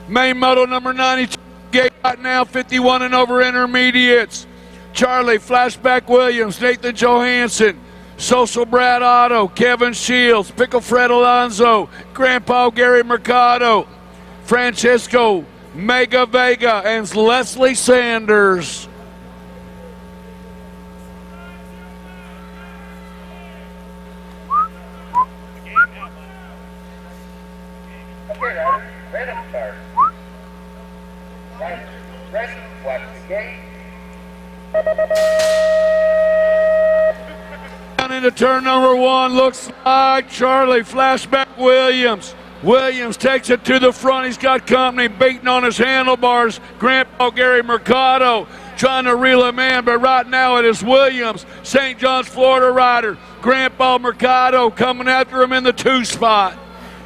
Main moto number 92, gate right now, 51 and over intermediates. Charlie, Flashback Williams, Nathan Johansson, Social Brad Otto, Kevin Shields, Pickle Fred Alonso, Grandpa Gary Mercado, Francisco Mega Vega, and Leslie Sanders. Okay, riders, random start. Riders, ready, watch the gate. Down into turn number 1, looks like Charlie, Flashback Williams. Williams takes it to the front. He's got company beating on his handlebars. Grandpa Gary Mercado trying to reel him in, but right now it is Williams, St. John's, Florida rider. Grandpa Mercado coming after him in the 2 spot.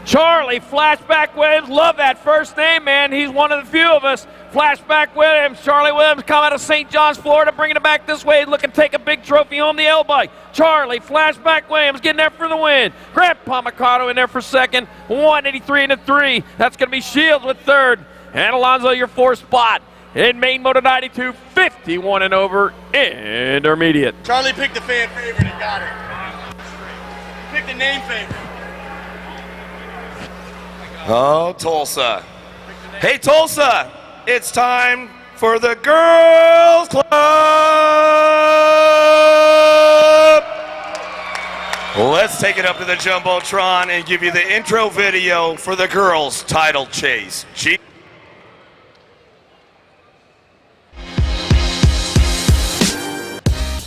Charlie, Flashback Williams, love that first name, man. He's one of the few of us. Flashback Williams, Charlie Williams, come out of St. John's, Florida, bringing it back this way, looking to take a big trophy home the L-bike. Charlie, Flashback Williams, getting there for the win. Grandpa Mercado in there for second, 183 into 3. That's going to be Shields with third. And Alonso, your 4th spot. In main moto 92, 51 and over, intermediate. Charlie picked the fan favorite and got it. Picked the name favorite. Oh, Tulsa. Hey, Tulsa, it's time for the Girls Club. Let's take it up to the Jumbotron and give you the intro video for the girls' title chase.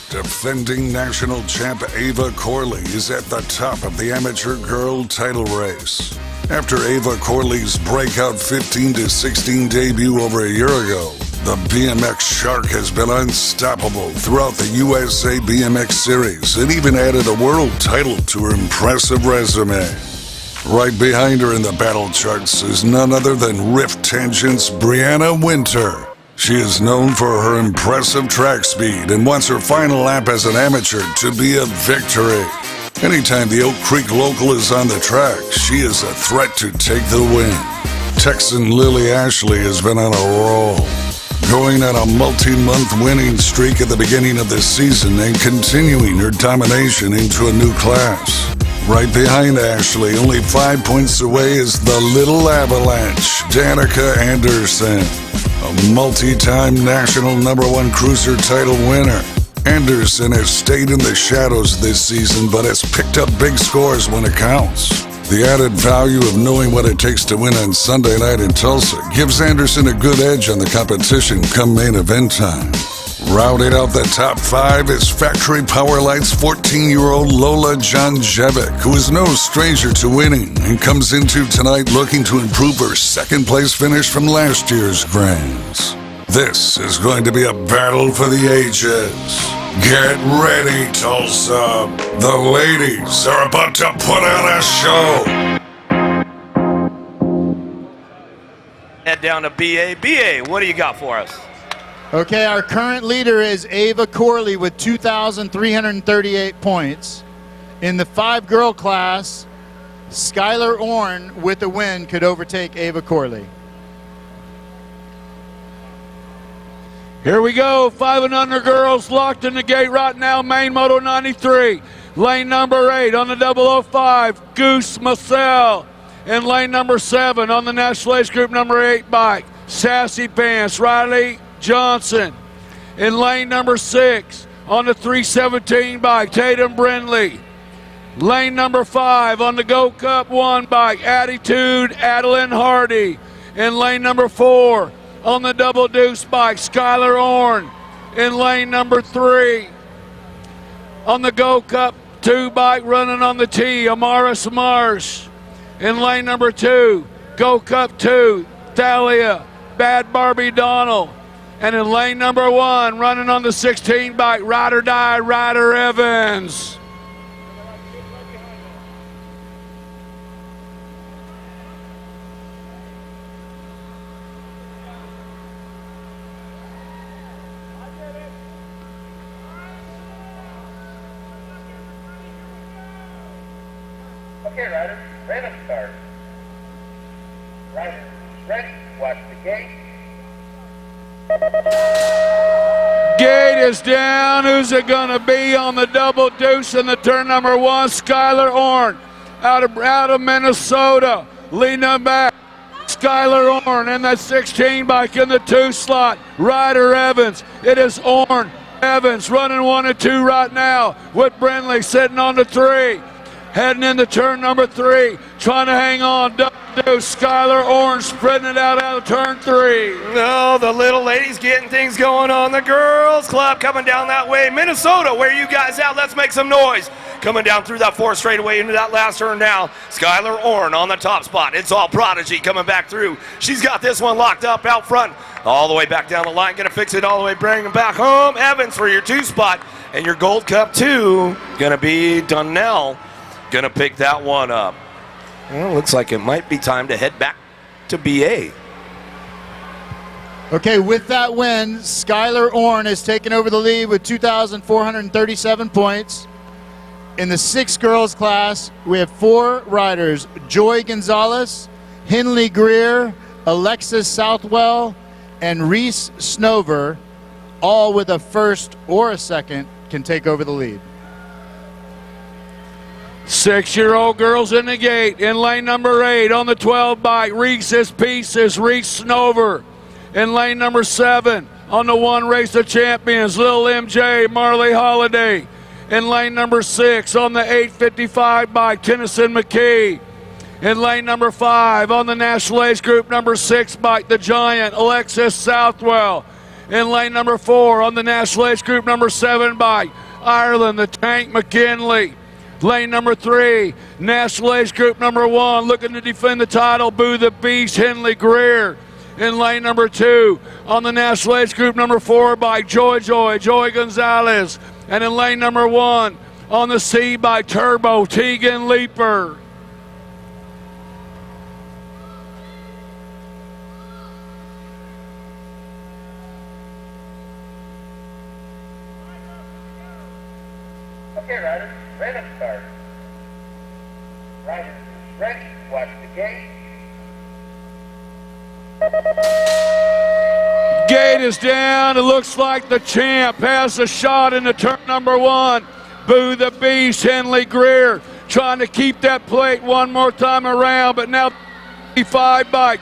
Defending national champ Ava Corley is at the top of the amateur girl title race. After Ava Corley's breakout 15-16 debut over a year ago, the BMX Shark has been unstoppable throughout the USA BMX Series and even added a world title to her impressive resume. Right behind her in the battle charts is none other than Rift Tangent's Brianna Winter. She is known for her impressive track speed and wants her final lap as an amateur to be a victory. Anytime the Oak Creek local is on the track, she is a threat to take the win. Texan Lily Ashley has been on a roll, going on a multi-month winning streak at the beginning of the season and continuing her domination into a new class. Right behind Ashley, only 5 points away, is the Little Avalanche, Danica Anderson, a multi-time national #1 cruiser title winner. Anderson has stayed in the shadows this season, but has picked up big scores when it counts. The added value of knowing what it takes to win on Sunday night in Tulsa gives Anderson a good edge on the competition come main event time. Rounding out the top 5 is Factory Power Light's 14-year-old Lola Janjevic, who is no stranger to winning and comes into tonight looking to improve her second-place finish from last year's Grands. This is going to be a battle for the ages. Get ready, Tulsa. The ladies are about to put on a show. Head down to BA. BA, what do you got for us? Okay, our current leader is Ava Corley with 2,338 points. In the 5-girl class, Skylar Orn with a win could overtake Ava Corley. Here we go, 5 and under girls locked in the gate right now, main moto 93. Lane number 8 on the 005, Goose Marcel. In lane number 7 on the National Age Group number 8 bike, Sassy Pants, Riley Johnson. In lane number 6 on the 317 bike, Tatum Brindley. Lane number 5 on the Go Cup 1 bike, Attitude Adeline Hardy. In lane number 4 on the Double Deuce bike, Skylar Orn. In lane number 3 on the Go Cup 2 bike, running on the T, Amaris Marsh. In lane number 2, Go Cup 2, Thalia, Bad Barbie Donnell. And in lane number 1, running on the 16 bike, Ride or Die, Ryder Evans. Okay, riders, random start. Riders, ready, watch the gate. Gate is down. Who's it going to be on the Double Deuce in the turn number 1? Skylar Orn out of Minnesota. Leading back, Skylar Orn in that 16 bike in the 2 slot. Ryder Evans. It is Orn. Evans running 1 and 2 right now with Brindley sitting on the 3. Heading into turn number 3, trying to hang on. Deuce, Skylar Orn sprinting it out of turn 3. No, the little ladies getting things going on. The girls club coming down that way. Minnesota, where are you guys at? Let's make some noise. Coming down through that 4 straightaway into that last turn now. Skylar Orn on the top spot. It's all Prodigy coming back through. She's got this one locked up out front. All the way back down the line. Gonna fix it all the way, bring them back home. Evans for your 2 spot. And your Gold Cup 2, gonna be Donnell. Gonna pick that one up. Well, looks like it might be time to head back to BA. Okay, with that win, Skylar Orn has taken over the lead with 2,437 points. In the 6 girls class, we have 4 riders: Joy Gonzalez, Hinley Greer, Alexis Southwell, and Reese Snover, all with a first or a second, can take over the lead. 6-year-old girls in the gate. In lane number 8 on the 12 bike, Reese's Pieces, Reese Snover. In lane number 7 on the 1 Race of Champions, Lil MJ, Marley Holiday. In lane number 6 on the 855 bike, Tennyson McKee. In lane number 5 on the National Age Group number 6 bike, the Giant, Alexis Southwell. In lane number 4 on the National Age Group number 7 bike, Ireland, the Tank McKinley. Lane number 3, National Age Group number 1, looking to defend the title, Boo the Beast, Henley Greer. In lane number 2, on the National Age Group number 4 bike, Joy Gonzalez. And in lane number 1, on the C bike, Turbo, Tegan Leeper. Okay, riders, random start. Riders, ready, watch the gate. Gate is down. It looks like the champ has a shot in the turn number 1. Boo the Beast, Henley Greer. trying to keep that plate one more time around, but now 5 bike.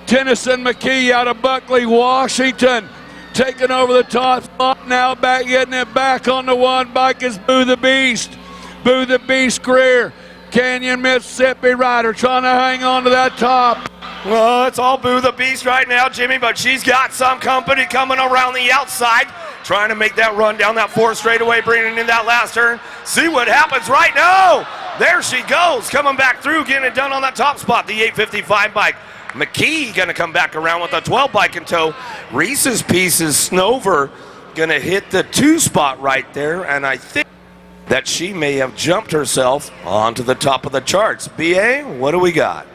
Tennyson McKee out of Buckley, Washington, taking over the top spot. Now back, getting it back on the 1 bike is Boo the Beast. Boo the Beast Greer, Canyon, Mississippi rider, trying to hang on to that top. Well, it's all Boo the Beast right now, Jimmy, but she's got some company coming around the outside, trying to make that run down that 4th straightaway, bringing in that last turn. See what happens right now. There she goes, coming back through, getting it done on that top spot, the 855 bike. McKee going to come back around with a 12 bike in tow. Reese's Pieces Snover going to hit the 2 spot right there, and I think that she may have jumped herself onto the top of the charts. BA, what do we got?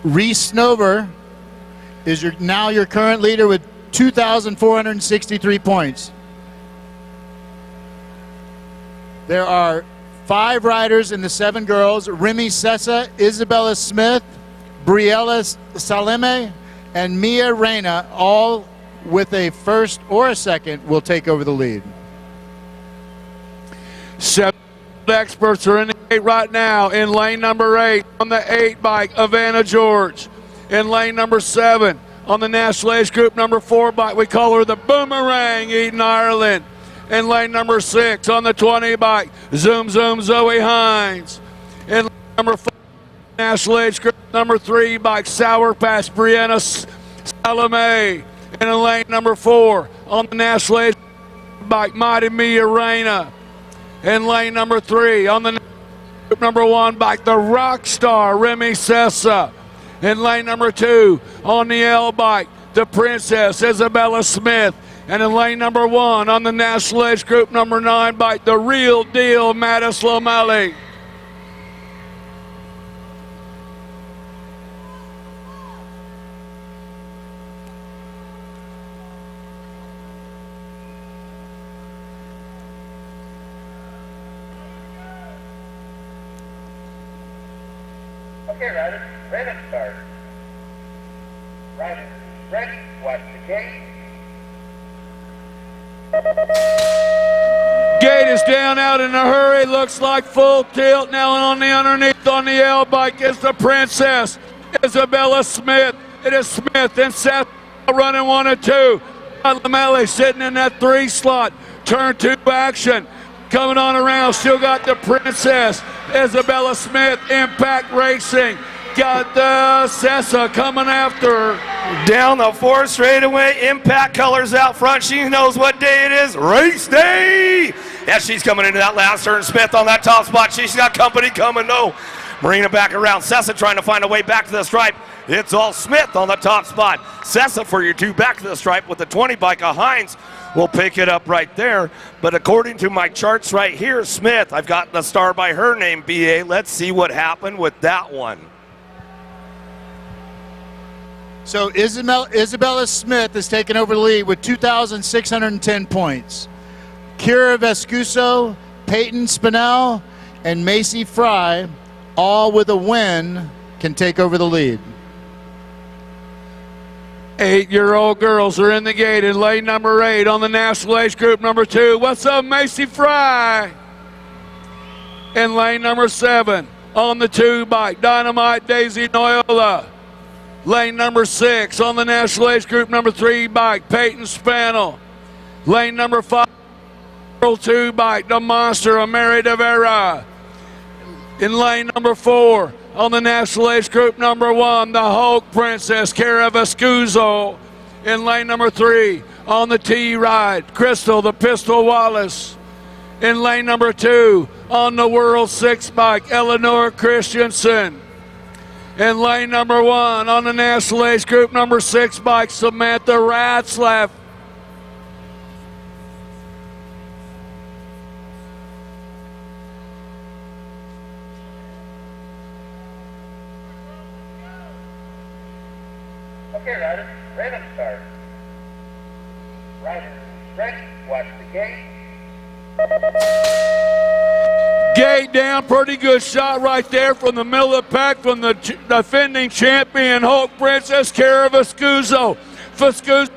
Reese Snover is now your current leader with 2,463 points. There are 5 riders in the 7 girls: Remy Sessa, Isabella Smith, Briella Saleme, and Mia Reyna, all with a first or a second, will take over the lead. 7 experts are in the gate right now. In lane number 8 on the 8 bike, Havana George. In lane number 7 on the National Age Group number 4 bike, we call her the Boomerang, Eden Ireland. In lane number 6 on the 20 bike, Zoom Zoom Zoe Hines. In lane number 4, National Age Group number 3 bike, Sour Patch, Brianna Salome. And in lane number 4 on the National Age Group bike, Mighty Mia Reyna. In lane number 3 on the group number 1 bike, the rock star Remy Sessa. In lane number 2 on the L bike, the Princess Isabella Smith. And in lane number 1 on the National Age Group number 9 bike, the real deal Mattis Lomeli. Okay, riders, ready to start. Riders, ready, watch the gate. Gate is down out in a hurry, looks like full tilt. Now on the underneath on the L bike is the Princess Isabella Smith. It is Smith and Seth running 1 and 2. Lomeli sitting in that 3 slot. Turn 2 action. Coming on around, still got the Princess Isabella Smith, Impact Racing. Got the Sessa coming after her. Down the 4th straightaway, Impact colors out front. She knows what day it is. Race day! As she's coming into that last turn, Smith on that top spot. She's got company coming, no. Bringing it back around. Sessa trying to find a way back to the stripe. It's all Smith on the top spot. Sessa for your 2 back to the stripe with the 20 bike of Hines. Will pick it up right there. But according to my charts right here, Smith, I've got the star by her name, BA. Let's see what happened with that one. So Isabella Smith has taken over the lead with 2,610 points. Kira Vescuso, Peyton Spinell, and Macy Fry, all with a win, can take over the lead. 8-year-old girls are in the gate in lane number 8 on the National Age Group number 2. What's up, Macy Fry? In lane number 7 on the 2 bike, Dynamite Daisy Noyola. Lane number 6 on the National Age Group number 3 bike, Peyton Spannel. Lane number 5, 2 bike, the Monster, Mary De Vera. In lane number 4 on the National Age Group number 1, the Hulk Princess, Cara Vescuso. In lane number 3 on the T ride, Crystal, the Pistol Wallace. In lane number 2 on the World 6 bike, Eleanor Christensen. In lane number 1 on the National Age Group number 6 bike, Samantha Ratzlaff. Okay, riders, ready to start. Riders, ready, watch the gate. Gate down, pretty good shot right there from the middle of the pack from the defending champion, Hulk Princess, Kara Vescuso. Vescuso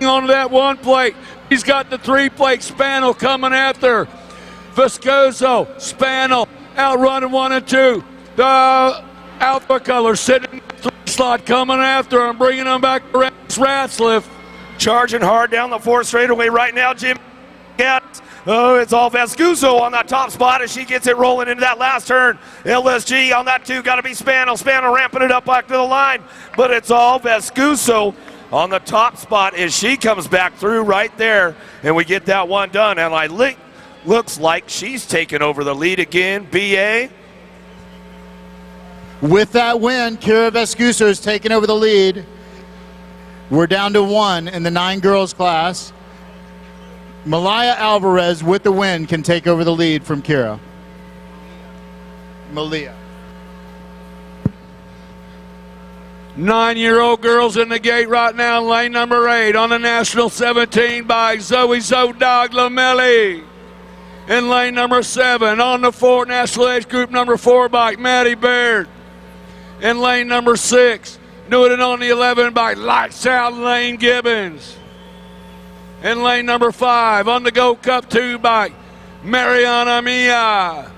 on that one plate. He's got the 3-plate. Spanel coming after. Vescuso, Spanel, outrunning 1 and 2. The Alpha Color sitting in the 3 slot coming after him, bringing him back to Ratzliff. Charging hard down the 4th straightaway right now, Jim. Oh, it's all Vescuso on that top spot as she gets it rolling into that last turn. LSG on that 2, got to be Spanel. Spanel ramping it up back to the line, but it's all Vescuso on the top spot as she comes back through right there, and we get that one done. And looks like she's taking over the lead again, BA. With that win, Kara Vescuso has taken over the lead. We're down to 1 in the 9 girls class. Malaya Alvarez with the win can take over the lead from Kira. Malia. 9-year-old girls in the gate right now, lane number 8 on the National 17 by Zoe Zodog Lamelli. In lane number 7 on the 4 National Age Group number 4 bike, Maddie Baird. In lane number 6, doing it on the 11 bike, Lights Out Lane Gibbons. In lane number 5 on the Gold Cup 2 bike, Mariana Mia.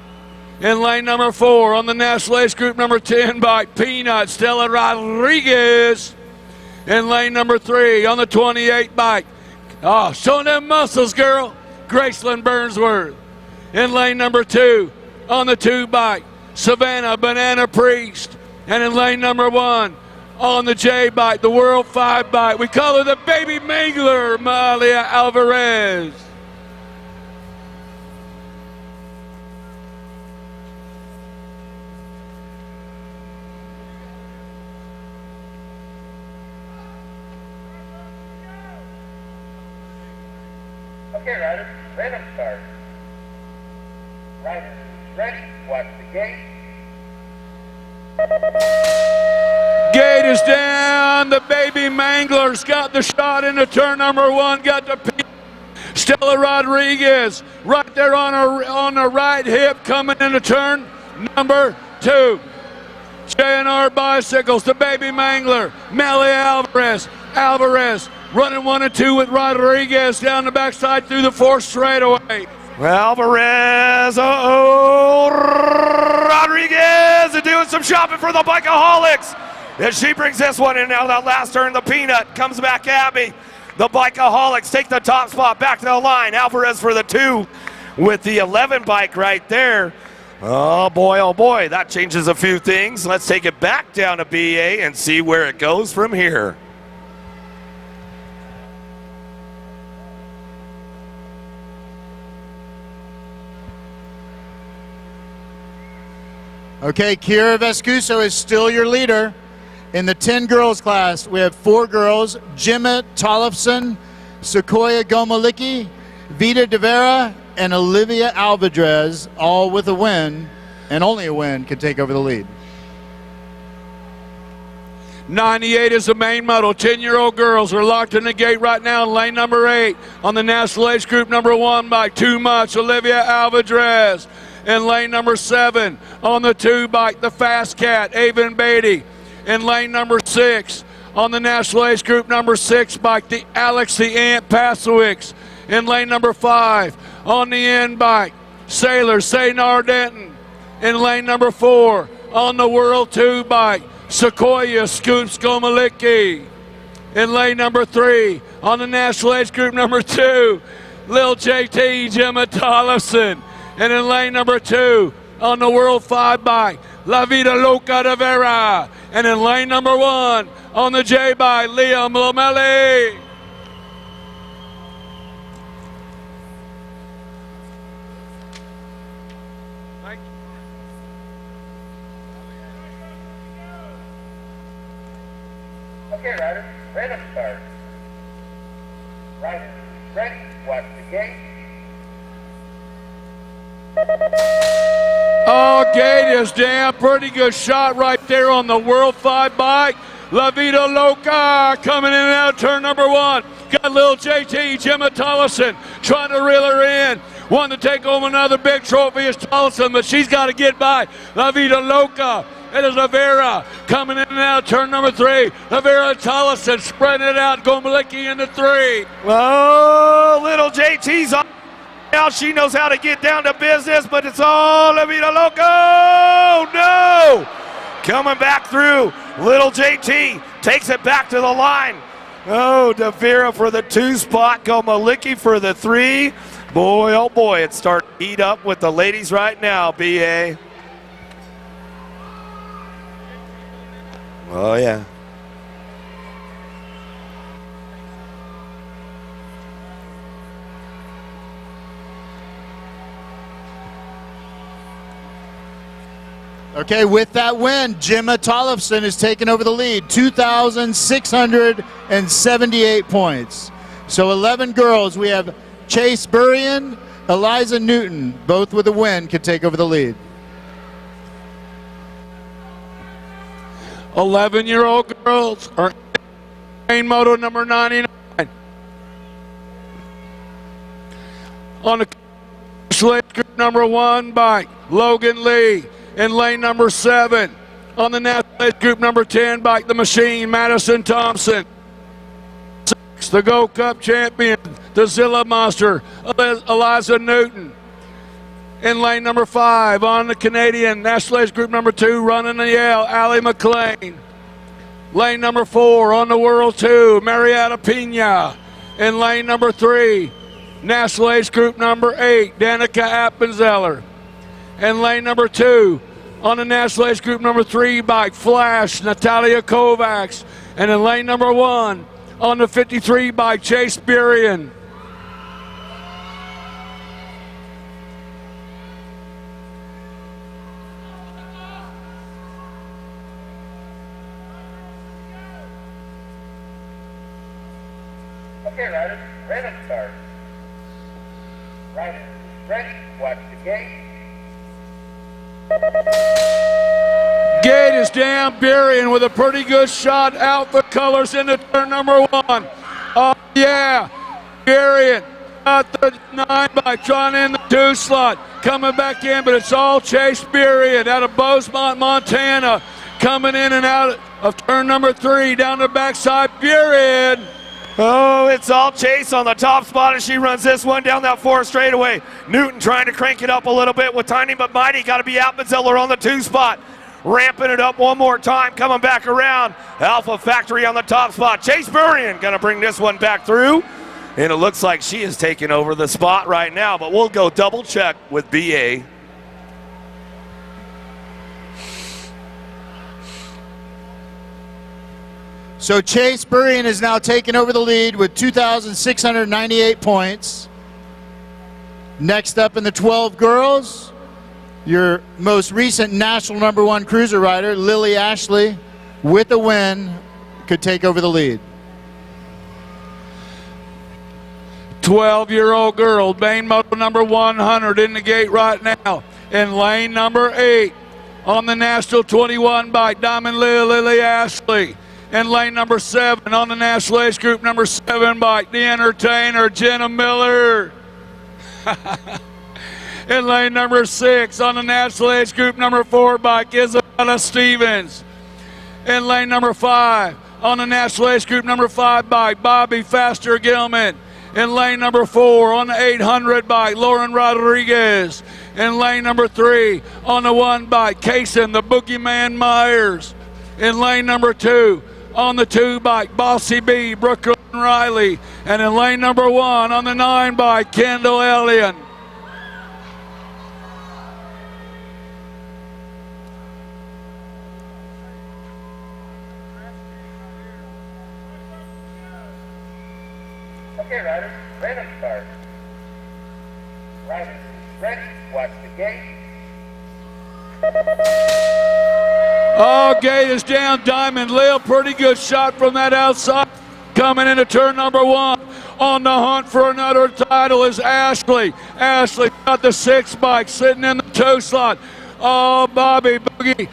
In lane number 4 on the National Age Group number 10 bike, Peanut Stella Rodriguez. In lane number 3 on the 28 bike, showing them muscles, girl, Graceland Burnsworth. In lane number 2 on the 2 bike, Savannah Banana Priest. And in lane number 1 on the J bike, the World 5 bike, we call her the Baby Mangler, Malia Alvarez. Okay, riders, random start. Riders ready, watch the gate. Gate is down. The Baby Mangler's got the shot into turn number 1. Got the Stella Rodriguez right there on her right hip coming into turn number 2. J&R Bicycles, the Baby Mangler, Malia Alvarez running 1 and 2 with Rodriguez down the backside through the 4th straightaway. Alvarez, Rodriguez is doing some shopping for the Bikeaholics. As she brings this one in now, that last turn, the Peanut comes back at me. The Bikeaholics take the top spot back to the line. Alvarez for the 2 with the 11 bike right there. Oh boy, that changes a few things. Let's take it back down to BA and see where it goes from here. Okay, Kira Vescuso is still your leader. In the 10 girls class, we have 4 girls, Gemma Tollefson, Sequoia Gomalicki, Vita De Vera, and Olivia Alvarez, all with a win, and only a win can take over the lead. 98 is the main model. 10-year-old girls are locked in the gate right now in lane number 8 on the National Age Group number 1 bike, Too Much, Olivia Alvarez. In lane number 7 on the 2 bike, the Fast Cat, Avon Beatty. In lane number 6 on the National Age Group number 6 bike, the Alex the Ant Pasowicz. In lane number 5 on the N bike, Sailor Saynar Denton. In lane number 4 on the World 2 bike, Sequoia Scoops Gomalicki. In lane number 3 on the National Age Group number 2, Lil JT Gemma Tollefson. And in lane number 2 on the World 5 bike, La Vida Loca de Vera. And in lane number 1 on the J bike, Liam Lomelli. Okay, riders, random start. Riders ready, watch the gate. Oh, gate is down. Pretty good shot right there on the World 5 bike. La Vida Loca coming in and out turn number 1. Got little JT, Gemma Tollefson, trying to reel her in. Wanting to take home another big trophy is Tulsa, but she's got to get by La Vida Loca. It is Lavera coming in and out, turn number 3. Lavera Tollison spreading it out, Gomalicki into 3. Oh, little JT's on. Now she knows how to get down to business, but it's all La Vida Loca. Oh, no! Coming back through, little JT takes it back to the line. Oh, DeVera for the 2 spot, Gomalicki for the 3. Boy, oh boy, it's starting to heat up with the ladies right now, BA. Oh, yeah. Okay, with that win, Gemma Tollefson is taking over the lead, 2,678 points. So 11 girls. We have Chase Burrian, Eliza Newton, both with a win, could take over the lead. 11-year-old girls are in moto number 99. On the slate group number 1 by Logan Lee in lane number 7. On the national group number 10 by the machine, Madison Thompson. 6, the Gold Cup champion, the Zilla Monster, Eliza Newton. In lane number 5, on the Canadian National Age Group number 2, running the Yale, Allie McLean. Lane number 4, on the World 2, Marietta Pina. In lane number 3, National Age Group number 8, Danica Appenzeller. In lane number 2, on the National Age Group number 3 bike, Flash, Natalia Kovacs. And in lane number 1, on the 53 bike, Chase Burrian. Okay, riders, random start. Riders, ready, watch the gate. Gate is down, Burrian with a pretty good shot, outfit colors into turn number 1. Oh yeah, Burrian got the 9 by trying in the 2 slot, coming back in, but it's all Chase Burrian out of Bosemont, Montana, coming in and out of turn number 3, down the backside, Burrian. Oh, it's all Chase on the top spot as she runs this one down that 4 straightaway. Newton trying to crank it up a little bit with Tiny but Mighty. Got to be Appenzeller on the 2 spot. Ramping it up one more time, coming back around. Alpha Factory on the top spot. Chase Burrian going to bring this one back through. And it looks like she is taking over the spot right now, but we'll go double check with BA. So Chase Burrian is now taking over the lead with 2,698 points. Next up in the 12 girls, your most recent national number 1 cruiser rider, Lily Ashley, with a win, could take over the lead. 12-year-old girl, Bain Moto number 100 in the gate right now. In lane number 8, on the National 21 bike, Diamond Lily Ashley. In lane number 7, on the National Age Group number 7 bike, the Entertainer, Jenna Miller. In lane number 6, on the National Age Group number 4 bike, Isabella Stevens. In lane number 5, on the National Age Group number 5 bike, Bobby Faster Gilman. In lane number 4, on the 800 bike, Lauren Rodriguez. In lane number 3, on the 1 bike, Kaysen, the Boogeyman Myers. In lane number 2, on the 2 bike, Bossy B, Brooklyn Riley. And in lane number 1, on the 9 bike, Kendall Elliott. Okay, riders, random start. Riders, ready, watch the gate. Oh, gate is down, Diamond Lil, pretty good shot from that outside. Coming into turn number 1. On the hunt for another title is Ashley. Ashley got the 6 bike, sitting in the 2 slot. Oh, Bobby Boogie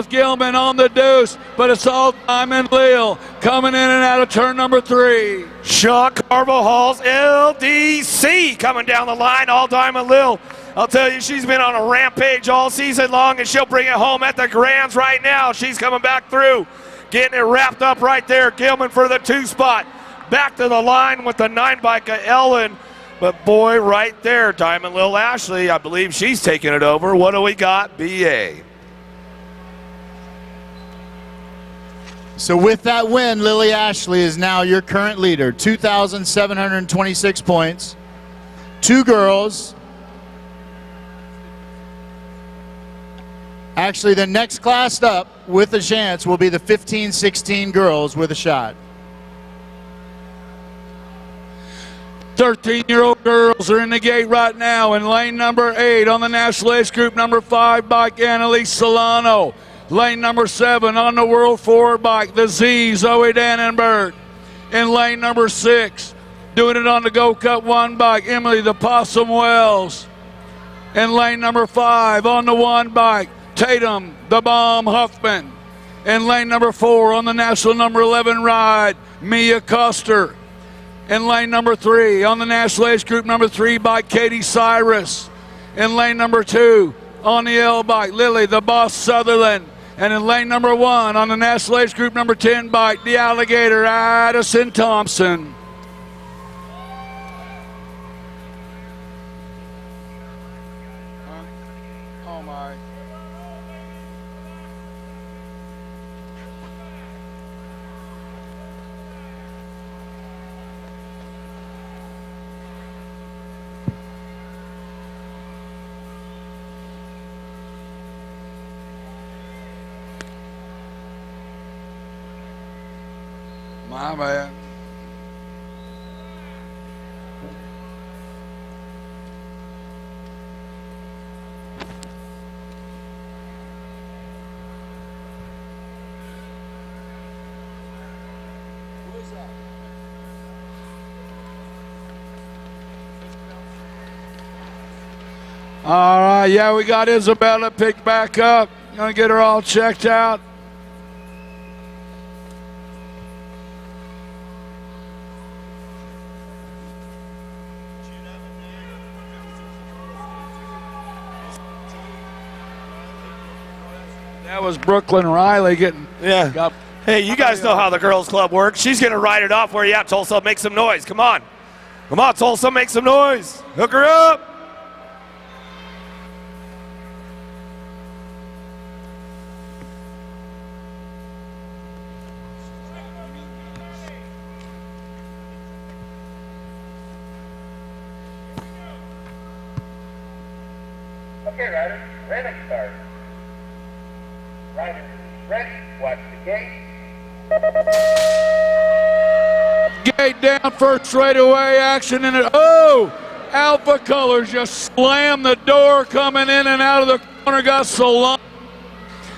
Gilman on the deuce, but it's all Diamond Lil coming in and out of turn number 3. Sean Carvajal's LDC coming down the line, all Diamond Lil. I'll tell you, she's been on a rampage all season long, and she'll bring it home at the Grands right now. She's coming back through, getting it wrapped up right there. Gilman for the 2 spot. Back to the line with the 9 bike of Ellen. But boy, right there, Diamond Lil Ashley, I believe she's taking it over. What do we got? BA. So with that win, Lily Ashley is now your current leader, 2,726 points. 2 girls. Actually, the next class up with a chance will be the 15-16 girls with a shot. 13-year-old girls are in the gate right now in lane number 8 on the National Age Group number 5 bike, Annalise Solano. Lane number 7 on the World 4 bike, the Z, Zoe Dannenberg. In lane number 6, doing it on the Go Cup 1 bike, Emily the Possum Wells. In lane number 5 on the 1 bike, Tatum the Bomb Huffman. In lane number 4 on the National number 11 ride, Mia Custer. In lane number 3 on the National Age Group number 3 bike, Katie Cyrus. In lane number 2 on the L bike, Lily the Boss Sutherland. And in lane number 1 on the National Age Group number 10 bike, the Alligator Addison Thompson. Oh my. My bad. All right, yeah, we got Isabella picked back up. Gonna get her all checked out. That was Brooklyn Riley getting. Yeah. Hey, you guys know how the girls' club works. She's going to ride it off. Where you at, Tulsa? Make some noise. Come on. Come on, Tulsa, make some noise. Hook her up. Okay, riders, ready to start. Riders ready, watch the gate. Gate down first straightaway action in it. Oh, Alpha Colors just slammed the door coming in and out of the corner. Got Solano.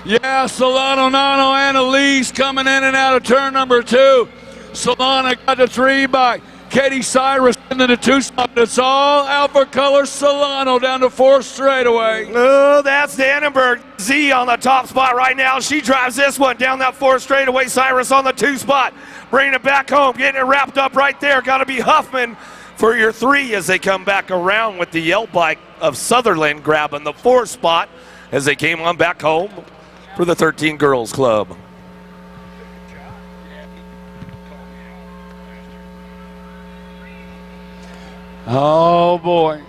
Yeah, Solano, Nano, Annalise coming in and out of turn number 2. Solano got the 3 bike. Katie Cyrus into the 2 spot. It's all Alpha Colors Solano down to 4th straightaway. Oh, that's Dannenberg. Z on the top spot right now. She drives this one down that 4th straightaway. Cyrus on the 2 spot. Bringing it back home, getting it wrapped up right there. Got to be Huffman for your 3 as they come back around with the Yell bike of Sutherland grabbing the 4th spot as they came on back home for the 13 Girls Club. Oh, boy.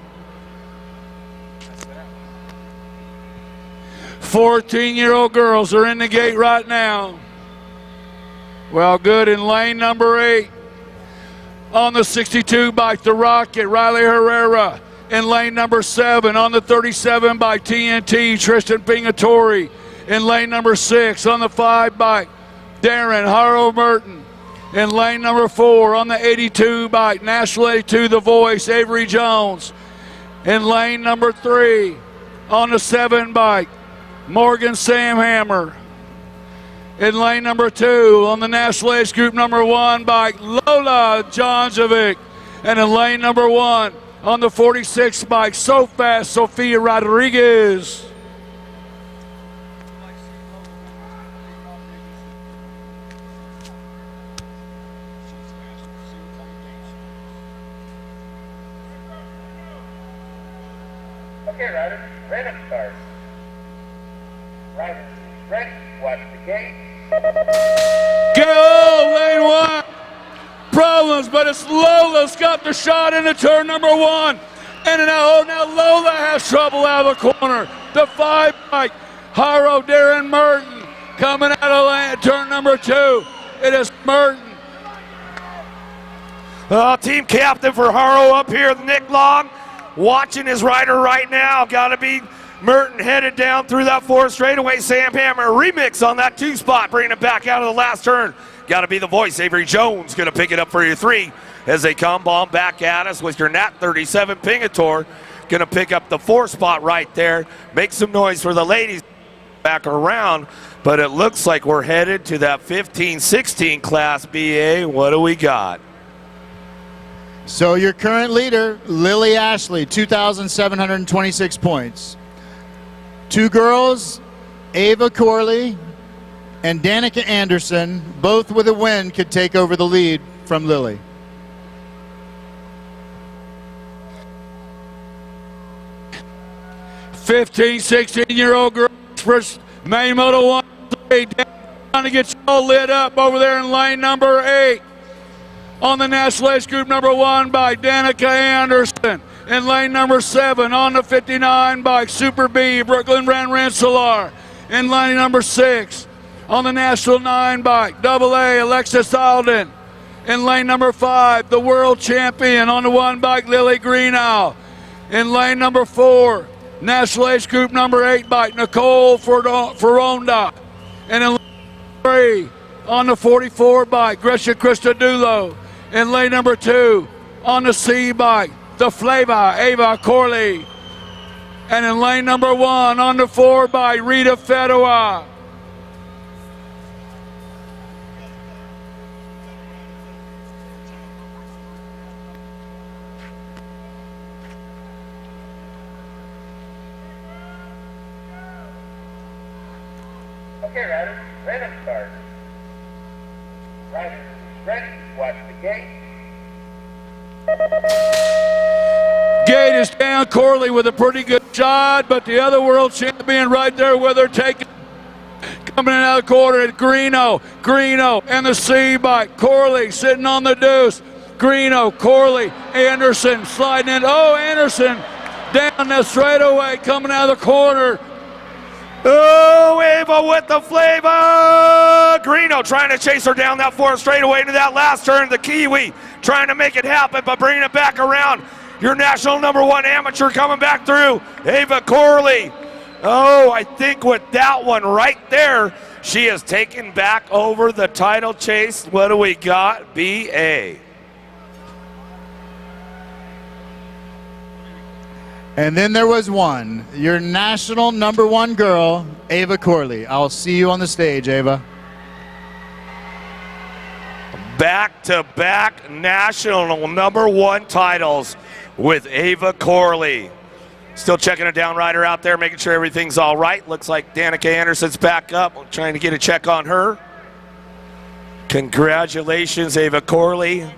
14-year-old girls are in the gate right now. Well, good in lane number 8. On the 62 bike, the Rocket, Riley Herrera. In lane number 7, on the 37 bike, TNT, Tristan Pingatori. In lane number 6, on the 5 bike, Darren Haro Merton. In lane number 4, on the 82 bike, National 82, The Voice, Avery Jones. In lane number 3, on the 7 bike, Morgan Samhammer. In lane number 2, on the National Age Group number 1 bike, Lola Jonjovic. And in lane number 1, on the 46 bike, So Fast, Sophia Rodriguez. Okay, riders, random start. Riders, ready, watch the gate. Go, lane one. Problems, but it's Lola's got the shot into turn number one. And now Lola has trouble out of the corner. The 5 bike, Haro Darren Merton coming out of lane, turn number 2. It is Merton. Team captain for Haro up here, Nick Long, watching his rider right now. Got to be Merton headed down through that 4th straightaway. Sam Hammer remix on that 2 spot, bringing it back out of the last turn. Got to be the voice. Avery Jones going to pick it up for your 3 as they come bomb back at us with your Nat 37 Pingator. Going to pick up the 4 spot right there. Make some noise for the ladies back around, but it looks like we're headed to that 15-16 Class BA. What do we got? So your current leader, Lily Ashley, 2,726 points. 2 girls, Ava Corley and Danica Anderson, both with a win, could take over the lead from Lily. "15, 16-year-old girls first main moto 1, 3. Trying to get you all lit up over there in lane number 8. On the National Age Group number 1 by Danica Anderson. In lane number 7 on the 59 by Super B, Brooklyn Van Rensselaer. In lane number 6 on the National 9 bike, AA, Alexis Alden. In lane number 5, the world champion on the 1 bike, Lily Greenow. In lane number 4, National Age Group number 8 bike, Nicole Ferronda. And in lane number 3, on the 44 bike, Gresha Christodoulou. In lane number 2, on the C bike, the Flava, Ava Corley. And in lane number 1, on the 4 bike, Rita Fedua. Okay, riders, random start. Riders, ready, watch the gate. Gate is down. Corley with a pretty good shot, but the other world champion right there with her taking, coming in out of the corner at Greeno and the C bike. Corley sitting on the deuce. Greeno, Corley, Anderson sliding in. Oh, Anderson down the straightaway coming out of the corner. Oh, Ava with the flavor. Greeno trying to chase her down that 4th straightaway into that last turn. The Kiwi trying to make it happen, but bringing it back around. Your national number 1 amateur coming back through, Ava Corley. Oh, I think with that one right there, she has taken back over the title chase. What do we got? BA. And then there was one, your national number 1 girl, Ava Corley. I'll see you on the stage, Ava. Back-to-back national number 1 titles with Ava Corley. Still checking a down rider out there, making sure everything's all right. Looks like Danica Anderson's back up. I'm trying to get a check on her. Congratulations, Ava Corley.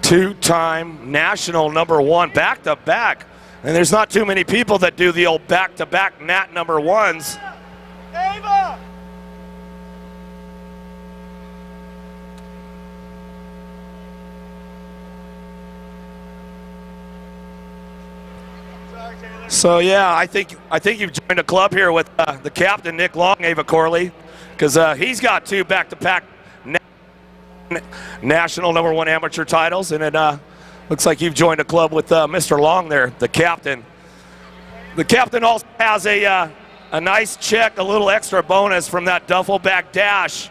2-time national number 1, back-to-back. And there's not too many people that do the old back-to-back nat number 1s. Ava! So yeah, I think you've joined a club here with the captain Nick Long, Ava Corley, because he's got 2 back-to-back national number 1 amateur titles, and it looks like you've joined a club with Mr. Long there, the captain. The captain also has a nice check, a little extra bonus from that duffel bag dash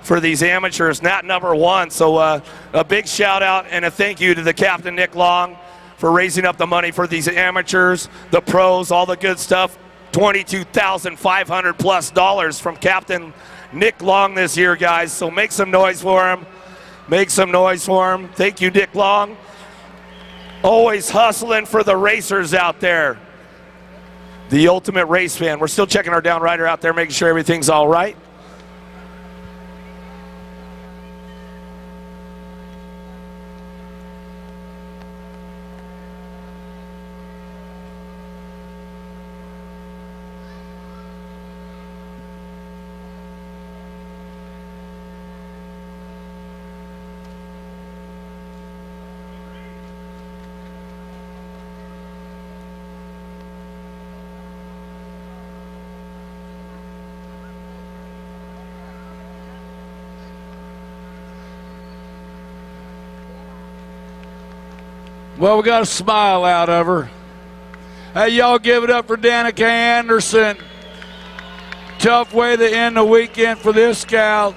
for these amateurs, nat number 1. So a big shout out and a thank you to the captain Nick Long for raising up the money for these amateurs, the pros, all the good stuff. $22,500 plus from Captain Nick Long this year, guys. So make some noise for him. Make some noise for him. Thank you, Nick Long. Always hustling for the racers out there. The ultimate race fan. We're still checking our down rider out there, making sure everything's all right. Well, we got a smile out of her. Hey, y'all give it up for Danica Anderson. Tough way to end the weekend for this gal.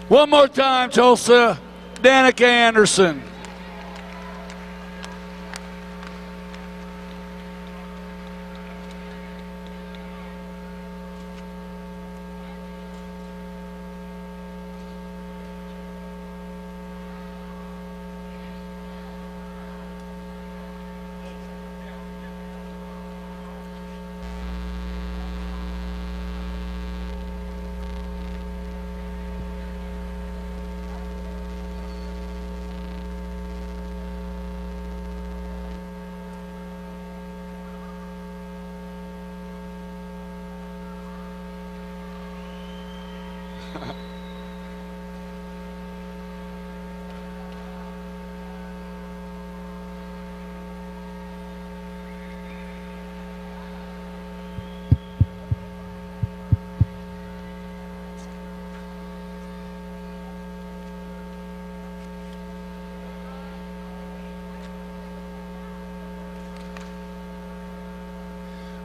One more time, Tulsa, Danica Anderson.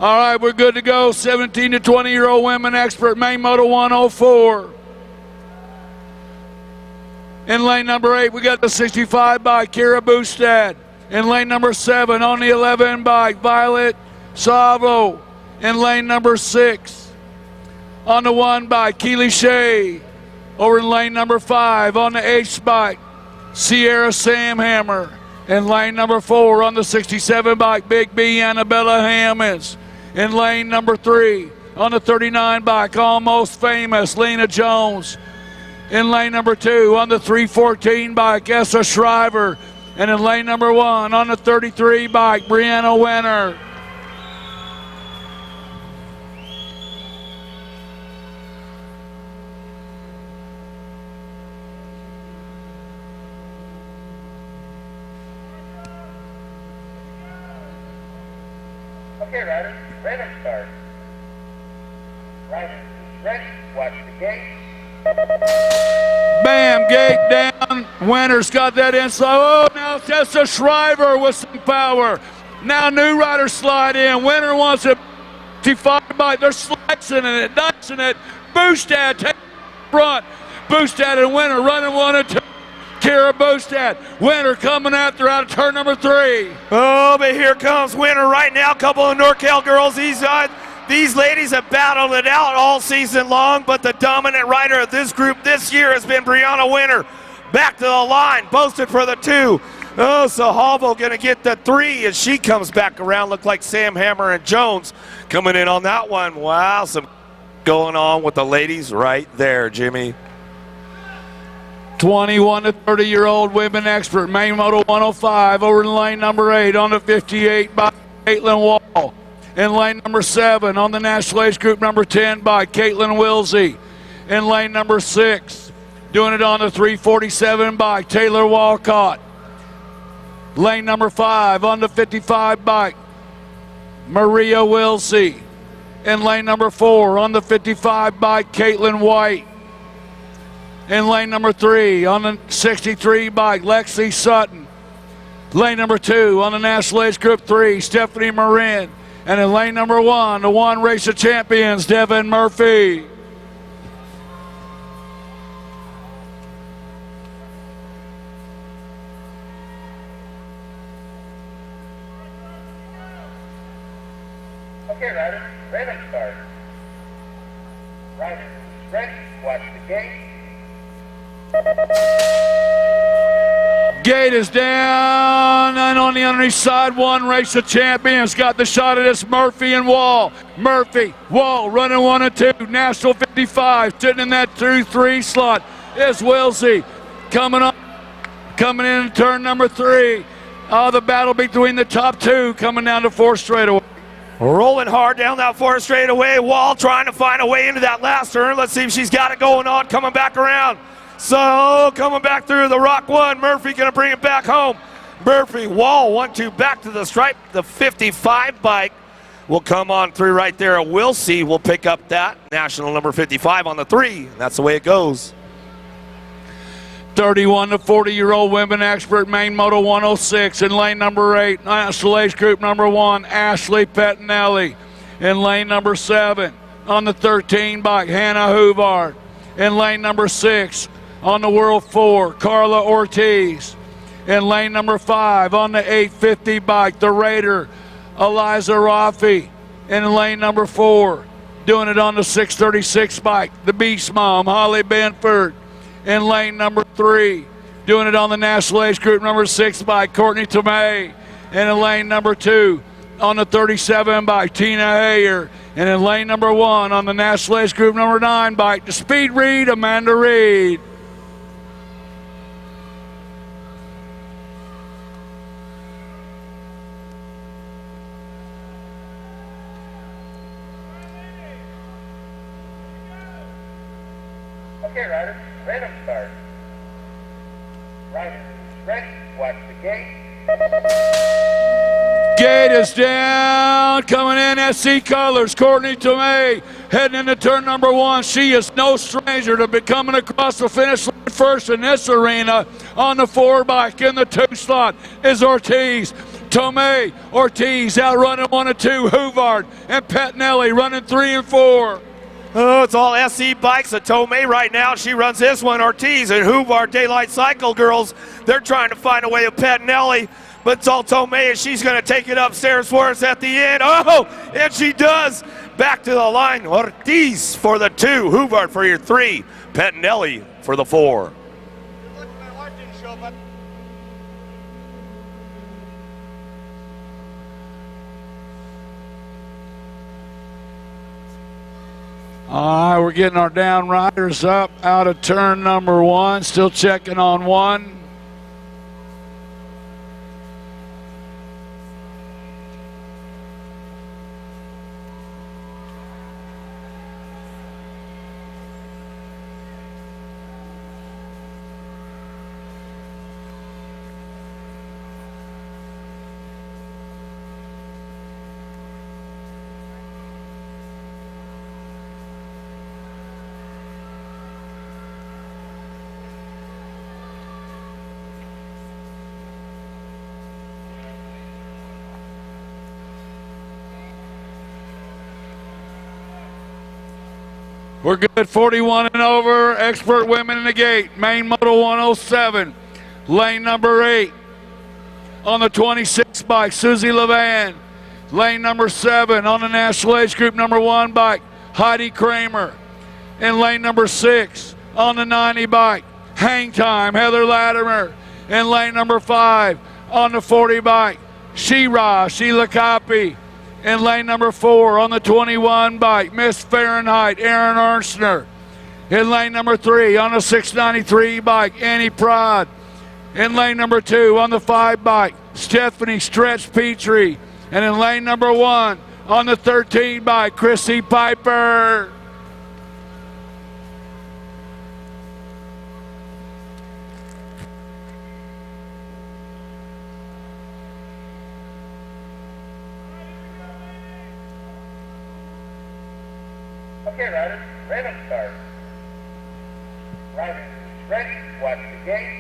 All right, we're good to go. 17 to 20-year-old women expert, main moto 104. In lane number 8, we got the 65 by Kira Bustad. In lane number 7, on the 11 by Violet Savo. In lane number 6, on the 1 by Keely Shea. Over in lane number 5, on the H bike, Sierra Samhammer. In lane number 4, on the 67 bike, Big B Annabella Hammonds. In lane number 3, on the 39 bike, Almost Famous, Lena Jones. In lane number 2, on the 314 bike, Essa Shriver. And in lane number 1, on the 33 bike, Brianna Winter. Okay, riders, random start. Riders, ready, watch the gate. Bam, gate down. Winter's got that inside. Oh, now Tessa Shriver with some power. Now new riders slide in. Winter wants it. 55 bike. They're slicing it, dicing it. Boostad takes front. Boostad and Winter running 1 and 2. Kira Boostad. Winter coming after out of turn number 3. Oh, but here comes Winter right now. A couple of NorCal girls. These ladies have battled it out all season long, but the dominant rider of this group this year has been Brianna Winter. Back to the line, boasted for the 2. Oh, so Hallville going to get the 3 as she comes back around. Look like Sam Hammer and Jones coming in on that one. Wow, some going on with the ladies right there, Jimmy. 21 to 30-year-old women expert, main moto 105, over in lane number 8 on the 58 by Caitlin Wall. In lane number 7 on the National Age Group number 10 by Caitlin Wilsey. In lane number 6, doing it on the 347 by Taylor Walcott. Lane number 5 on the 55 by Maria Wilsey. In lane number 4 on the 55 by Caitlin White. In lane number 3 on the 63 bike, Lexi Sutton. Lane number 2 on the National Age Group 3, Stephanie Marin. And in lane number 1, the One Race of Champions, Devin Murphy. Okay, riders, random start. Riders, ready, watch the gate. Gate is down, and on the underneath side, One Race of Champions got the shot at this. Murphy and Wall. Murphy, Wall running 1 and 2. National 55 sitting in that 2-3 slot is Wilsey. coming in turn number 3. The battle between the top 2 coming down to 4 straightaway. Rolling hard down that 4 straightaway. Wall trying to find a way into that last turn. Let's see if she's got it going on. Coming back around. So coming back through the rock 1. Murphy going to bring it back home. Murphy, Wall 1-2 back to the stripe. The 55 bike will come on through right there. We'll see. We'll pick up that national number 55 on the 3. That's the way it goes. 31 to 40-year-old women expert, main moto 106 in lane number 8. National age group number 1, Ashley Pettinelli. In lane number 7, on the 13 bike, Hannah Huvard. In lane number 6, on the World 4, Carla Ortiz. In lane number 5, on the 850 bike, the Raider, Eliza Rafi. In lane number 4, doing it on the 636 bike, the Beast Mom, Holly Benford. In lane number 3, doing it on the national age group number 6 bike, Courtney Tomei. And in lane number 2, on the 37 bike, Tina Hayer. And in lane number 1, on the national age group number 9 bike, the Speed Reed, Amanda Reed. Okay, riders, random start. Riders, ready, watch the gate. Gate is down, coming in SC colors, Courtney Tomei heading into turn number 1. She is no stranger to coming across the finish line first in this arena. On the 4 bike in the 2 slot is Ortiz. Tomei, Ortiz out running 1 and 2, Huvard and Pettinelli running 3 and 4. Oh, it's all SC bikes at Tomei right now. She runs this one. Ortiz and Huvard, Daylight Cycle girls, they're trying to find a way of Pettinelli, but it's all Tomei, and she's going to take it upstairs for us at the end. Oh, and she does. Back to the line. Ortiz for the 2, Huvard for your 3, Pettinelli for the 4. All right, we're getting our down riders up out of turn number 1. Still checking on 1. We're good, 41 and over, expert women in the gate. Main moto 107, lane number 8. On the 26 bike, Susie Levan. Lane number 7 on the national age group number 1 bike, Heidi Kramer. In lane number 6 on the 90 bike, Hang Time, Heather Latimer. In lane number 5 on the 40 bike, Sheila Copy. In lane number 4 on the 21 bike, Miss Fahrenheit, Aaron Ernstner. In lane number 3 on the 693 bike, Annie Prod. In lane number 2 on the 5 bike, Stephanie Stretch Petrie. And in lane number 1 on the 13 bike, Chrissy Piper. Okay, riders, random start. Riders, ready, watch the gate.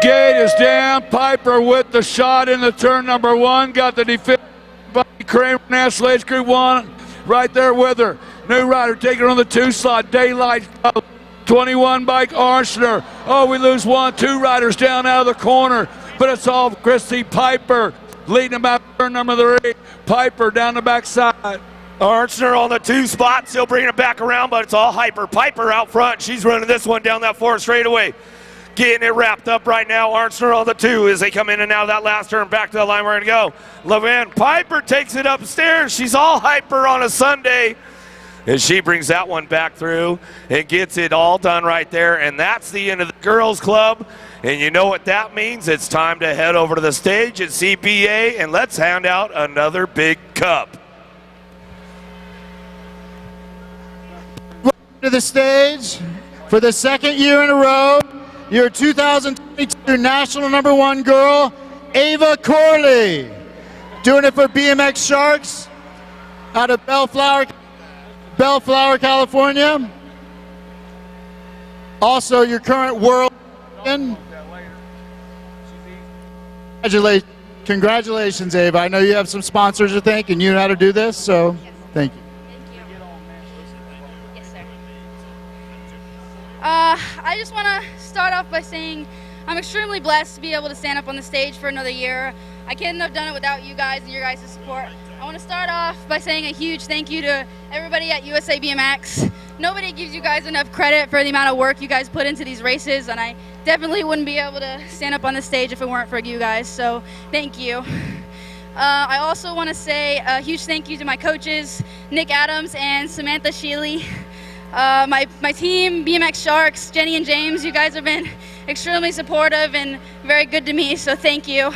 Gate is down. Piper with the shot in the turn number 1. Got the defense by Kramer, National Age Group 1 right there with her. New rider taking on the 2 slot. Daylight 21 bike Arshner. Oh, we lose 1. 2 riders down out of the corner, but it's all Chrissy Piper leading them out turn number 3. Piper down the backside. Archner on the 2 spot, still bringing it back around, but it's all Hyper. Piper out front. She's running this one down that 4 straightaway. Getting it wrapped up right now. Archner on the 2 as they come in and out of that last turn. Back to the line we're going to go. Levan Piper takes it upstairs. She's all Hyper on a Sunday. as she brings that one back through and gets it all done right there. And that's the end of the girls club. And you know what that means? It's time to head over to the stage at CPA and let's hand out another big cup. To the stage for the second year in a row, your 2022 national #1 girl, Ava Corley. Doing it for BMX Sharks out of Bellflower, California. Also, your current world champion. Congratulations, Ava. I know you have some sponsors to thank, and you know how to do this, so thank you. I just want to start off by saying I'm extremely blessed to be able to stand up on the stage for another year. I couldn't have done it without you guys and your guys' support. I want to start off by saying a huge thank you to everybody at USA BMX. Nobody gives you guys enough credit for the amount of work you guys put into these races, and I definitely wouldn't be able to stand up on the stage if it weren't for you guys, so thank you. I also want to say a huge thank you to my coaches, Nick Adams and Samantha Sheely. My team, BMX Sharks, Jenny and James, you guys have been extremely supportive and very good to me, so thank you.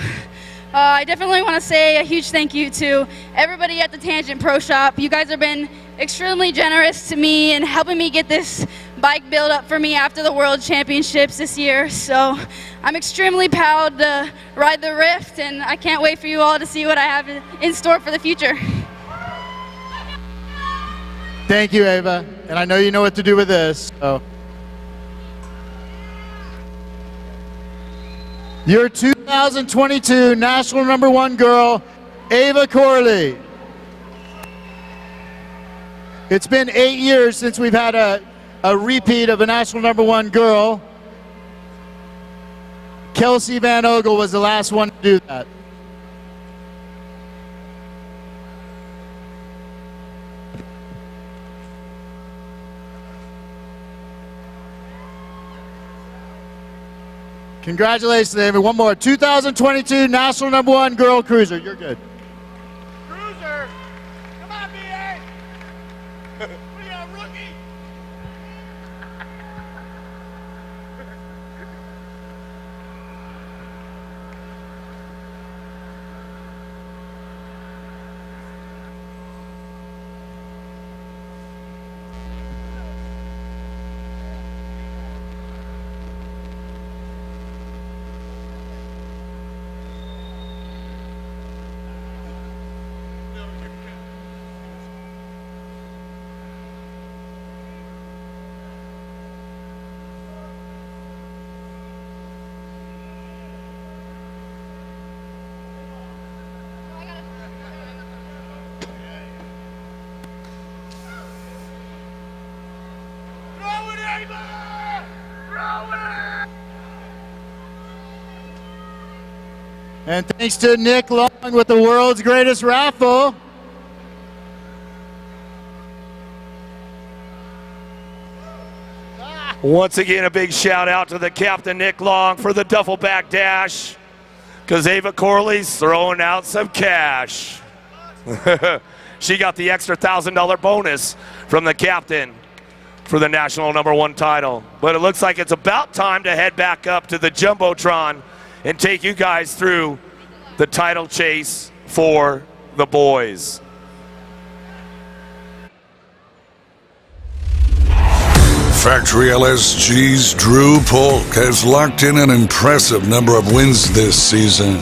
I definitely want to say a huge thank you to everybody at the Tangent Pro Shop. You guys have been extremely generous to me and helping me get this bike built up for me after the World Championships this year, so I'm extremely proud to ride the Rift, and I can't wait for you all to see what I have in store for the future. Thank you, Ava. And I know you know what to do with this. So. Your 2022 national #1 girl, Ava Corley. It's been 8 years since we've had a repeat of a national #1 girl. Kelsey Van Ogle was the last one to do that. Congratulations, Amy. One more. 2022 National #1 Girl Cruiser. You're good. Cruiser! Come on, BA! We got a rookie! And thanks to Nick Long with the world's greatest raffle. Once again, a big shout out to the captain, Nick Long, for the duffel bag dash, because Ava Corley's throwing out some cash. She got the extra $1,000 bonus from the captain for the national #1 title. But it looks like it's about time to head back up to the Jumbotron and take you guys through the title chase for the boys. Factory LSG's Drew Polk has locked in an impressive number of wins this season.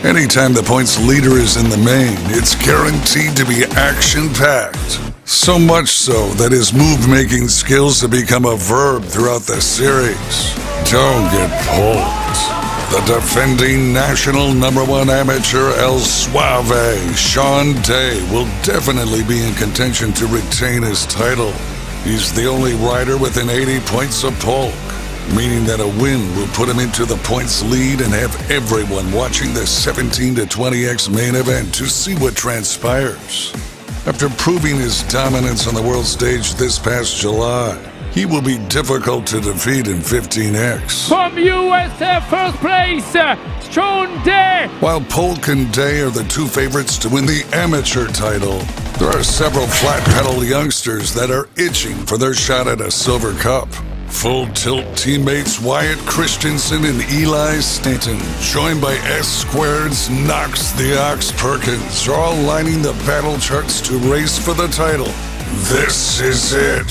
Anytime the points leader is in the main, it's guaranteed to be action-packed. So much so that his move-making skills have become a verb throughout the series. Don't get polked. The defending national #1 amateur El Suave, Sean Day, will definitely be in contention to retain his title. He's the only rider within 80 points of Polk, meaning that a win will put him into the points lead and have everyone watching the 17-20X main event to see what transpires. After proving his dominance on the world stage this past July, he will be difficult to defeat in 15X. From USF first place, Sean Day. While Polk and Day are the two favorites to win the amateur title, there are several flat pedal youngsters that are itching for their shot at a silver cup. Full Tilt teammates Wyatt Christensen and Eli Stanton, joined by S-Squared's Knox the Ox Perkins, are all lining the battle charts to race for the title. This is it.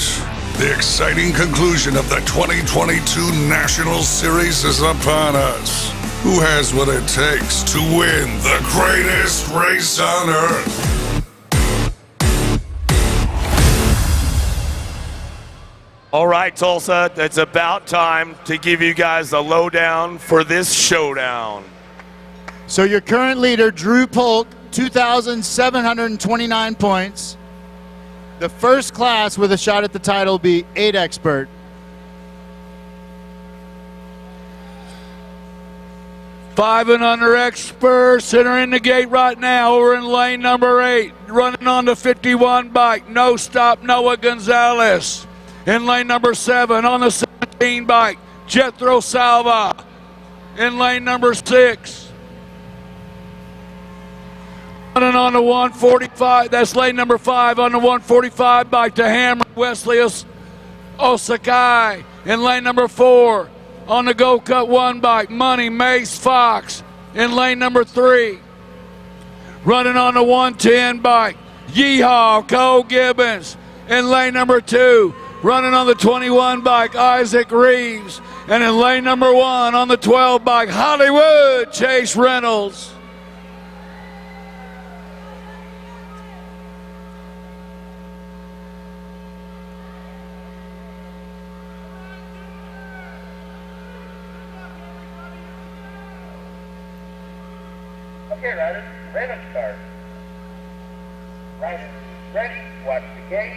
The exciting conclusion of the 2022 National Series is upon us. Who has what it takes to win the greatest race on Earth? All right, Tulsa, it's about time to give you guys the lowdown for this showdown. So your current leader, Drew Polk, 2,729 points. The first class with a shot at the title will be 8 expert. Five and under experts entering the gate right now. We're in lane number 8. Running on the 51 bike. No stop, Noah Gonzalez. In lane number 7 on the 17 bike, Jethro Salva. In lane number 6. Running on the 145, that's lane number 5 on the 145 bike to Hammer Wesley Osakai. In lane number 4 on the Go Cut 1 bike, Money Mace Fox. In lane number 3. Running on the 110 bike, Yeehaw Cole Gibbons. In lane number 2. Running on the 21 bike, Isaac Reeves. And in lane number 1 on the 12 bike, Hollywood, Chase Reynolds. Okay, riders, random start. Riders, ready, watch the gate.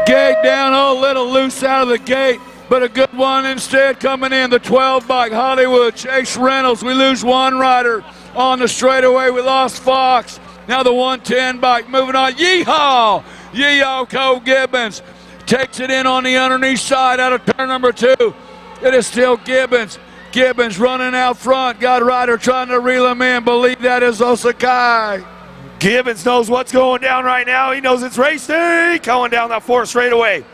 Gate down, a little loose out of the gate, but a good one instead coming in. The 12 bike, Hollywood, Chase Reynolds. We lose one rider on the straightaway. We lost Fox. Now the 110 bike moving on. Yeehaw! Yeehaw Cole Gibbons takes it in on the underneath side out of turn number 2. It is still Gibbons. Gibbons running out front. Got a rider trying to reel him in. Believe that is Osakai. Gibbons knows what's going down right now. He knows it's race day. Going down that 4 straightaway.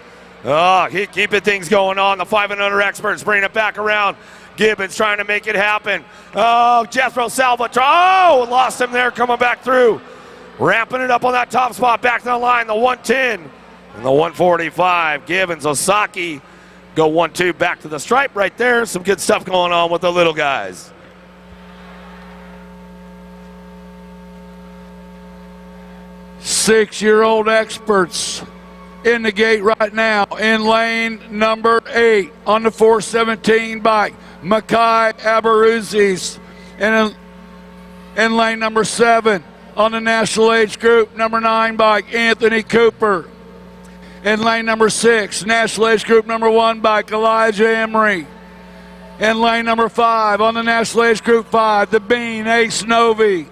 Oh, keeping things going on. The 5 and under experts bringing it back around. Gibbons trying to make it happen. Oh, Jethro Salva. Oh, lost him there coming back through. Ramping it up on that top spot. Back to the line. The 110 and the 145. Gibbons, Osaki go 1-2 back to the stripe right there. Some good stuff going on with the little guys. Six-year-old experts in the gate right now in lane number 8 on the 417 bike, Makai Abaruzis. And in lane number 7 on the national age group, number 9 bike, Anthony Cooper. In lane number 6, national age group number 1 bike, Elijah Emery. In lane number 5 on the national age group 5, the Bean, Ace Novi.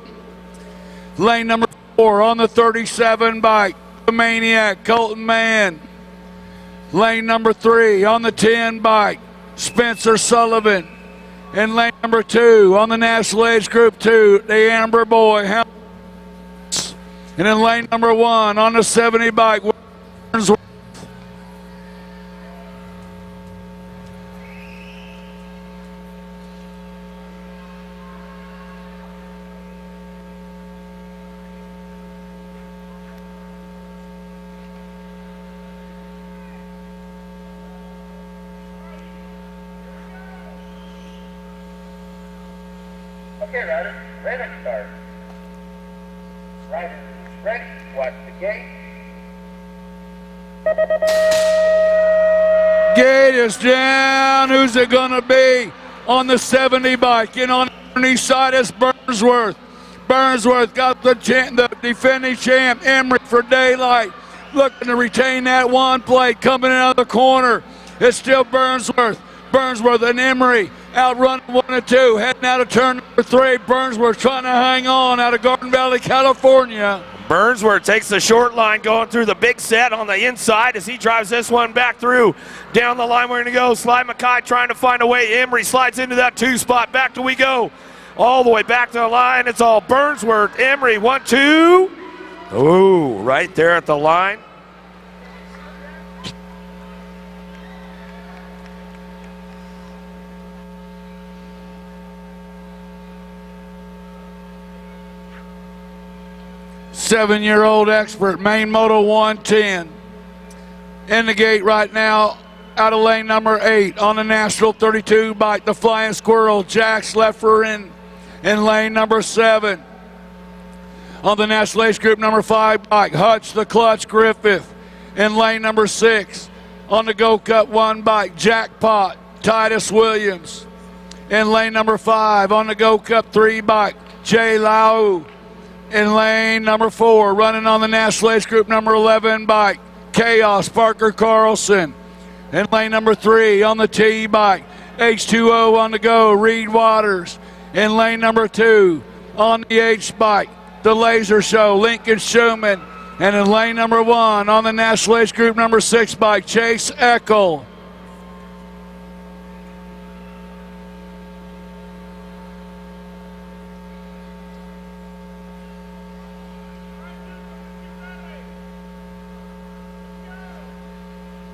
Lane number 4 on the 37 bike, the Maniac, Colton Mann. Lane number 3 on the 10 bike, Spencer Sullivan. In lane number 2 on the national age group 2, the Amber Boy, Helms. And in lane number 1 on the 70 bike, Burnsworth. Okay, riders, random start. Riders, ready, watch the gate. Gate is down. Who's it gonna be? On the 70 bike, in on the underneath side is Burnsworth. Burnsworth got the defending champ, Emery for Daylight. Looking to retain that one plate, coming out of the corner. It's still Burnsworth. Burnsworth and Emery outrunning 1 and 2, heading out of turn number 3. Burnsworth trying to hang on out of Garden Valley, California. Burnsworth takes the short line going through the big set on the inside as he drives this one back through. Down the line we're going to go. Slide Mackay trying to find a way. Emery slides into that 2 spot. Back to we go. All the way back to the line. It's all Burnsworth. Emery, 1, 2. Ooh, right there at the line. Seven-year-old expert, main moto 110. In the gate right now, out of lane number 8 on the National 32 bike, the Flying Squirrel, Jack Sleffer in lane number 7. On the National Age Group number 5 bike, Hutch the Clutch Griffith in lane number 6. On the Go Cup 1 bike, Jackpot, Titus Williams in lane number 5. On the Go Cup 3 bike, Jay Lau in lane number 4, running on the National Age Group number 11 bike, Chaos, Parker Carlson. In lane number 3, on the T bike, H2O on the go, Reed Waters. In lane number 2, on the H bike, the Laser Show, Lincoln Schumann. And in lane number 1, on the National Age Group number 6 bike, Chase Eckel.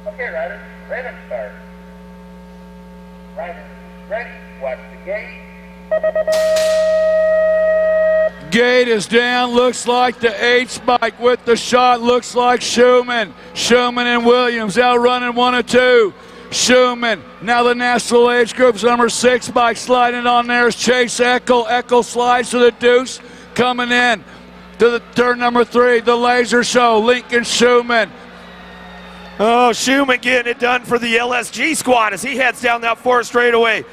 Okay, riders, random start. Riders, ready, watch the gate. Gate is down, looks like the H bike with the shot, looks like Schumann. Schumann and Williams out running 1 and 2. Schumann, now the National Age Group's number 6 bike sliding on there is Chase Eckel. Eckel slides to the deuce, coming in to the turn number 3, the Laser Show, Lincoln Schumann. Oh, Schumann getting it done for the LSG squad as he heads down that 4 straightaway.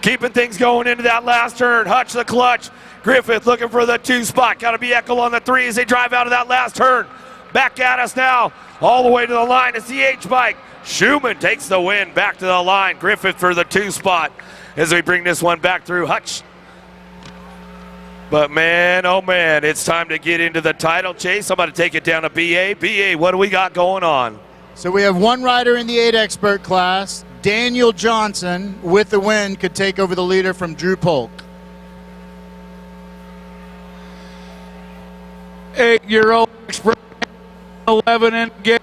Keeping things going into that last turn. Hutch the Clutch. Griffith looking for the 2 spot. Got to be Eckel on the 3 as they drive out of that last turn. Back at us now. All the way to the line. It's the H bike. Schumann takes the win. Back to the line. Griffith for the 2 spot as we bring this one back through Hutch. But man, oh man, it's time to get into the title chase. I'm going to take it down to BA. BA, what do we got going on? So we have one rider in the 8 expert class. Daniel Johnson, with the win, could take over the leader from Drew Polk. 8-year-old expert, 11 in gate.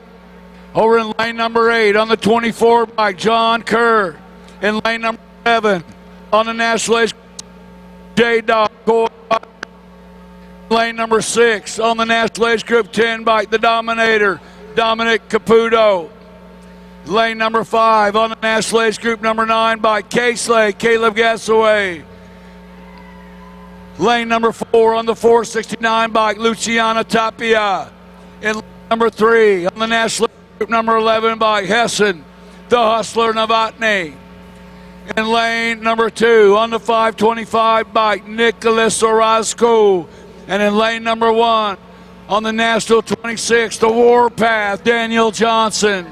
Over in lane number 8 on the 24 bike, John Kerr. In lane number 7 on the National Age, J-Dog. Lane number 6 on the National Age Group 10 bike, the Dominator, Dominic Caputo. Lane number 5 on the National Age Group number 9 by K-Slay, Caleb Gassaway. Lane number 4 on the 469 bike, Luciana Tapia. In lane number 3 on the National Age Group number 11 by Hessen, the Hustler Novotny. In lane number 2 on the 525 bike, Nicholas Orozco. And in lane number 1 on the National 26, the Warpath, Daniel Johnson.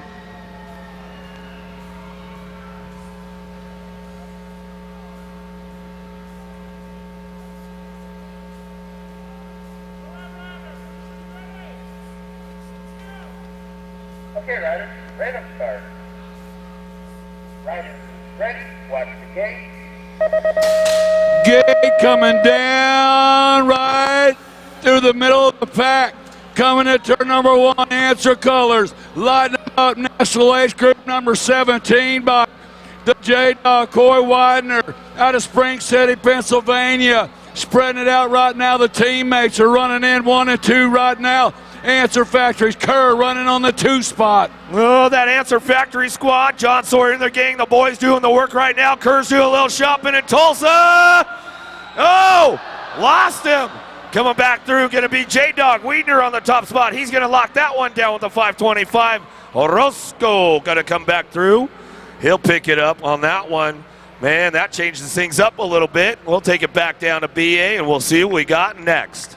Okay, riders, random start. Riders, ready, watch the gate. Gate coming down right through the middle of the pack. Coming at turn number 1, Answer Colors. Lighting up National Age Group number 17 by the J-Dog, Coy Widener out of Spring City, Pennsylvania. Spreading it out right now. The teammates are running in 1 and 2 right now. Answer Factories, Kerr running on the 2 spot. Oh, that Answer Factory squad. John Sawyer and their gang. The boys doing the work right now. Kerr's doing a little shopping in Tulsa. Oh, lost him. Coming back through, going to be J-Dog Wiedner on the top spot. He's going to lock that one down with the 525. Orozco going to come back through. He'll pick it up on that one. Man, that changes things up a little bit. We'll take it back down to BA, and we'll see what we got next.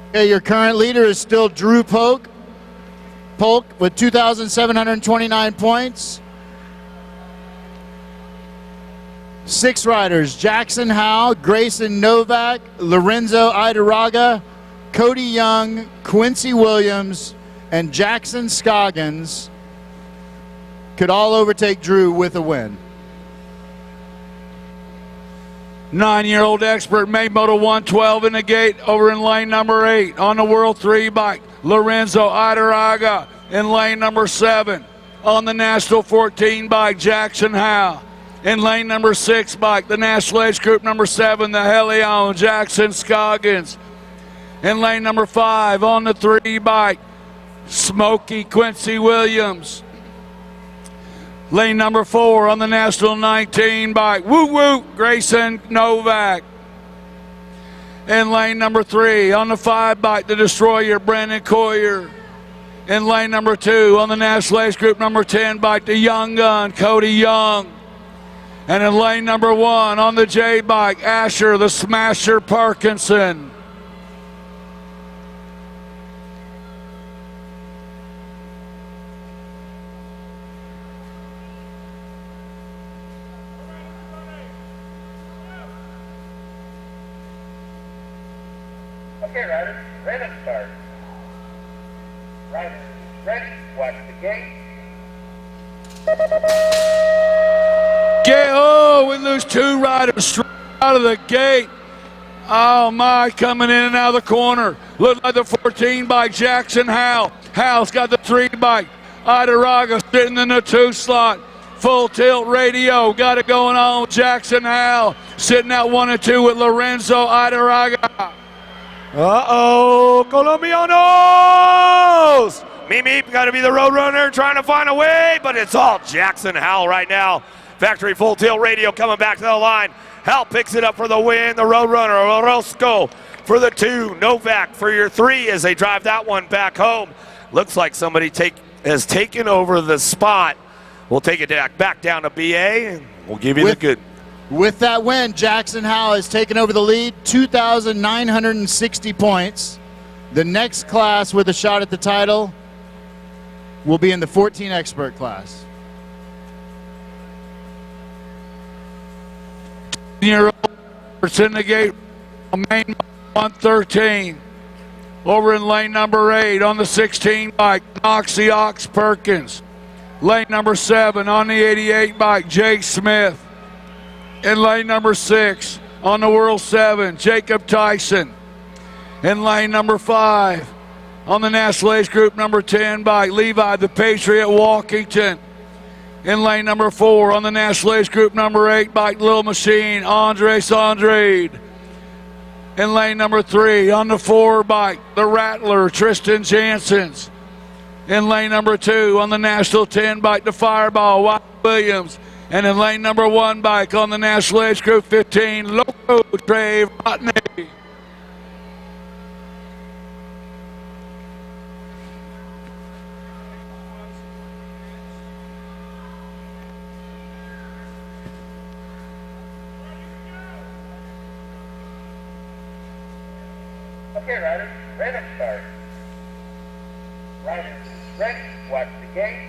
Okay, your current leader is still Drew Polk with 2,729 points. 6 riders: Jackson Howe, Grayson Novak, Lorenzo Idaraga, Cody Young, Quincy Williams, and Jackson Scoggins could all overtake Drew with a win. 9-year-old expert made Moto 112 in the gate over in lane number 8. On the World 3 bike, Lorenzo Idaraga in lane number 7. On the National 14 bike, Jackson Howe. In lane number 6 bike, the National Age Group number 7, the Helion, Jackson Scoggins. In lane number 5, on the 3 bike, Smokey Quincy Williams. Lane number 4 on the National 19 bike, Grayson Novak. In lane number 3 on the 5 bike, the Destroyer, Brandon Coyer. In lane number 2 on the National Age Group number 10 bike, the Young Gun, Cody Young. And in lane number 1 on the J bike, Asher the Smasher Parkinson. Okay, riders, ready to start. Riders, ready, watch the gate. Oh, we lose 2 riders straight out of the gate. Oh my, coming in and out of the corner. Look like the 14 bike, Jackson Howe. Howe's got the 3 bike. Idaraga sitting in the 2 slot. Full tilt radio, got it going on. Jackson Howe sitting at 1 and 2 with Lorenzo Idaraga. Uh-oh, Colombianos! Meep, got to be the road runner trying to find a way, but it's all Jackson Howell right now. Factory full tilt radio coming back to the line. Howell picks it up for the win. The road runner, Orozco for the 2. Novak for your 3 as they drive that one back home. Looks like somebody has taken over the spot. We'll take it back down to BA, and we'll give you the good. With that win, Jackson Howe has taken over the lead, 2,960 points. The next class with a shot at the title will be in the 14 expert class. It's in the gate, main 113. Over in lane number 8 on the 16 bike, Knox the Ox Perkins. Lane number 7 on the 88 bike, Jake Smith. In lane number 6 on the World 7, Jacob Tyson. In lane number 5 on the National Age Group number 10 bike, Levi the Patriot Walkington. In lane number 4 on the National Age Group number 8 bike, Little Machine, Andres Andrade. In lane number 3 on the 4 bike, the Rattler, Tristan Janssens. In lane number 2 on the National 10 bike, the Fireball, Wyatt Williams. And in lane number 1 bike on the National Age Group 15, Loco Trey Rodney. Okay, riders, ready to start. Riders, ready, watch the gate.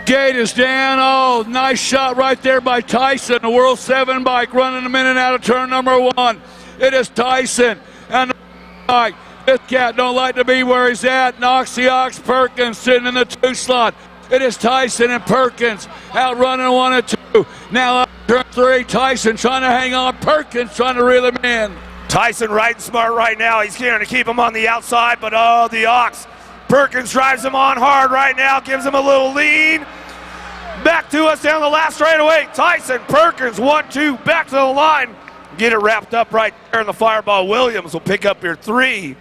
Gate is down. Oh, nice shot right there by Tyson. The World 7 bike running a minute out of turn number 1. It is Tyson and the bike. This cat don't like to be where he's at. Knox the Ox Perkins sitting in the 2 slot. It is Tyson and Perkins out running 1 and 2. Now up turn 3, Tyson trying to hang on. Perkins trying to reel him in. Tyson riding smart right now. He's going to keep him on the outside, but oh, the Ox. Perkins drives him on hard right now, gives him a little lead. Back to us down the last straightaway. Tyson, Perkins, 1-2, back to the line. Get it wrapped up right there, and the Fireball Williams will pick up your 3.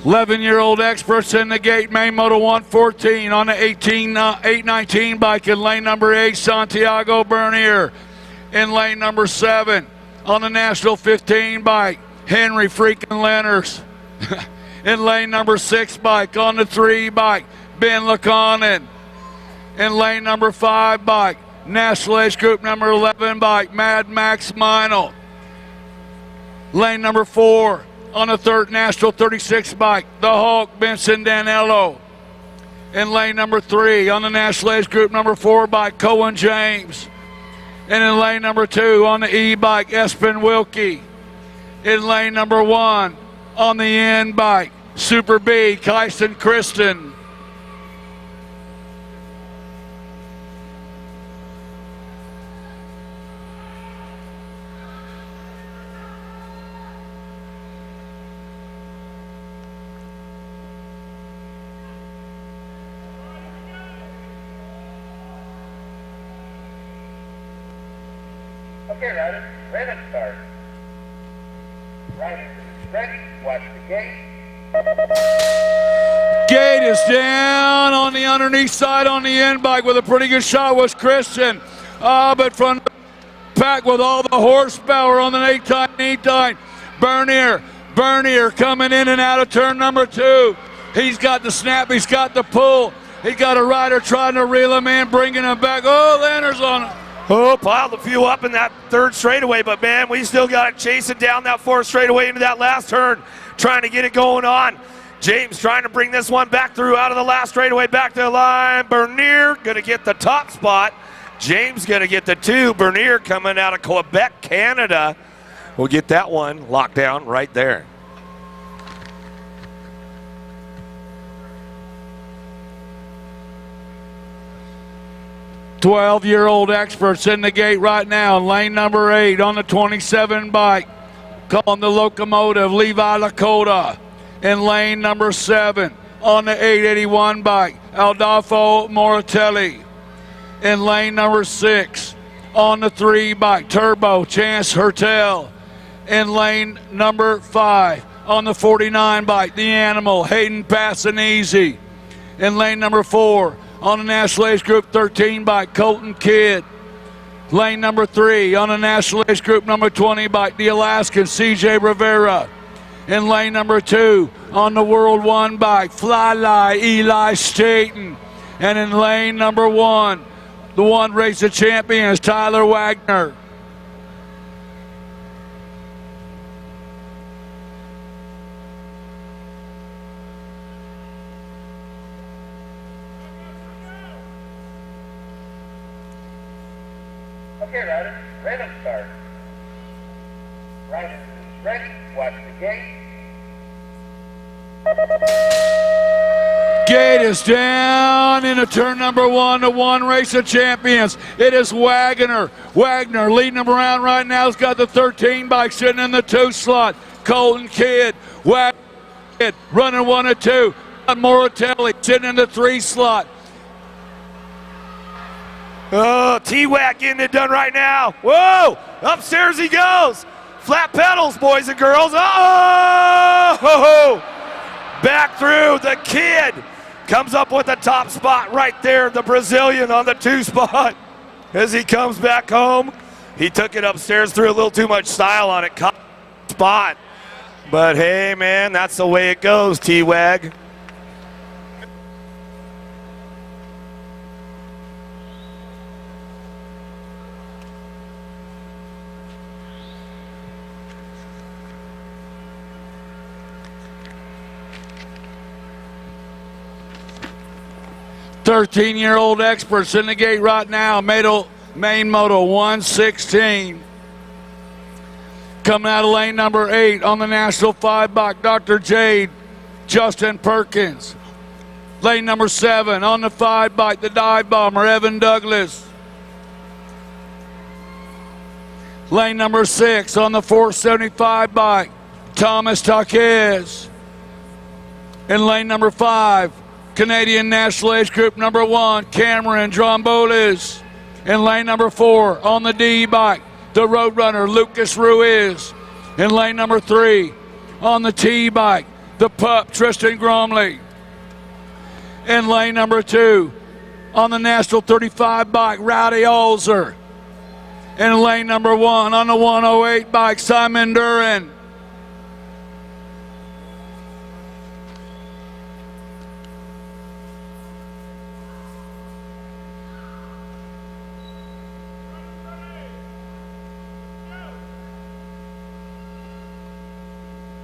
11-year-old experts in the gate, main moto 114 on the 819 bike in lane number 8, Santiago Bernier. In lane number 7 on the National 15 bike, Henry freaking Lenners. In lane number 6 bike on the 3 bike, Ben Laconin. In lane number 5 bike, National Age Group number 11 bike, Mad Max Meinl. Lane number 4 on the third National 36 bike, the Hulk, Benson Danello. In lane number 3 on the National Age Group number 4 bike, Cohen James. And in lane number 2 on the E-bike, Espen Wilkie. In lane number 1 on the N bike, Super B, Kyson Kristen. Okay, riders, ready to start. Riders, ready, watch the gate. Gate is down on the underneath side on the end bike with a pretty good shot was Christian. But from the pack with all the horsepower on the 8x. Bernier coming in and out of turn number 2. He's got the snap, he's got the pull. He's got a rider trying to reel him in, bringing him back. Oh, Lanner's on it. Oh, piled a few up in that third straightaway, but man, we still got it chasing down that fourth straightaway into that last turn, trying to get it going on. James trying to bring this one back through out of the last straightaway, back to the line. Bernier going to get the top spot. James going to get the 2. Bernier coming out of Quebec, Canada. We'll get that one locked down right there. Twelve-year-old experts in the gate right now. Lane number 8 on the 27 bike. Calling the locomotive, Levi Lakota. In lane number 7 on the 881 bike, Adolfo Moratelli. In lane number 6 on the 3 bike, Turbo, Chance Hertel. In lane number 5 on the 49 bike, The Animal, Hayden Passanese. In lane number 4 on the National Age Group 13 bike, Colton Kidd. Lane number 3 on the National Age Group number 20 bike, the Alaskan, CJ Rivera. In lane number 2 on the World 1 bike, Fly Eli Staten. And in lane number 1, the one race of champions, Tyler Wagner. Okay, riders, ready to start. Riders, ready, watch the gate. Gate is down into turn number 1, the one race of champions. It is Wagner. Wagner leading them around right now. He's got the 13 bike sitting in the 2 slot. Colton Kidd, Wagner running 1 and 2. Moratelli sitting in the 3 slot. Oh, T-Wack getting it done right now. Whoa, upstairs he goes. Flat pedals, boys and girls. Oh, back through the Kid. Comes up with the top spot right there, the Brazilian on the 2 spot. As he comes back home, he took it upstairs, threw a little too much style on it, caught the spot. But hey, man, that's the way it goes, T-Wag. Thirteen-year-old experts in the gate right now. Main moto 116. Coming out of lane number 8 on the National 5 bike, Dr. Jade, Justin Perkins. Lane number 7 on the 5 bike, the dive bomber, Evan Douglas. Lane number 6 on the 475 bike, Thomas Taquez. In lane number 5, Canadian National Age Group number 1, Cameron Drombolis. In lane number 4, on the D bike, the Roadrunner, Lucas Ruiz. In lane number 3, on the T bike, the Pup, Tristan Gromley. In lane number 2, on the National 35 bike, Rowdy Alzer. In lane number 1, on the 108 bike, Simon Duran.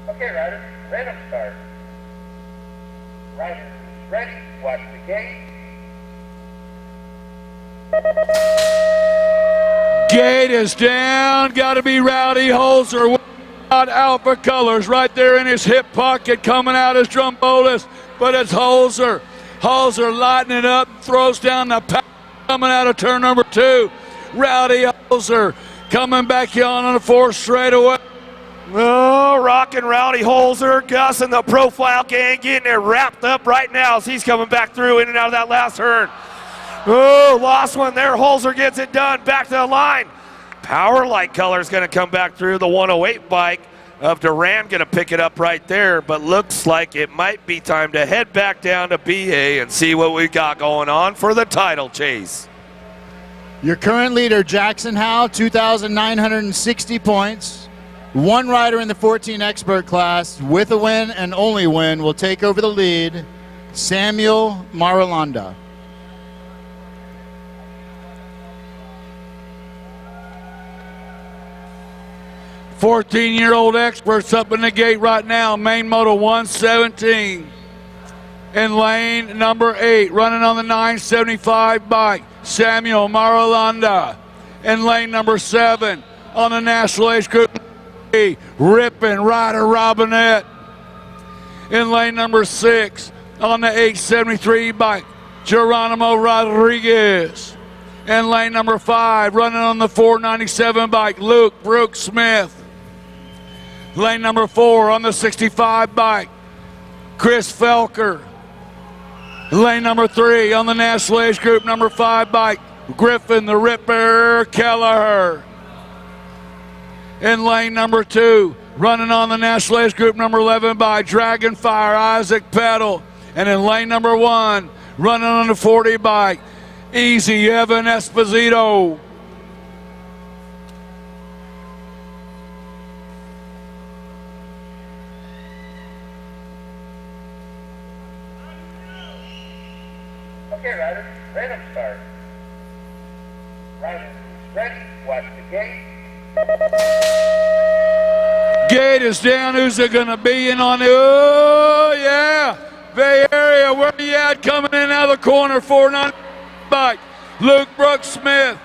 Okay, riders, random start. Riders, ready, watch the gate. Gate is down. Got to be Rowdy Holzer. Out Alpha Colors right there in his hip pocket, coming out as drum bolus, but it's Holzer. Holzer lighting it up, throws down the pack, coming out of turn number 2. Rowdy Holzer coming back on the 4th straightaway. Oh, rockin' Rowdy Holzer, Gus and the Profile Gang getting it wrapped up right now as he's coming back through in and out of that last turn. Oh, lost one there. Holzer gets it done. Back to the line. Power Light Color's going to come back through. The 108 bike of Duran going to pick it up right there, but looks like it might be time to head back down to BA and see what we got going on for the title chase. Your current leader, Jackson Howe, 2,960 points. One rider in the 14 expert class with a win and only win will take over the lead, Samuel Marulanda. Fourteen-year-old experts up in the gate right now. Main moto 117. In lane number 8, running on the 975 bike, Samuel Marulanda. In lane number 7, on the National Age Group, ripping Ryder Robinette. In lane number 6, on the 873 bike, Geronimo Rodriguez. In lane number 5, running on the 497 bike, Luke Brooks Smith. Lane number 4 on the 65 bike, Chris Felker. Lane number 3 on the National Age Group number 5 bike, Griffin the Ripper Kelleher. In lane number 2, running on the National Age Group number 11 by Dragonfire Isaac Peddle. And in lane number 1, running on the 40 bike, Easy Evan Esposito. Okay, riders, random start. Riders, ready, watch the gate. Gate is down. Who's it going to be in on the... Oh, yeah. Bay Area, where you at? Coming in out of the corner, 490 bike. Luke Brooks Smith.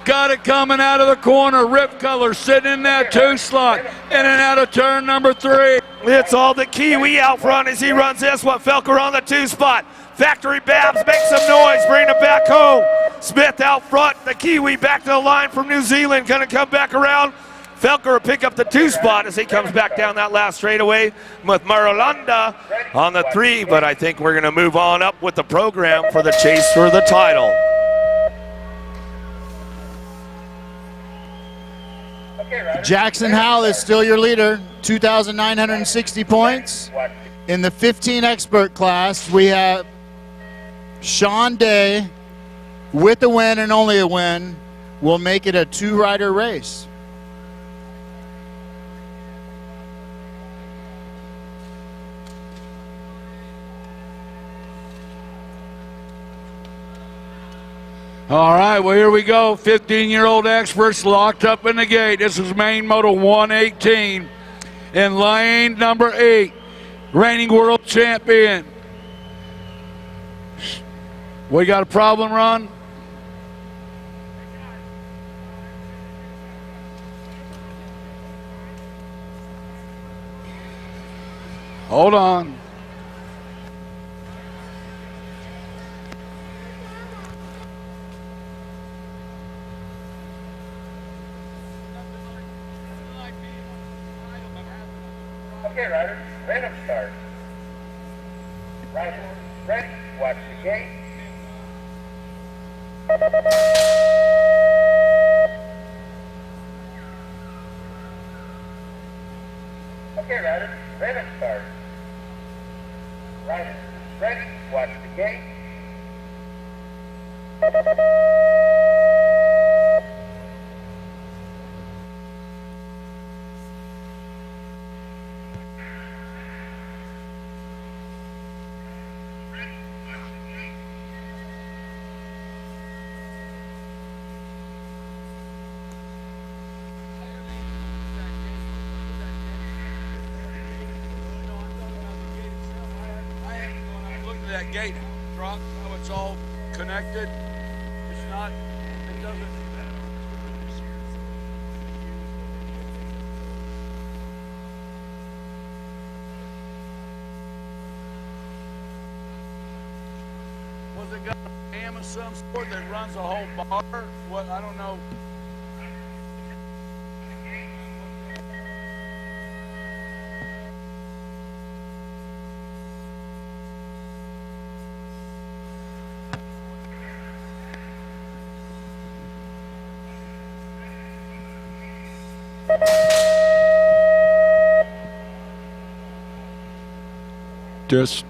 Got it coming out of the corner. Rip Color sitting in that 2 slot. In and out of turn number 3. It's all the Kiwi out front as he runs this one. Felker on the 2 spot. Factory Babs, make some noise, bring it back home. Smith out front, the Kiwi back to the line from New Zealand, gonna come back around. Felker will pick up the 2 spot as he comes back down that last straightaway with Marulanda on the 3, but I think we're gonna move on up with the program for the chase for the title. Jackson Howell is still your leader, 2,960 points. In the 15 expert class, we have Sean Day with a win and only a win will make it a 2-rider race. All right, well, here we go. 15-year-old experts locked up in the gate. This is main moto 118. In lane number 8, reigning world champion. We got a problem, Ron? Hold on. Okay, riders, random start. Riders, ready, watch the gate. Okay, riders, random start. Riders, ready, watch the gate. that gate drops, how it's all connected. It's not, it doesn't. Was it got a dam of some sort that runs a whole bar? What, I don't know. Just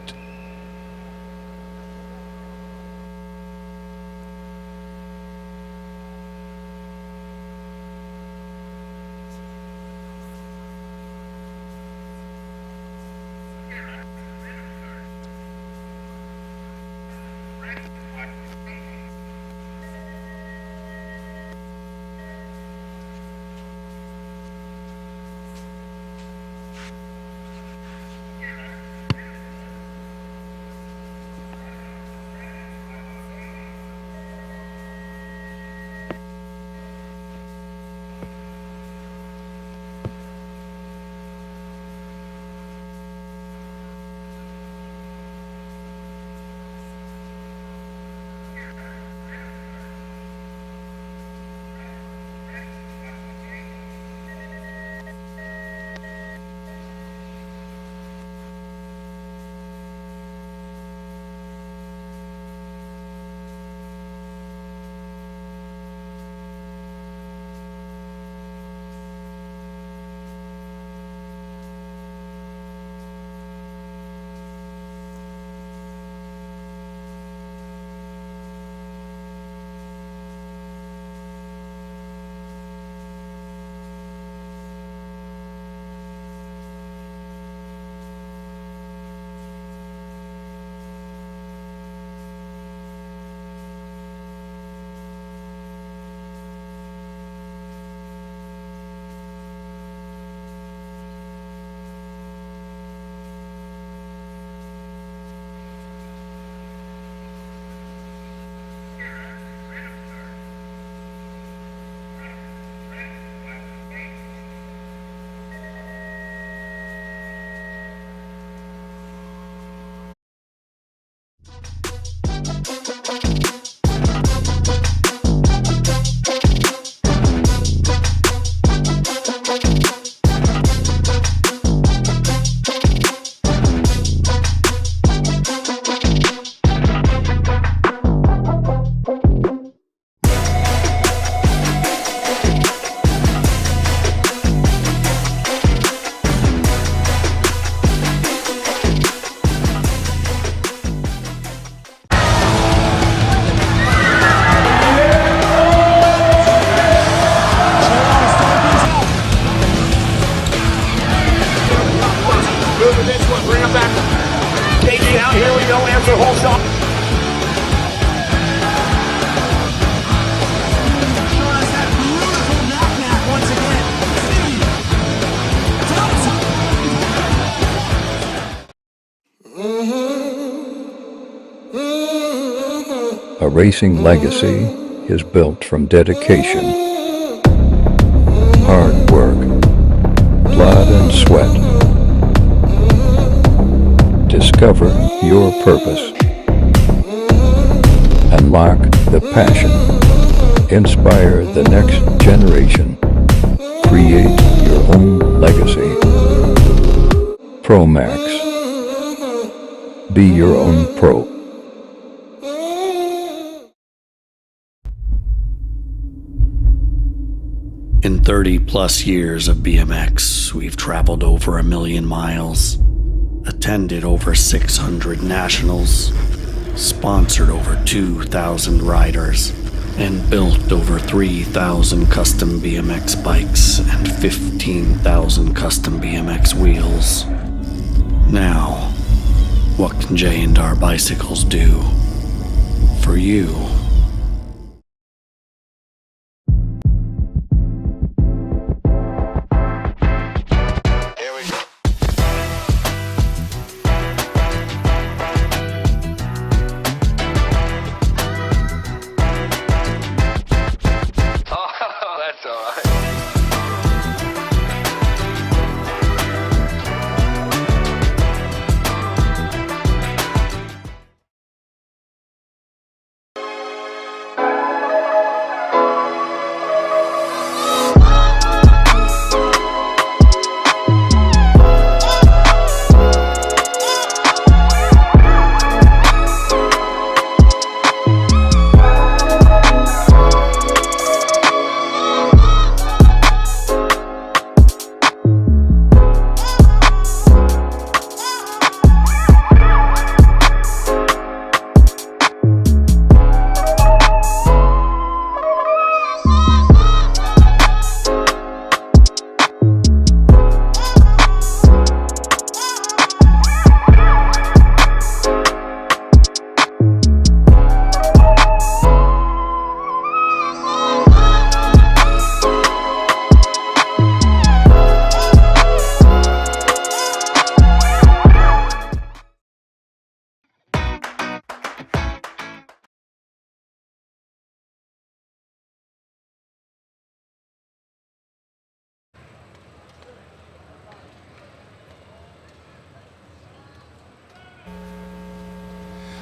A racing legacy is built from dedication, hard work, blood and sweat. Discover your purpose. Unlock the passion. Inspire the next generation. Create your own legacy. ProMax. Be your own pro. In 30-plus years of BMX, we've traveled over 1 million miles, attended over 600 nationals, sponsored over 2,000 riders, and built over 3,000 custom BMX bikes and 15,000 custom BMX wheels. Now, what can J&R Bicycles do for you?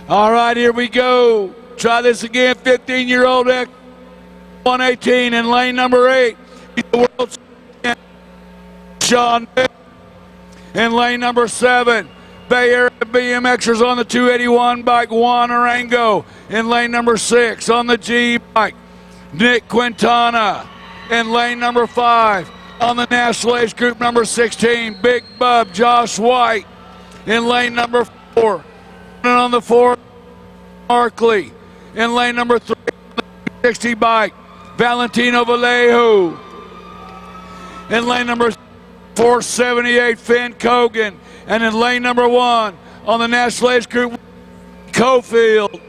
All right, here we go. Try this again. 15-year-old X 118 in lane number 8. He's the world champion, Sean. In lane number 7, Bay Area BMXers on the 281 bike, Juan Arango. In lane number 6, on the G bike, Nick Quintana. In lane number 5, on the National Age Group number 16, Big Bub, Josh White. In lane number 4, and on the 4, Markley. In lane number 3, on the 60 bike, Valentino Vallejo. In lane number 478, Finn Cogan. And in lane number 1, on the National Age Group, Cofield.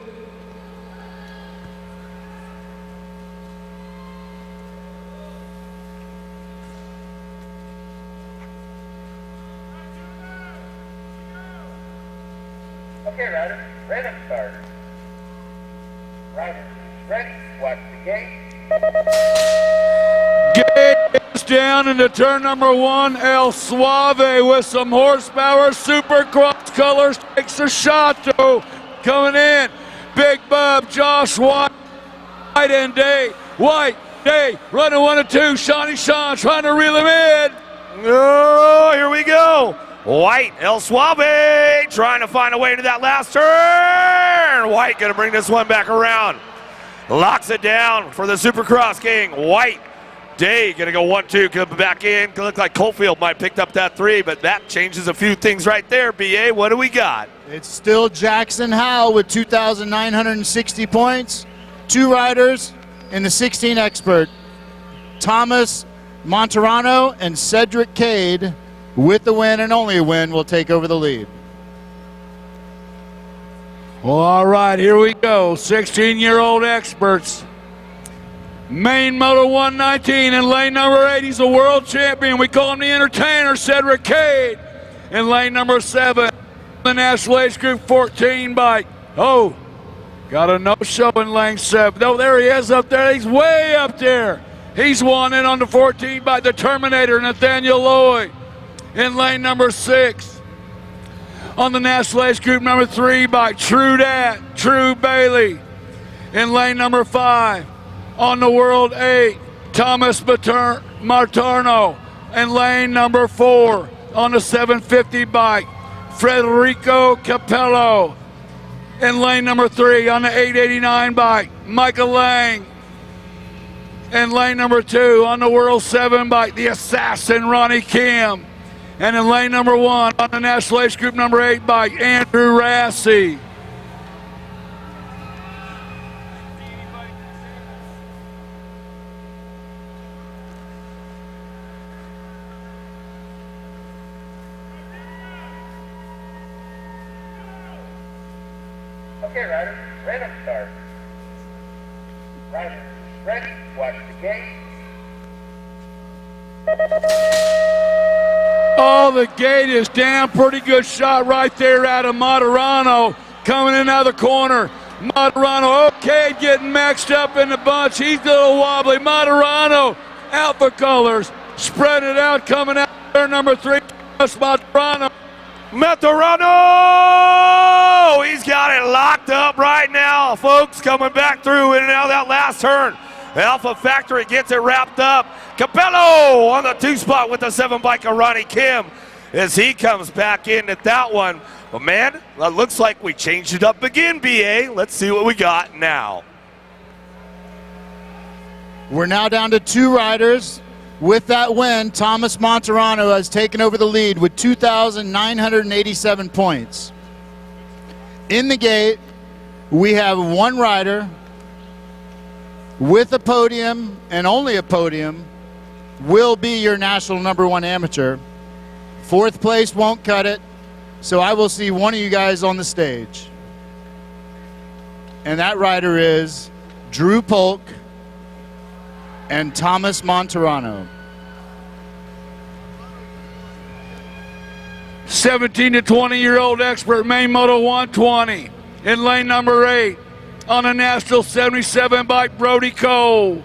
Okay, riders, random start. Riders, ready, watch the gate. Gate is down into turn number 1. El Suave with some horsepower. Supercross colors takes a shot though. Coming in, Big Bub, Josh White, and Day. White, Day, running 1 and 2. Shawnee Sean trying to reel him in. Oh, here we go. White, El Suave, trying to find a way into that last turn. White gonna bring this one back around. Locks it down for the Supercross King. White, Day gonna go 1-2, come back in. Look like Cofield might have picked up that 3, but that changes a few things right there, BA. What do we got? It's still Jackson Howell with 2,960 points. 2 riders in the 16 expert. Thomas Monterano and Cedric Cade, with the win and only a win, will take over the lead. Well, all right, here we go. 16-year-old experts. Main Moto 119 in lane number 8. He's a world champion. We call him the entertainer, Cedric Cade. In lane number 7, the National Age Group 14 bike. Oh, got a no-show in lane 7. Oh, there he is up there. He's way up there. He's won in on the 14 bike, the Terminator, Nathaniel Lloyd. In lane number 6, on the National Age Group number 3 bike, True Bailey. In lane number 5, on the World 8, Thomas Martorno. In lane number 4, on the 750 bike, Federico Capello. In lane number 3, on the 889 bike, Michael Lang. In lane number 2, on the World 7 bike, the assassin, Ronnie Kim. And in lane number 1, on the National Age Group number 8 bike, Andrew Rassi. Okay, riders, random start. Riders, ready, watch the gate. Oh, the gate is down. Pretty good shot right there out of Materano. Coming in out of the corner. Materano, okay, getting maxed up in the bunch. He's a little wobbly. Materano, Alpha Colors, spread it out, coming out there, number 3, Materano. Materano! He's got it locked up right now, folks, coming back through in and out of that last turn. Alpha Factory gets it wrapped up. Capello on the 2 spot with the 7 bike of Ronnie Kim as he comes back in at that one. But man, it looks like we changed it up again, BA. Let's see what we got now. We're now down to 2 riders. With that win, Thomas Monterano has taken over the lead with 2,987 points. In the gate, we have 1 rider with a podium, and only a podium, will be your national number 1 amateur. 4th place won't cut it, so I will see one of you guys on the stage. And that rider is Drew Polk and Thomas Monterano. 17 to 20-year-old expert, main Moto 120. In lane number 8, on a National 77 bike, Brody Cole.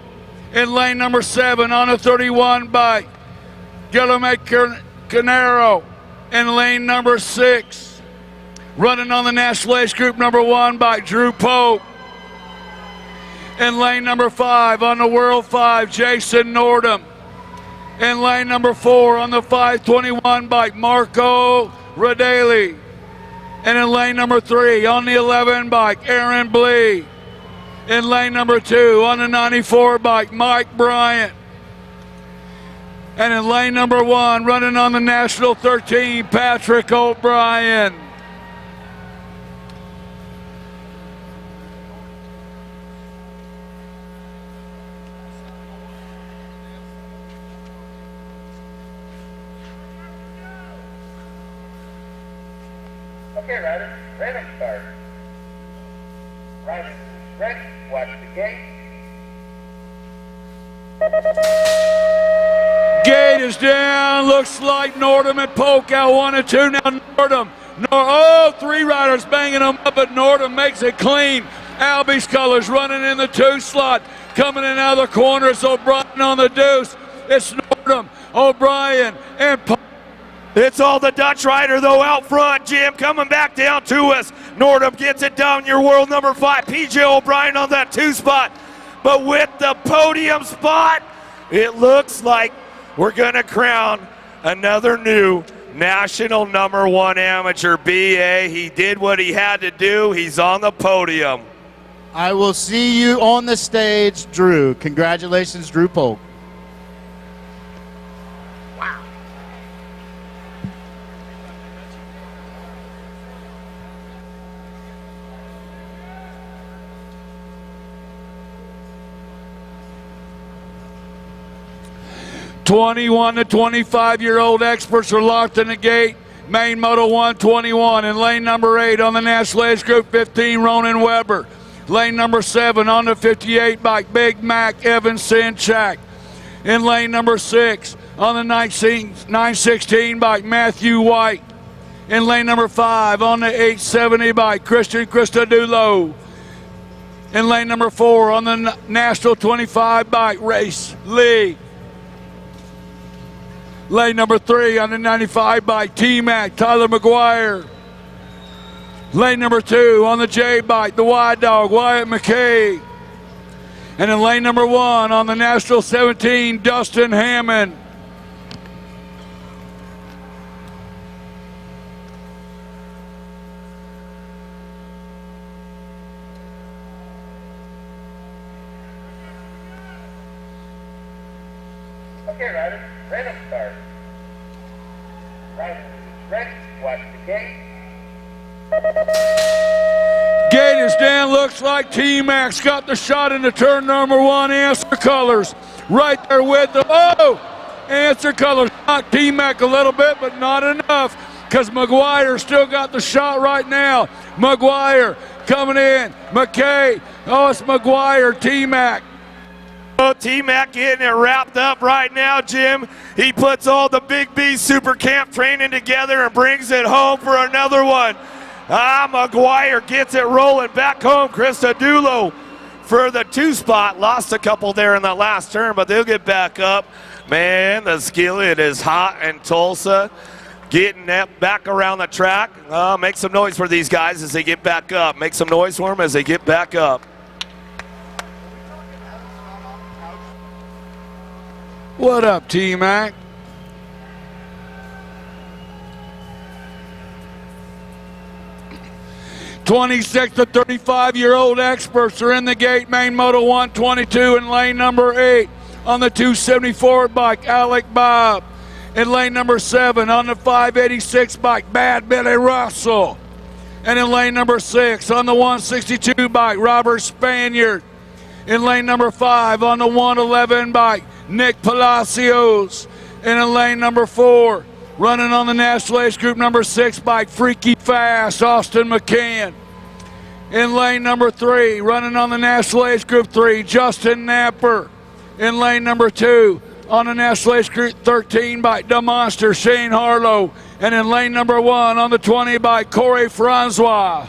In lane number 7, on a 31 bike, Guillermo Canero. In lane number 6, running on the national age group number 1 by Drew Pope. In lane number 5 on the World 5, Jason Nordham. In lane number 4 on the 521 bike, Marco Radeli. And in lane number 3 on the 11 bike, Aaron Blee. In lane number 2 on the 94 bike, Mike Bryant. And in lane number 1, running on the National 13, Patrick O'Brien. Okay, riders, random start. Riders ready, watch the gate. Gate is down. Looks like Nordham and Polk out 1 and 2. Now Nordham. Oh, 3 riders banging them up, but Nordham makes it clean. Albie's colors running in the 2 slot. Coming in out of the corners. O'Brien on the deuce. It's Nordham, O'Brien, and Polk. It's all the Dutch rider, though, out front. Jim coming back down to us. Nordham gets it down. Your world number 5. PJ O'Brien on that 2 spot. But with the podium spot, it looks like we're going to crown another new national number 1 amateur BA. He did what he had to do. He's on the podium. I will see you on the stage, Drew. Congratulations, Drew Polk. 21 to 25-year-old experts are locked in the gate. Main Moto 121 in lane number 8 on the National Age Group 15, Ronan Weber. Lane number 7 on the 58 bike, Big Mac Evan Sinchak. In lane number 6 on the 916 bike, Matthew White. In lane number 5 on the 870 bike, Christian Christodoulou. In lane number 4 on the National 25 bike, Race Lee. Lane number 3 on the 95 bike, T-Mac, Tyler McGuire. Lane number 2 on the J bike, the Wide Dog, Wyatt McKay. And in lane number 1 on the National 17, Dustin Hammond. Okay, riders, random start. Riders ready, watch the gate. Gate is down. Looks like T-Mac's got the shot into turn number 1. Answer Colors right there with them. Oh! Answer Colors knocked T-Mac a little bit, but not enough, because McGuire still got the shot right now. McGuire coming in. McKay. Oh, it's McGuire. T-Mac. Oh, T-Mac getting it wrapped up right now, Jim. He puts all the Big B Super Camp training together and brings it home for another one. McGuire gets it rolling back home. Christodoulou for the 2 spot. Lost a couple there in the last turn, but they'll get back up. Man, the skillet is hot in Tulsa. Getting that back around the track. Make some noise for these guys as they get back up. Make some noise for them as they get back up. What up, T-Mac? (26 to 35-year-old experts are in the gate. Main Moto 122 in lane number 8 on the 274 bike, Alec Bob. In lane number 7 on the 586 bike, Bad Billy Russell. And in lane number 6 on the 162 bike, Robert Spaniard. In lane number 5 on the 111 bike, Nick Palacios. And in lane number 4, running on the National Age Group number 6 bike, Freaky Fast, Austin McCann. In lane number 3, running on the National Age Group 3, Justin Napper. In lane number 2, on the National Age Group 13 bike, the Monster, Shane Harlow. And in lane number 1 on the 20 bike, Corey Francois.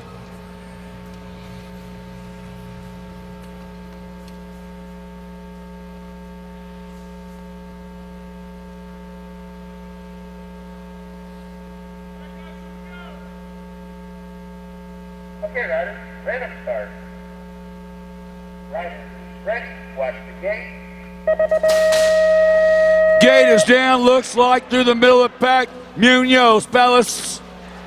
Okay, riders, random start. Riders, ready, watch the gate. Gate is down, looks like through the middle of the pack. Munoz, Palace.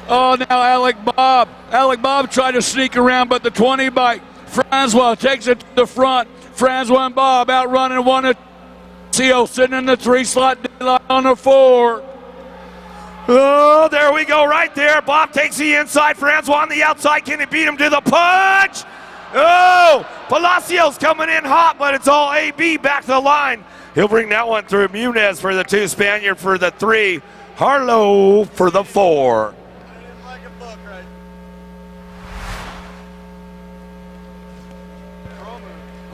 Oh, now Alec Bob. Alec Bob tried to sneak around, but the 20 bike. Francois takes it to the front. Francois and Bob outrunning one at CO, sitting in the 3 slot on the 4. Oh, there we go right there. Bob takes the inside. Francois on the outside. Can he beat him to the punch? Oh, Palacios coming in hot, but it's all AB back to the line. He'll bring that one through. Munez for the 2, Spaniard for the 3, Harlow for the 4.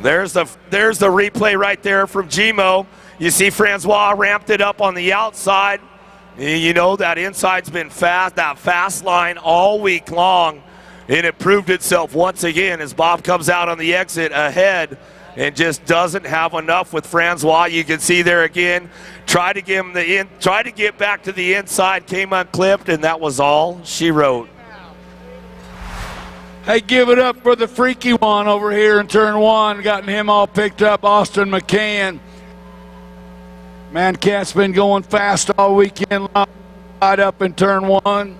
There's the replay right there from Gmo. You see Francois ramped it up on the outside. You know that inside's been fast, that fast line all week long. And it proved itself once again as Bob comes out on the exit ahead and just doesn't have enough with Francois. You can see there again, try to get back to the inside, came unclipped, and that was all she wrote. Hey, give it up for the freaky one over here in turn 1. Gotten him all picked up, Austin McCann. Man, Cat's been going fast all weekend, right up in turn 1.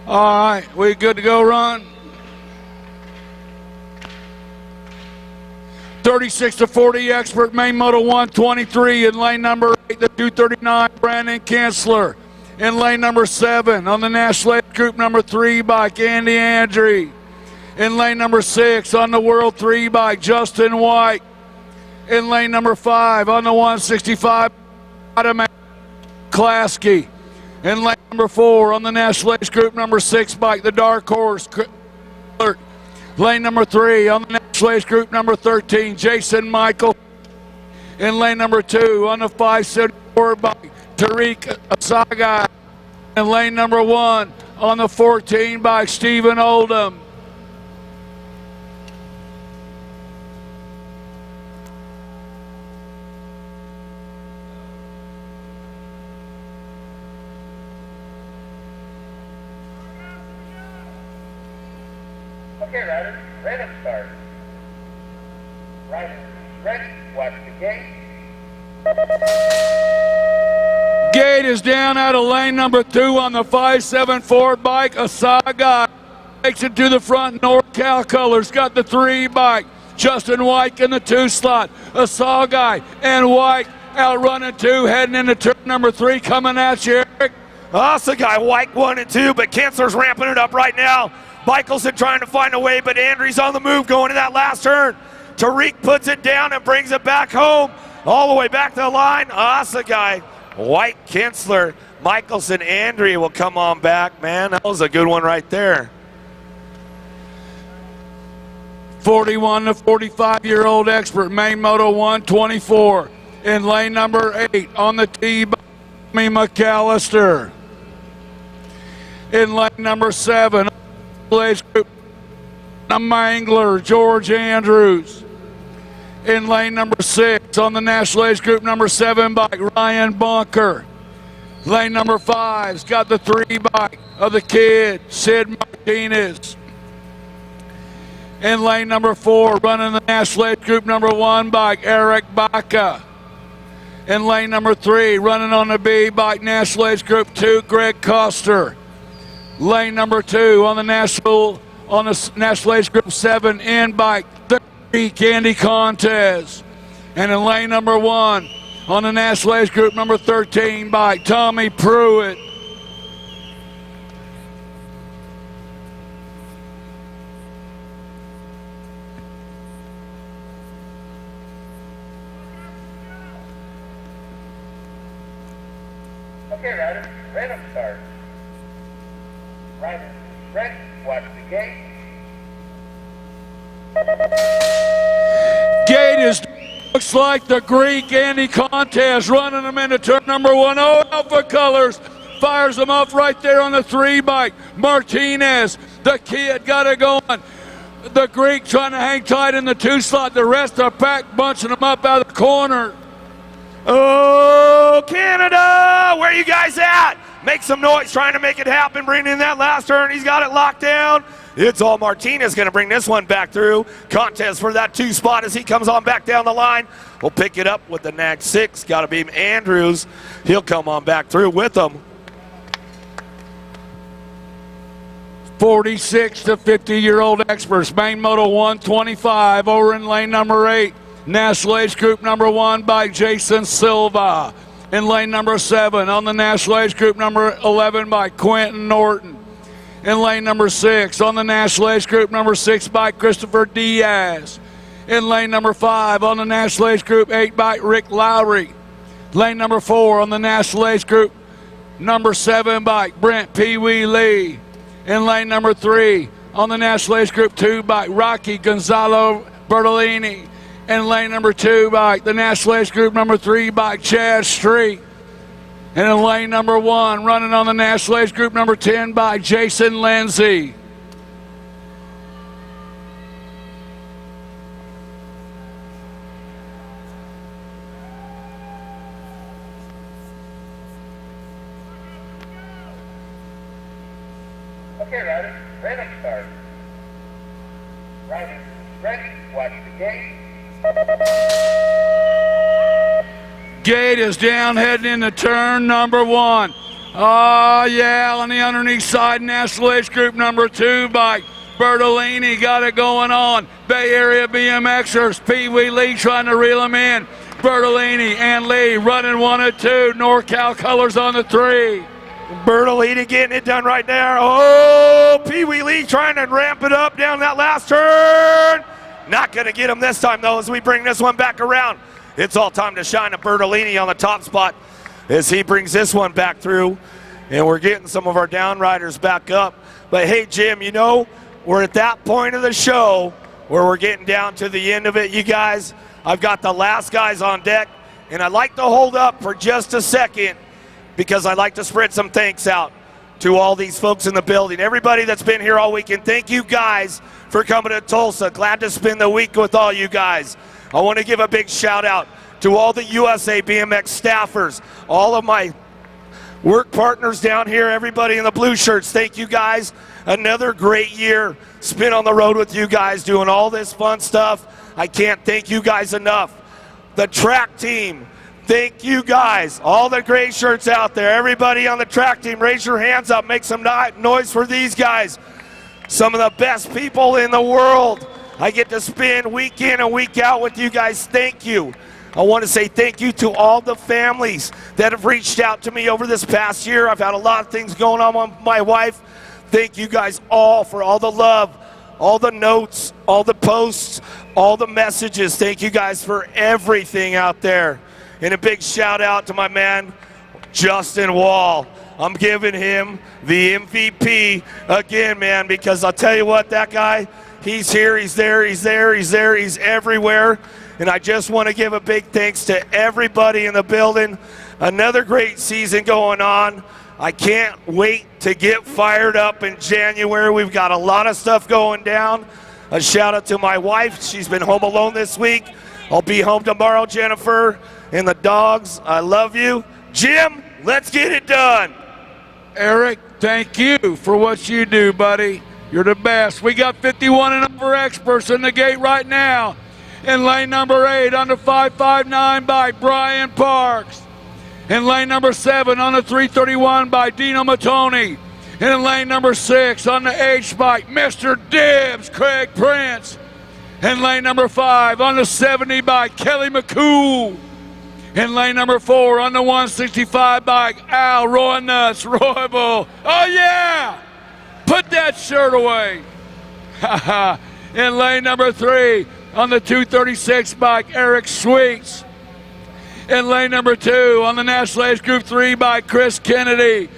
All right, we good to go, Ron? 36 to 40 expert, main moto 123 in lane number 8, the 239 Brandon Kinsler. In lane number 7 on the National Age Group number 3 bike, Andy Andre. In lane number 6 on the World 3 bike, Justin White. In lane number 5 on the 165, Adam Klasky. In lane number 4 on the National Age Group number 6 bike, the Dark Horse. Lane number 3 on the National Age Group number 13, Jason Michael. In lane number 2 on the 574 bike, Tariq Asagai. In lane number 1 on the 14 bike, Stephen Oldham. Okay, riders, random start. Riders, ready, watch the gate. Gate is down out of lane number 2 on the 574 bike. Asagai takes it to the front. NorCal colors got the 3 bike. Justin White in the 2 slot. Asagai and White outrunning 2, heading into turn number 3. Coming at you, Eric. Asagai, White 1 and 2, but Kinsler's ramping it up right now. Michelson trying to find a way, but Andre's on the move going to that last turn. Tariq puts it down and brings it back home, all the way back to the line. Asagai, White, Kinsler, Michelson, Andre will come on back. Man, that was a good one right there. 41 to 45-year-old expert, main moto 124. In lane number 8 on the tee, McAllister. In lane number 7, age group, the Mangler, George Andrews. In lane number 6 on the National Age Group number 7 bike, Ryan Bunker. Lane number 5's got the 3 bike of the kid, Sid Martinez. In lane number 4, running the National Age Group number 1 bike, Eric Baca. In lane number 3, running on the B bike, National Age Group 2, Greg Coster. Lane number 2 on the National Age Group 7 N bike, the Creek Andy Contez. And in lane number 1 on the National Age Group number 13 bike, Tommy Pruitt. Okay, riders, random start. Riders, ready, watch the gate. Gate is, looks like the Greek Andy Contest running them into turn number 1. Oh, Alpha Colors fires them off right there on the 3 bike. Martinez, the kid, got it going. The Greek trying to hang tight in the 2 slot. The rest of the pack bunching them up out of the corner. Oh, Canada, where you guys at? Make some noise trying to make it happen. Bring in that last turn. He's got it locked down. It's all Martinez going to bring this one back through. Contest for that 2 spot as he comes on back down the line. We'll pick it up with the nag 6. Got to be Andrews. He'll come on back through with them. 46 to 50-year-old experts. Main moto 125 over in lane number 8. National Age Group number 1 by Jason Silva. In lane number 7 on the National Age Group number 11 by Quentin Norton. In lane number 6 on the National Age Group number 6 by Christopher Diaz. In lane number 5 on the National Age Group 8 by Rick Lowry. Lane number 4 on the National Age Group number 7 by Brent Pee Wee Lee. In lane number 3 on the National Age Group 2 by Rocky Gonzalo Bertolini. In lane number 2 by the National Age Group number 3 by Chad Street. And in lane number 1, running on the National Age Group number 10 by Jason Lindsay. Okay, riders, random start. Riders, ready, watch the gate. Gate is down, heading into turn number 1. Oh, yeah, on the underneath side, National Age Group number 2 by Bertolini. Got it going on. Bay Area BMXers, Pee Wee Lee trying to reel him in. Bertolini and Lee running 1 and 2. NorCal colors on the 3. Bertolini getting it done right there. Oh, Pee Wee Lee trying to ramp it up down that last turn. Not going to get him this time, though, as we bring this one back around. It's all time to shine to Bertolini on the top spot as he brings this one back through. And we're getting some of our down riders back up. But, hey, Jim, you know, we're at that point of the show where we're getting down to the end of it. You guys, I've got the last guys on deck, and I'd like to hold up for just a second because I'd like to spread some thanks out to all these folks in the building. Everybody that's been here all weekend, thank you guys for coming to Tulsa. Glad to spend the week with all you guys. I want to give a big shout out to all the USA BMX staffers, all of my work partners down here, everybody in the blue shirts. Thank you guys. Another great year spent on the road with you guys doing all this fun stuff. I can't thank you guys enough. The track team, thank you guys. All the gray shirts out there, everybody on the track team, raise your hands up, make some noise for these guys. Some of the best people in the world. I get to spend week in and week out with you guys. Thank you. I want to say thank you to all the families that have reached out to me over this past year. I've had a lot of things going on with my wife. Thank you guys all for all the love, all the notes, all the posts, all the messages. Thank you guys for everything out there. And a big shout out to my man, Justin Wall. I'm giving him the MVP again, man, because I'll tell you what, that guy, he's here, he's there, he's there, he's there, he's everywhere. And I just want to give a big thanks to everybody in the building. Another great season going on. I can't wait to get fired up in January. We've got a lot of stuff going down. A shout out to my wife. She's been home alone this week. I'll be home tomorrow, Jennifer, and the dogs. I love you. Jim, let's get it done. Eric, thank you for what you do, buddy. You're the best. We got 51 and over experts in the gate right now. In lane number 8 on the 559 by Brian Parks. In lane number 7 on the 331 by Dino Matoni. In lane number 6 on the H bike, Mr. Dibbs, Craig Prince. In lane number 5 on the 70 by Kelly McCool. In lane number 4 on the 165 bike, Al Roy Nuts, Royable. Oh yeah! Put that shirt away. In lane number 3 on the 236 bike, Eric Sweets. In lane number 2 on the National Age Group 3 by Chris Kennedy.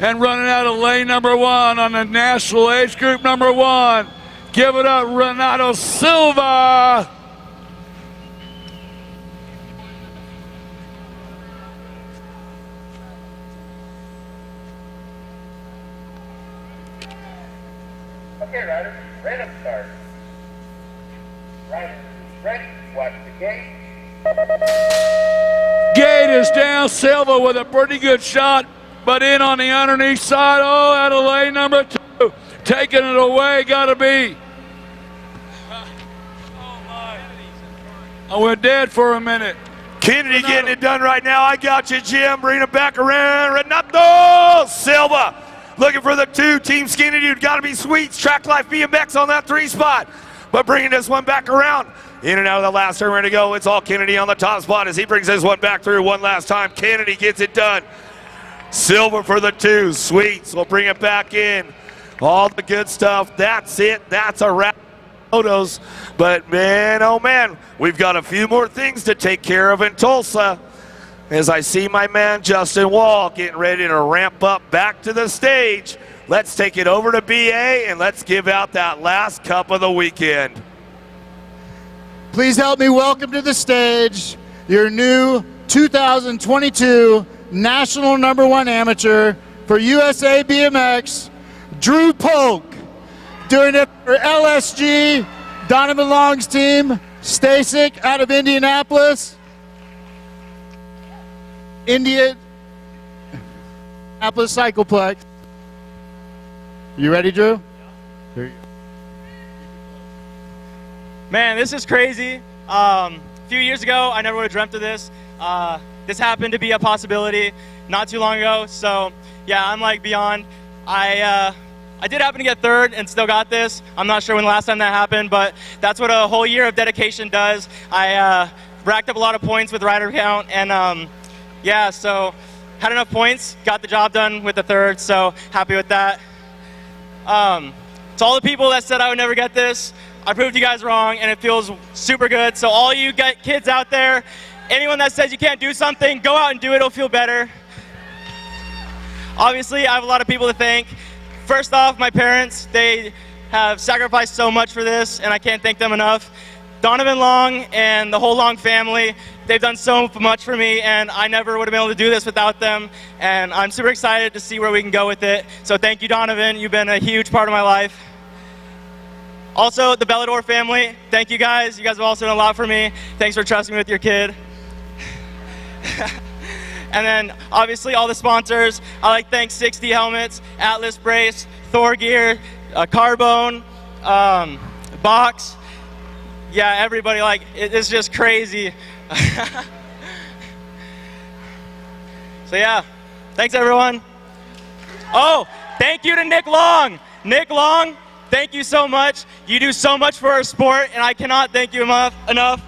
And running out of lane number 1 on the National Age Group number 1, give it up, Renato Silva. Okay, riders, random start. Riders, ready, watch the gate. Gate is down. Silva with a pretty good shot, but in on the underneath side. Oh, out of lane number 2. Taking it away, gotta be. I went dead for a minute. Kennedy getting it done right now. I got you, Jim. Bring it back around. Renato Silva looking for the 2. Team Skinny Dude. Got to be Sweets. Track Life BMX on that 3 spot. But bringing this one back around. In and out of the last turn. We're going to go. It's all Kennedy on the top spot as he brings this one back through one last time. Kennedy gets it done. Silva for the 2. Sweets will bring it back in. All the good stuff. That's it. That's a wrap. Photos, but man, oh man, we've got a few more things to take care of in Tulsa. As I see my man Justin Wall getting ready to ramp up back to the stage. Let's take it over to BA and let's give out that last cup of the weekend. Please help me welcome to the stage your new 2022 National #1 Amateur for USA BMX, Drew Polk. Doing it for LSG, Donovan Long's team, Stasic out of Indianapolis. Indianapolis Cycleplex. You ready, Drew? Here you go. Man, this is crazy. A few years ago, I never would have dreamt of this. This happened to be a possibility not too long ago. So, yeah, I'm like beyond. I did happen to get 3rd and still got this. I'm not sure when the last time that happened, but that's what a whole year of dedication does. I racked up a lot of points with rider count, and yeah, so had enough points, got the job done with the 3rd, so happy with that. To all the people that said I would never get this, I proved you guys wrong, and it feels super good. So all you kids out there, anyone that says you can't do something, go out and do it, it'll feel better. Obviously, I have a lot of people to thank. First off, my parents, they have sacrificed so much for this, and I can't thank them enough. Donovan Long and the whole Long family, they've done so much for me, and I never would have been able to do this without them, and I'm super excited to see where we can go with it. So thank you, Donovan. You've been a huge part of my life. Also, the Bellador family, thank you guys. You guys have also done a lot for me. Thanks for trusting me with your kid. And then, obviously, all the sponsors. I like to thank 60 Helmets, Atlas Brace, Thor Gear, Carbone, Box. Yeah, everybody, like, it's just crazy. So, yeah, thanks, everyone. Oh, thank you to Nick Long. Nick Long, thank you so much. You do so much for our sport, and I cannot thank you enough.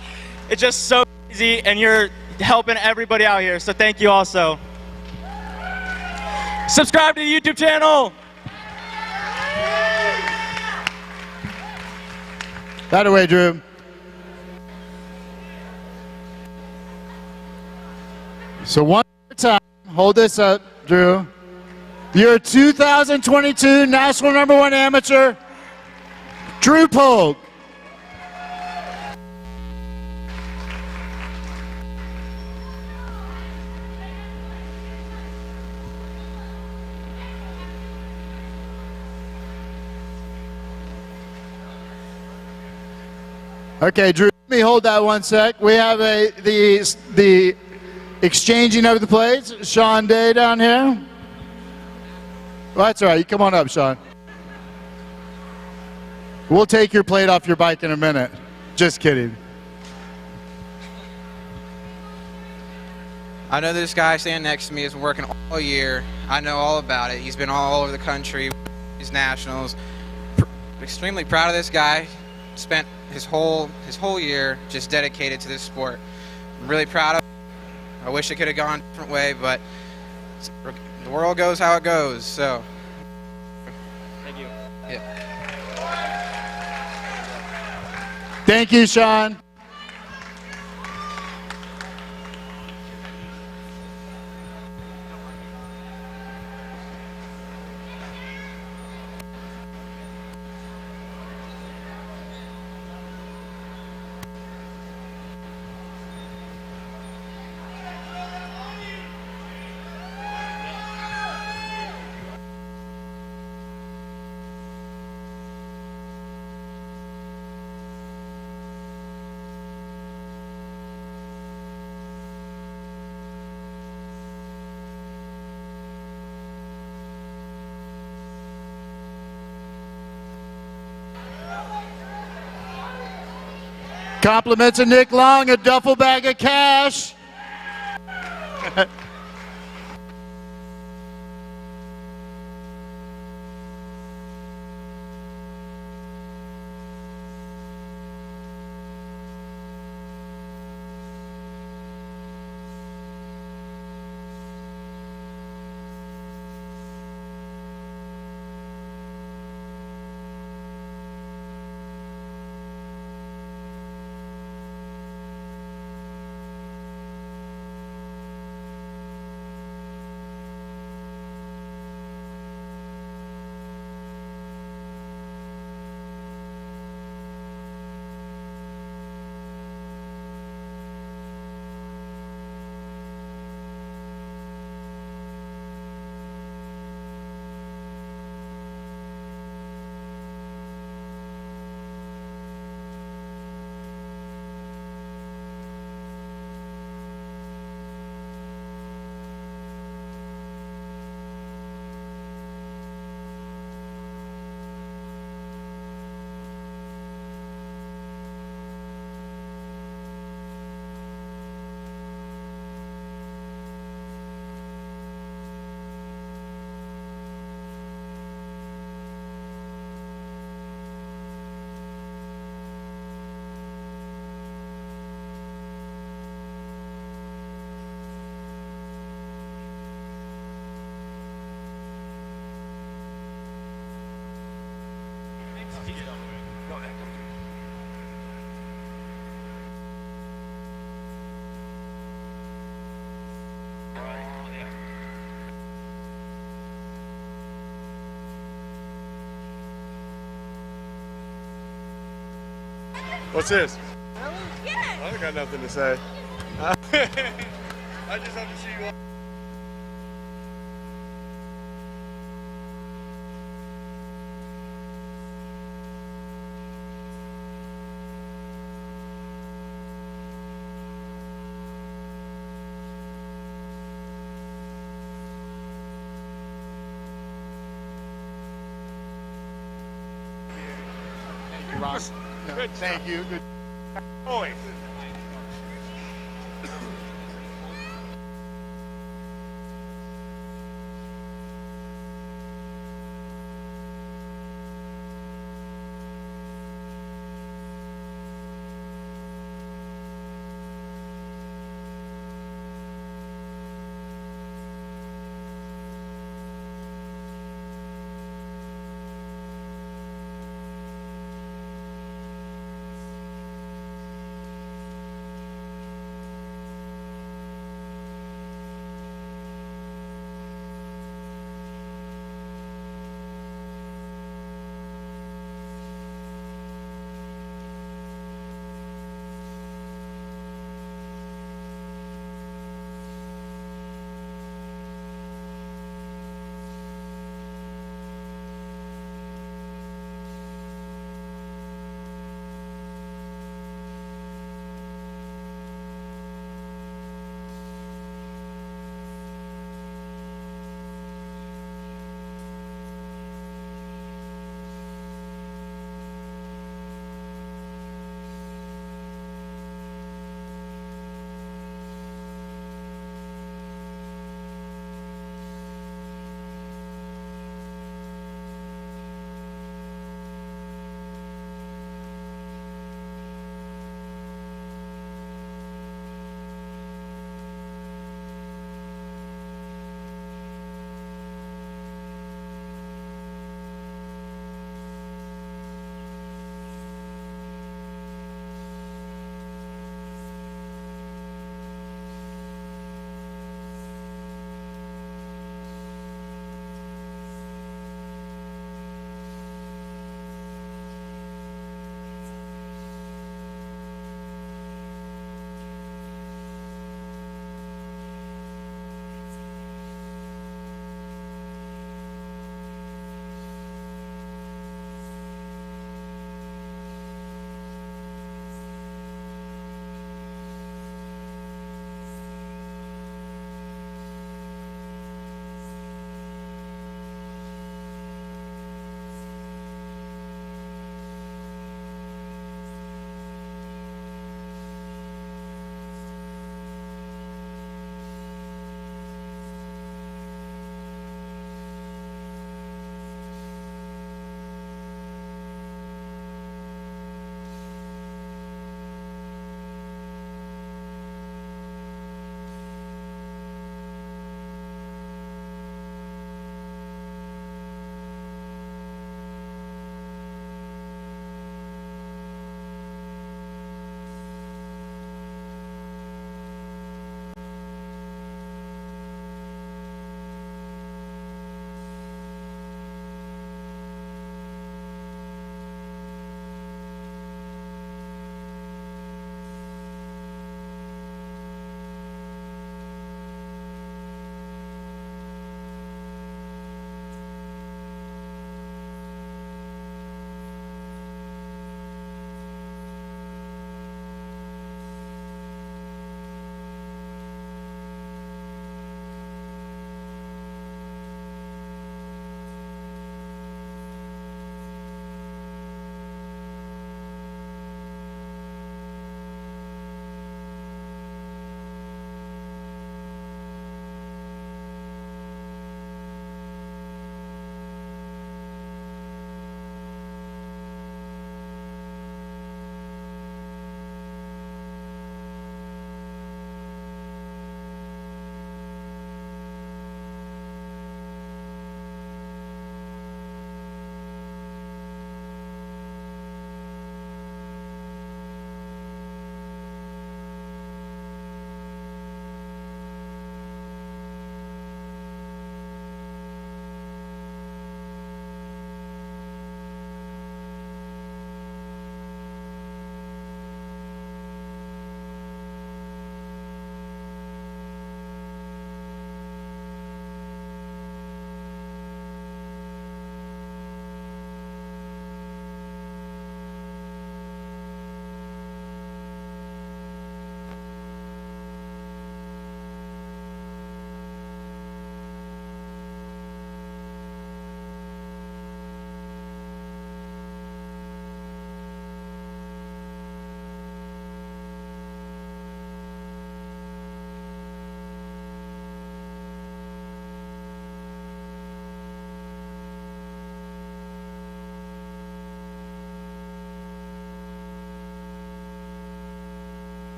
It's just so easy, and you're helping everybody out here, so thank you also. Subscribe to the YouTube channel. That away, Drew. So one more time, hold this up, Drew. Your 2022 National #1 Amateur, Drew Polk. Okay, Drew, let me hold that one sec. We have the exchanging of the plates. Sean Day down here. Well, that's all right. You come on up, Sean. We'll take your plate off your bike in a minute. Just kidding. I know this guy standing next to me has been working all year. I know all about it. He's been all over the country, his nationals. Extremely proud of this guy. Spent his whole year just dedicated to this sport. I'm really proud of him. I wish it could have gone a different way, but the world goes how it goes, so. Thank you. Yeah. Thank you, Sean. Compliments of Nick Long, a duffel bag of cash. What's this? I got nothing to say. I just have to see you all. Thank you, Ross. No, Good thank you. Good. Always.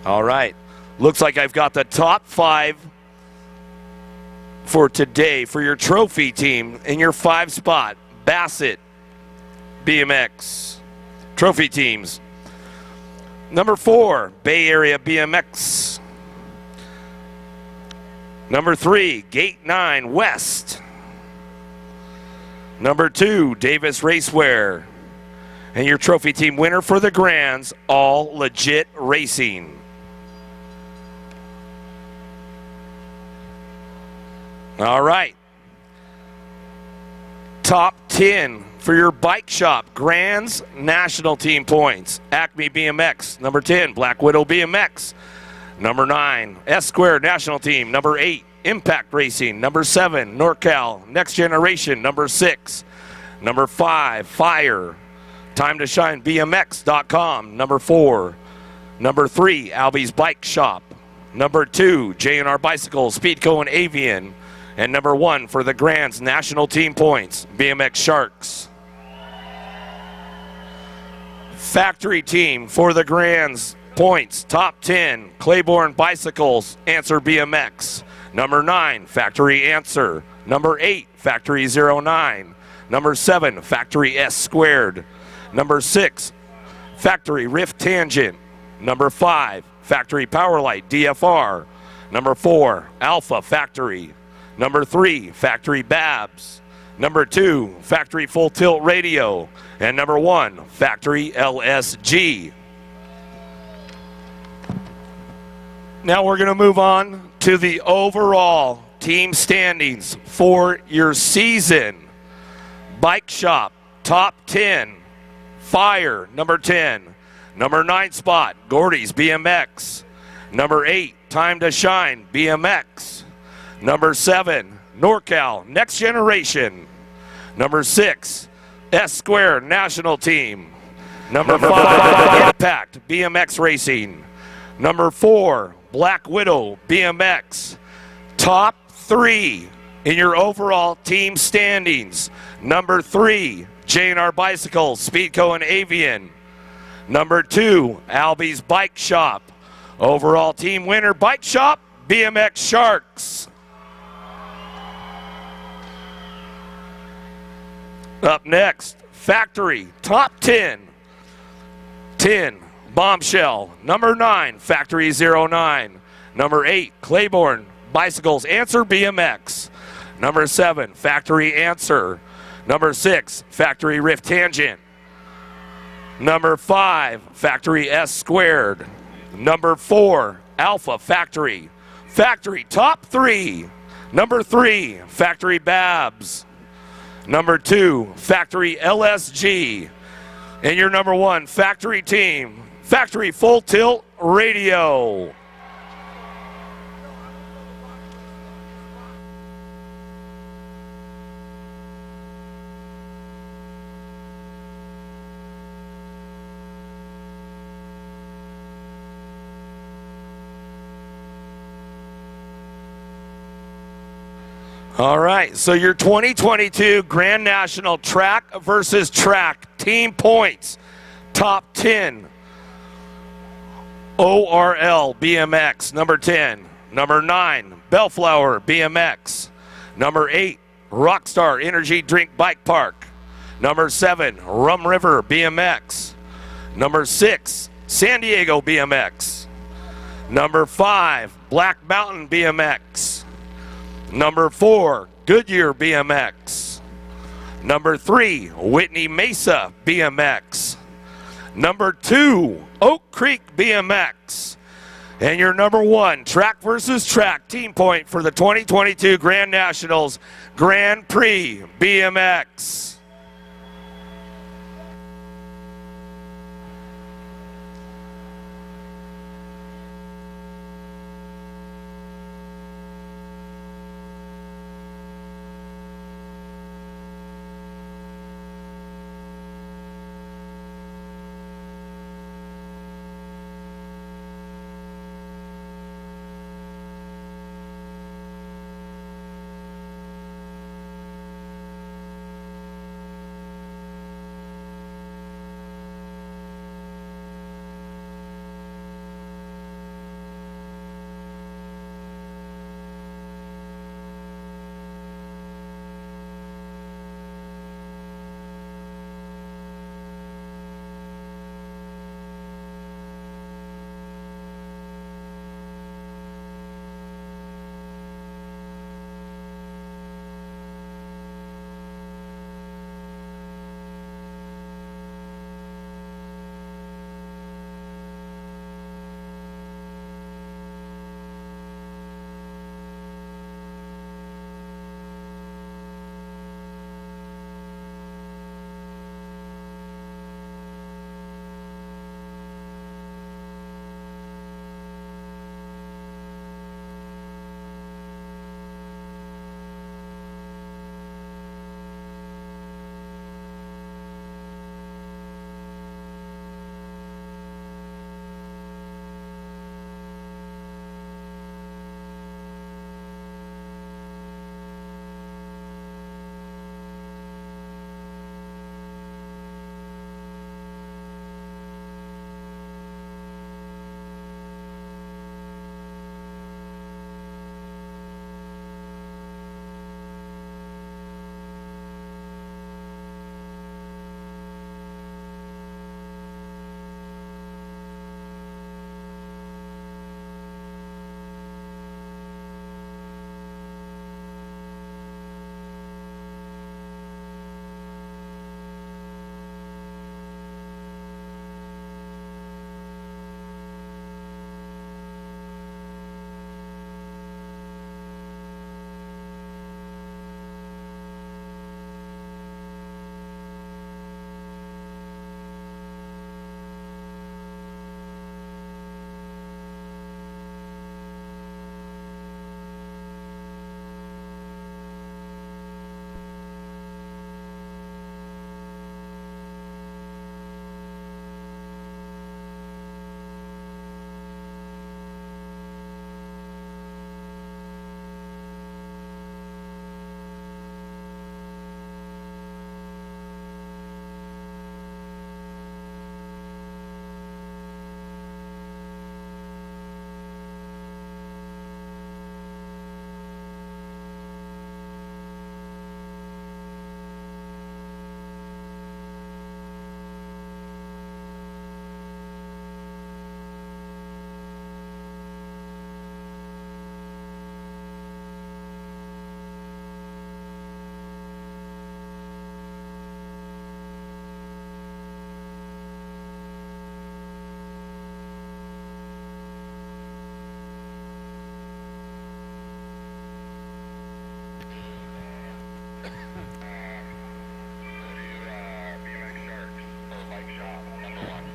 All right. Looks like I've got the top 5 for today for your trophy team in your 5 spot. Bassett BMX trophy teams. Number 4, Bay Area BMX. Number 3, Gate 9 West. Number 2, Davis Racewear. And your trophy team winner for the Grands, All Legit Racing. All right. Top 10 for your bike shop. Grands National Team points. Acme BMX. Number 10, Black Widow BMX. Number 9, S Square National Team. Number 8, Impact Racing. Number 7, NorCal Next Generation. Number 6, number 5, Fire. Time to Shine BMX.com. Number 4, number 3, Albie's Bike Shop. Number 2, J&R Bicycles, Speedco and Avian. And number 1 for the Grands National Team points, BMX Sharks. Factory team for the Grands points, top 10, Claiborne Bicycles, Answer BMX. Number 9, Factory Answer. Number 8, Factory 09. Number 7, Factory S Squared. Number 6, Factory Rift Tangent. Number 5, Factory Powerlight DFR. Number 4, Alpha Factory. Number 3, Factory Babs. Number 2, Factory Full Tilt Radio. And number 1, Factory LSG. Now we're going to move on to the overall team standings for your season. Bike Shop, top 10. Fire, number 10. Number 9 spot, Gordy's BMX. Number 8, Time to Shine BMX. Number 7, NorCal Next Generation. Number 6, S Square National Team. Number 5, Impact BMX Racing. Number 4, Black Widow BMX. Top 3 in your overall team standings. Number 3, J&R Bicycles, Speedco and Avian. Number 2, Albie's Bike Shop. Overall team winner, Bike Shop, BMX Sharks. Up next, Factory, top 10. 10, Bombshell. Number 9, Factory 09. Number 8, Claiborne Bicycles, Answer BMX. Number 7, Factory Answer. Number 6, Factory Rift Tangent. Number 5, Factory S Squared. Number 4, Alpha Factory. Factory top 3. Number 3, Factory Babs. Number 2, Factory LSG. And your number 1 factory team, Factory Full Tilt Radio. All right, so your 2022 Grand National Track versus Track team points. Top 10, ORL BMX, number 10. Number 9, Bellflower BMX. Number 8, Rockstar Energy Drink Bike Park. Number 7, Rum River BMX. Number 6, San Diego BMX. Number 5, Black Mountain BMX. Number 4, Goodyear BMX. Number 3, Whitney Mesa BMX. Number 2, Oak Creek BMX. And your number 1 track versus track team point for the 2022 Grand Nationals Grand Prix BMX.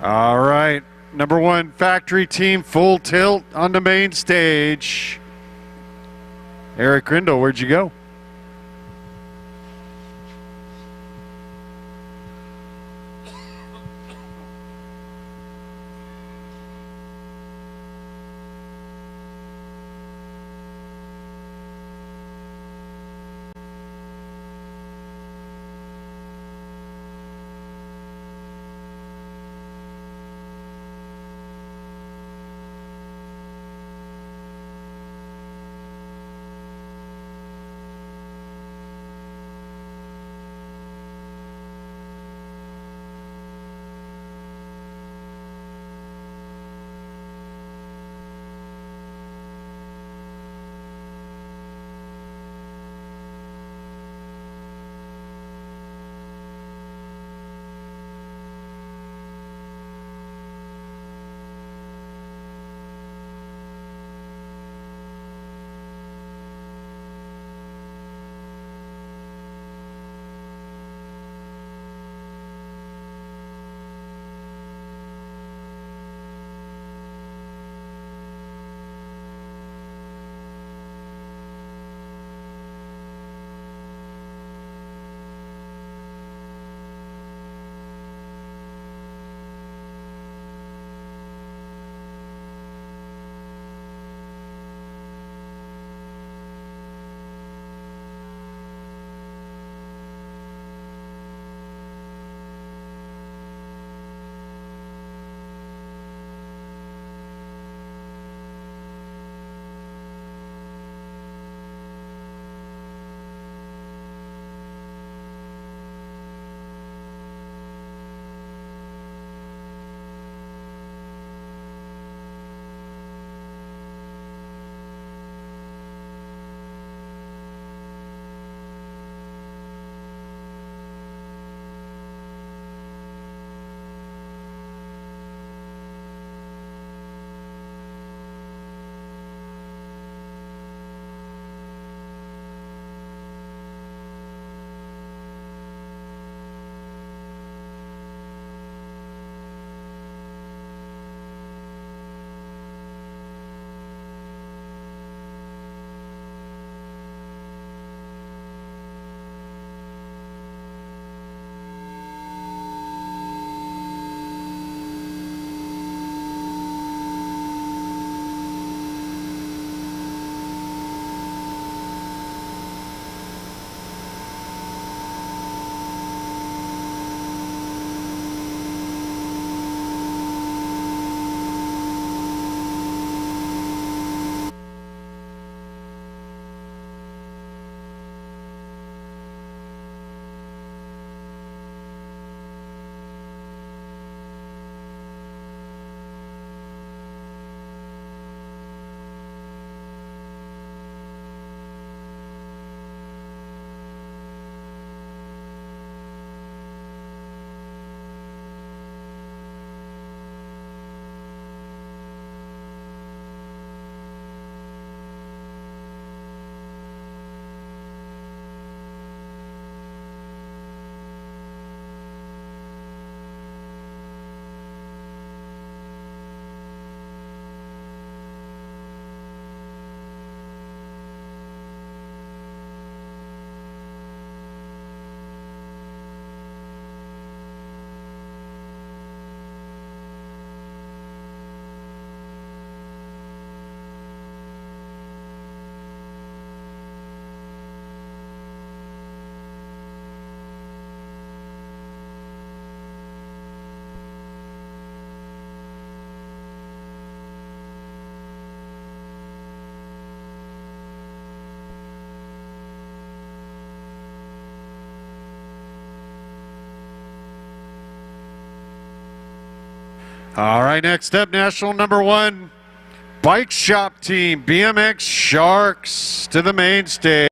All right, number 1 factory team full tilt on the main stage. Eric Grindle, where'd you go? All right, next up, national number 1 bike shop team, BMX Sharks, to the main stage.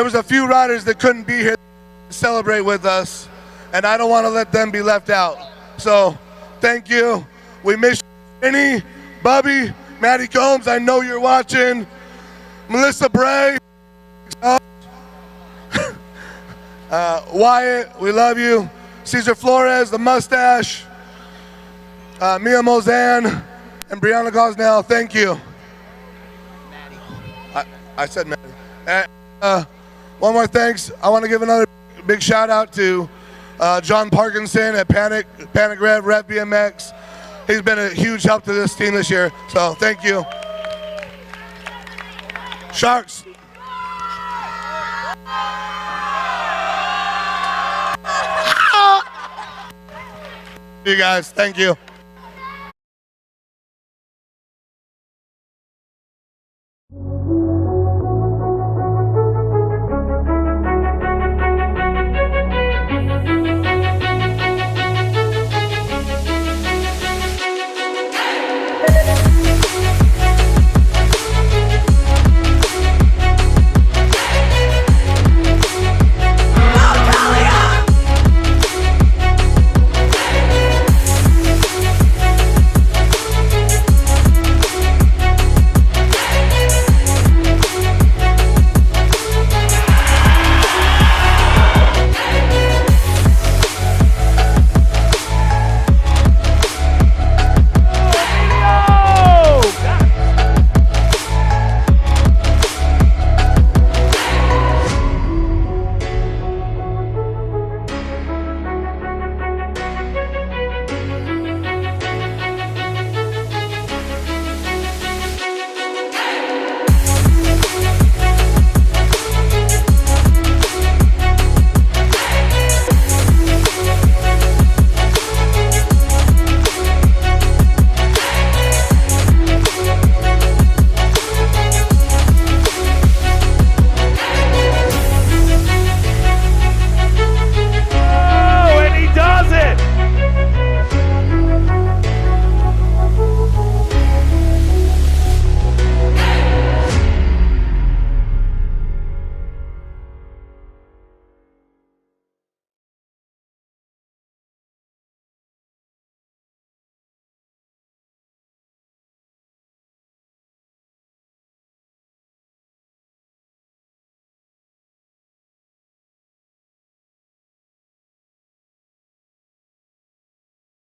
there was a few riders that couldn't be here to celebrate with us, and I don't want to let them be left out. So thank you. We miss you. Vinny, Bubby, Maddie Combs, I know you're watching. Melissa Bray, Wyatt, we love you. Cesar Flores, the mustache, Mia Mozan, and Brianna Gosnell, thank you. I said Maddie. And, one more thanks. I want to give another big shout out to John Parkinson at Panic Rev BMX. He's been a huge help to this team this year, so thank you. Sharks. You guys, thank you.